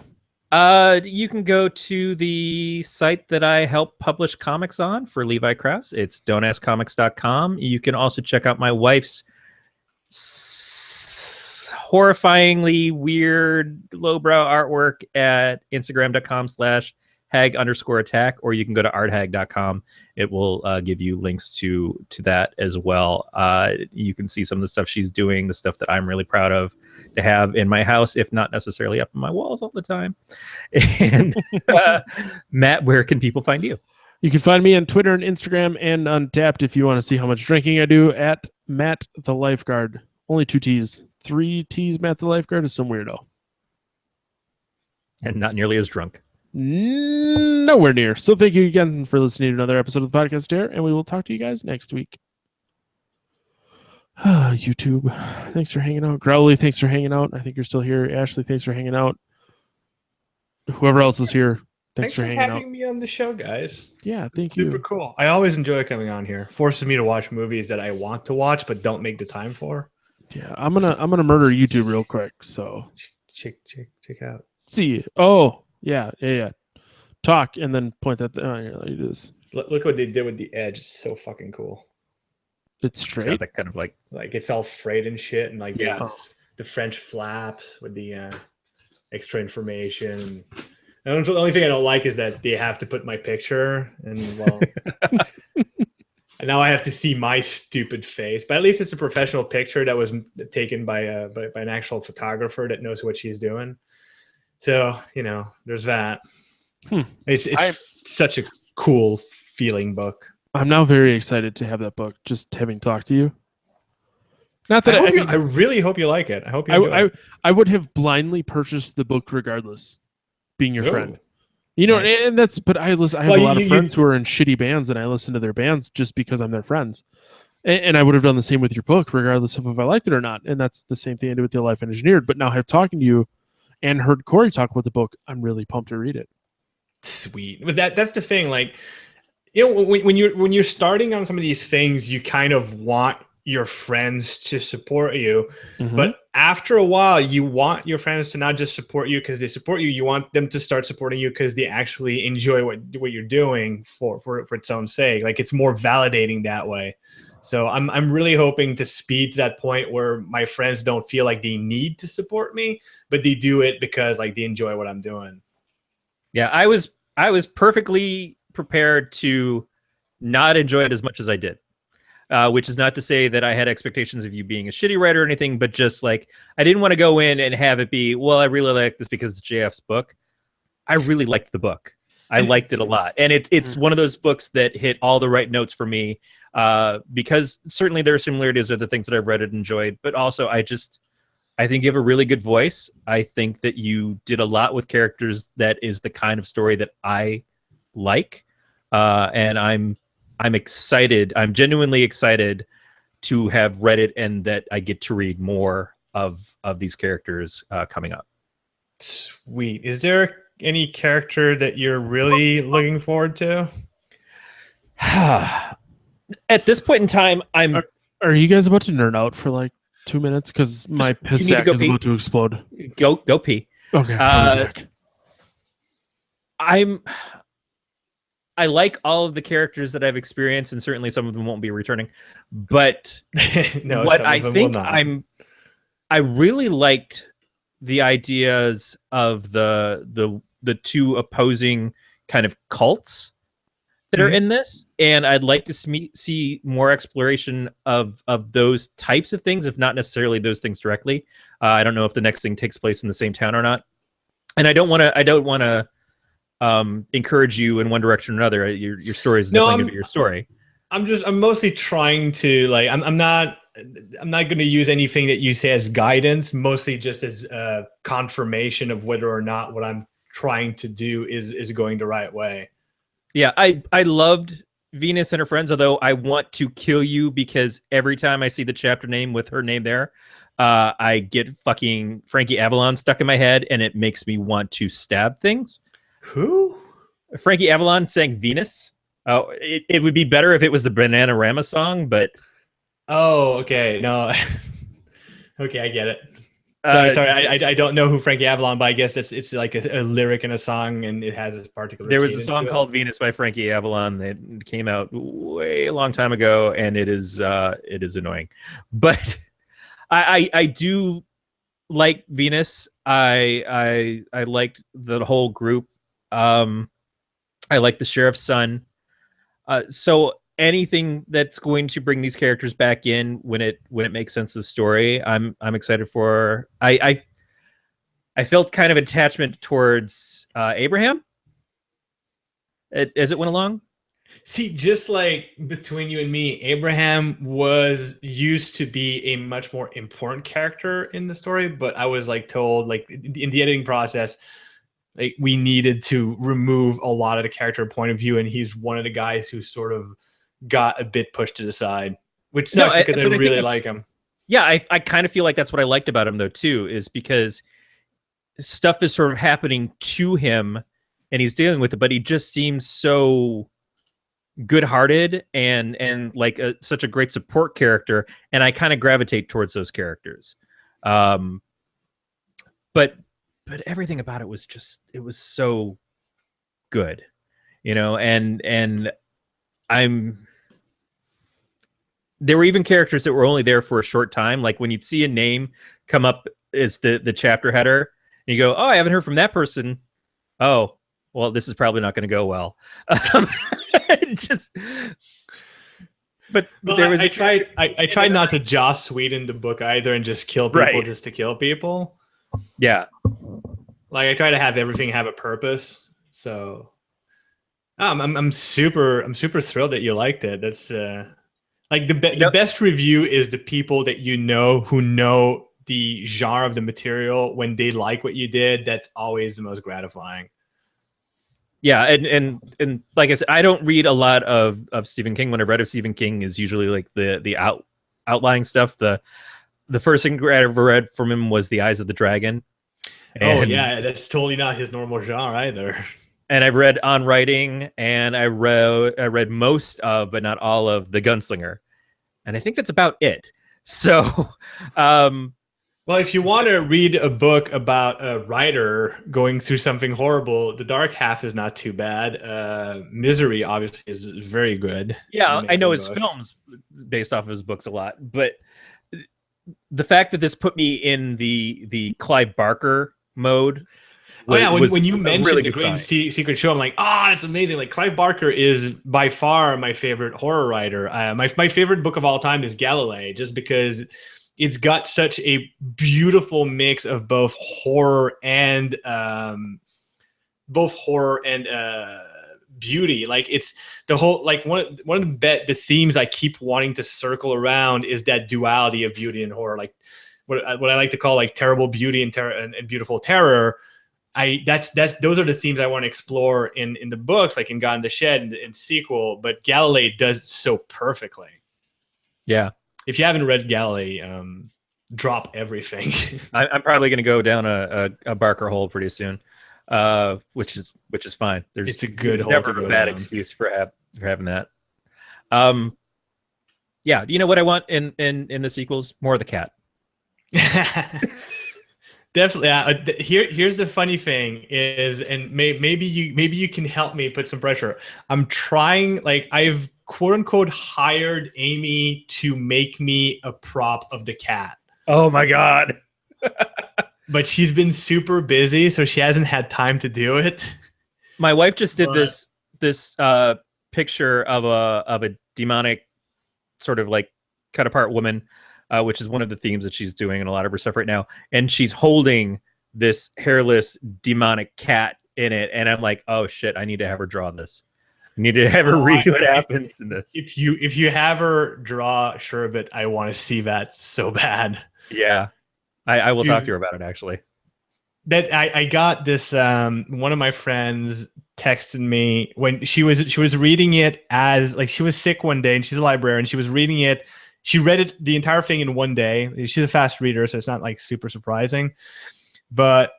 You can go to the site that I help publish comics on for Levi Krauss. It's don'taskcomics.com. You can also check out my wife's horrifyingly weird lowbrow artwork at instagram.com/hag_attack, or you can go to arthag.com. It will give you links to that as well. You can see some of the stuff she's doing, the stuff that I'm really proud of to have in my house, if not necessarily up on my walls all the time. And Matt, where can people find you? You can find me on Twitter and Instagram and Untapped if you want to see how much drinking I do at Matt the Lifeguard. Only 2 T's. 3 T's Matt the Lifeguard is some weirdo. And not nearly as drunk. Nowhere near. So thank you again for listening to another episode of the podcast here, and we will talk to you guys next week. YouTube, thanks for hanging out. Growly, thanks for hanging out. I think you're still here. Ashley, thanks for hanging out. Whoever else is here, thanks for hanging having me on the show, guys. Yeah, thank you. Super cool. I always enjoy coming on here. Forces me to watch movies that I want to watch but don't make the time for. Yeah, I'm gonna murder YouTube real quick. So check out. See. Oh, yeah. Talk and then point that. Oh, yeah, like this. Look what they did with the edge. It's so fucking cool. It's straight. It's that kind of like it's all frayed and shit, and like yeah, the French flaps with the extra information. And the only thing I don't like is that they have to put my picture, and well. And now I have to see my stupid face, but at least it's a professional picture that was taken by an actual photographer that knows what she's doing. So, there's that. It's such a cool feeling book. I'm now very excited to have that book, just having talked to you. Not that I really hope you like it. I hope you I would have blindly purchased the book regardless, being your friend. Nice. And that's, but I have a lot of friends who are in shitty bands, and I listen to their bands just because I'm their friends. And I would have done the same with your book, regardless of if I liked it or not. And that's the same thing I did with The Life Engineered. But now have talking to you and heard Corey talk about the book, I'm really pumped to read it. Sweet. But that's the thing. Like, when you're starting on some of these things, you kind of want your friends to support you. Mm-hmm. But after a while, you want your friends to not just support you because they support you. You want them to start supporting you because they actually enjoy what you're doing for its own sake. Like, it's more validating that way. So I'm really hoping to speed to that point where my friends don't feel like they need to support me, but they do it because like they enjoy what I'm doing. Yeah, I was perfectly prepared to not enjoy it as much as I did. Which is not to say that I had expectations of you being a shitty writer or anything, but just like I didn't want to go in and have it be, well, I really like this because it's JF's book. I really liked the book. I liked it a lot, and it's one of those books that hit all the right notes for me, because certainly there are similarities of the things that I've read and enjoyed, but also I think you have a really good voice. I think that you did a lot with characters that is the kind of story that I like, and I'm excited. I'm genuinely excited to have read it, and that I get to read more of these characters coming up. Sweet. Is there any character that you're really looking forward to? At this point in time, Are you guys about to nerd out for like 2 minutes? Because my piss sack is about to explode. Go pee. Okay. I like all of the characters that I've experienced, and certainly some of them won't be returning. But no, what I think I really liked the ideas of the two opposing kind of cults that are in this, and I'd like to see more exploration of those types of things, if not necessarily those things directly. I don't know if the next thing takes place in the same town or not, and I don't want to encourage you in one direction or another. Your story is definitely going to be your story. I'm mostly trying to like. I'm not going to use anything that you say as guidance. Mostly just as confirmation of whether or not what I'm trying to do is going the right way. Yeah, I loved Venus and her friends, although I want to kill you because every time I see the chapter name with her name there, I get fucking Frankie Avalon stuck in my head, and it makes me want to stab things. Who? Frankie Avalon sang Venus. Oh, it would be better if it was the Bananarama song, but... Oh, okay. No. Okay, I get it. Sorry, I don't know who Frankie Avalon, but I guess it's like a lyric in a song, and it has a particular. There was a song called Venus by Frankie Avalon that came out way a long time ago, and it is annoying. But I do like Venus. I liked the whole group. I like the sheriff's son. So anything that's going to bring these characters back in when it makes sense to the story, I'm excited for. I felt kind of attachment towards Abraham as it went along. See, just like between you and me, Abraham was used to be a much more important character in the story, but I was like told, like in the editing process, like we needed to remove a lot of the character point of view, and he's one of the guys who sort of got a bit pushed to the side, which sucks because I really like him. Yeah, I kind of feel like that's what I liked about him though too, is because stuff is sort of happening to him and he's dealing with it, but he just seems so good-hearted and like such a great support character, and I kind of gravitate towards those characters. But everything about it was so good, and there were even characters that were only there for a short time. Like when you'd see a name come up as the chapter header, and you go, "Oh, I haven't heard from that person. Oh, well, this is probably not going to go well." But there was. I tried not to Joss Sweden the book either, and just kill people just to kill people. Yeah, like I try to have everything have a purpose. So, I'm super thrilled that you liked it. That's like the best review is the people that who know the genre of the material when they like what you did. That's always the most gratifying. Yeah, and like I said, I don't read a lot of Stephen King. When I've read of Stephen King is usually like the outlying stuff. The first thing I ever read from him was The Eyes of the Dragon. And, yeah, that's totally not his normal genre either. And I've read On Writing, and I read most of, but not all of, The Gunslinger, and I think that's about it. So, well, if you want to read a book about a writer going through something horrible, The Dark Half is not too bad. Misery, obviously, is very good. Yeah, I know his films based off of his books a lot, but the fact that this put me in the Clive Barker mode. When you mentioned really The Great Secret Show, I'm like, that's amazing. Like Clive Barker is by far my favorite horror writer. My favorite book of all time is Galilei, just because it's got such a beautiful mix of both horror and both horror and beauty. Like it's the whole, like one of the themes I keep wanting to circle around is that duality of beauty and horror. Like what I like to call like terrible beauty and terror and beautiful terror. Those are the themes I want to explore in the books, like in God in the Shed and sequel. But Galilee does so perfectly. Yeah. If you haven't read Galilee, drop everything. I'm probably going to go down a Barker hole pretty soon, which is fine. It's a good hole. Never a bad excuse for having that. Yeah, you know what I want in the sequels? More of the cat. Definitely. Here's the funny thing is, and maybe you can help me put some pressure. I'm trying, like I've quote unquote hired Amy to make me a prop of the cat. Oh my God. But she's been super busy, so she hasn't had time to do it. My wife just did this picture of a demonic sort of like cut apart woman, which is one of the themes that she's doing in a lot of her stuff right now. And she's holding this hairless demonic cat in it. And I'm like, oh shit, I need to have her draw this. I need to have her read what happens in this. If you have her draw Sherbet, I want to see that so bad. Yeah. I will talk to her about it actually. That I got this one of my friends texted me when she was reading it, as like she was sick one day and she's a librarian and she was reading it. She read it the entire thing in one day. She's a fast reader, so it's not like super surprising. But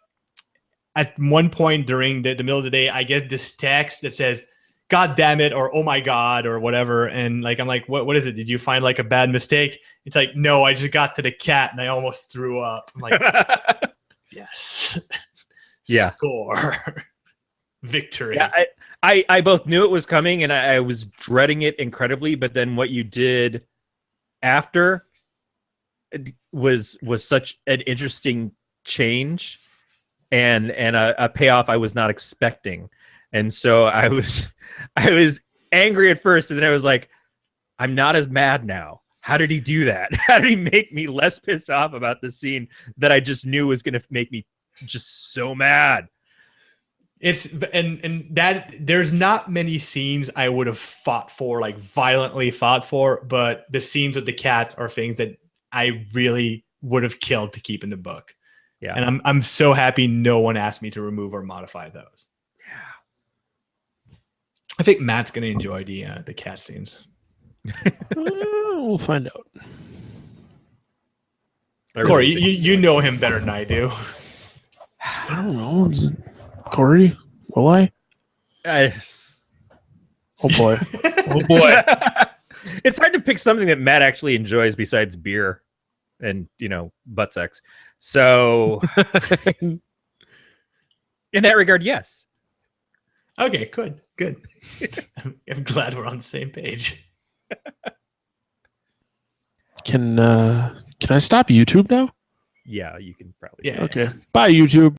at one point during the middle of the day, I get this text that says, "God damn it," or "Oh my God," or whatever. And like, I'm like, what is it? Did you find like a bad mistake? It's like, no, I just got to the cat and I almost threw up. I'm like, yes. Yeah. Score. Victory. Yeah, I both knew it was coming and I was dreading it incredibly, but then what you did after was such an interesting change and a payoff I was not expecting. And so I was angry at first, and then I was like, I'm not as mad now. How did he do that? How did he make me less pissed off about the scene that I just knew was going to make me just so mad? It's and that there's not many scenes I would have fought for, like violently fought for, but the scenes with the cats are things that I really would have killed to keep in the book. Yeah. And I'm so happy no one asked me to remove or modify those. I think Matt's going to enjoy the cat scenes. We'll find out. Corey, you know him better than I do. I don't know. Corey, will I? Oh boy. Oh boy. It's hard to pick something that Matt actually enjoys besides beer and, butt sex. So in that regard, yes. Okay, good. I'm glad we're on the same page. Can I stop YouTube now? Yeah, you can probably. Yeah. Okay. Bye, YouTube.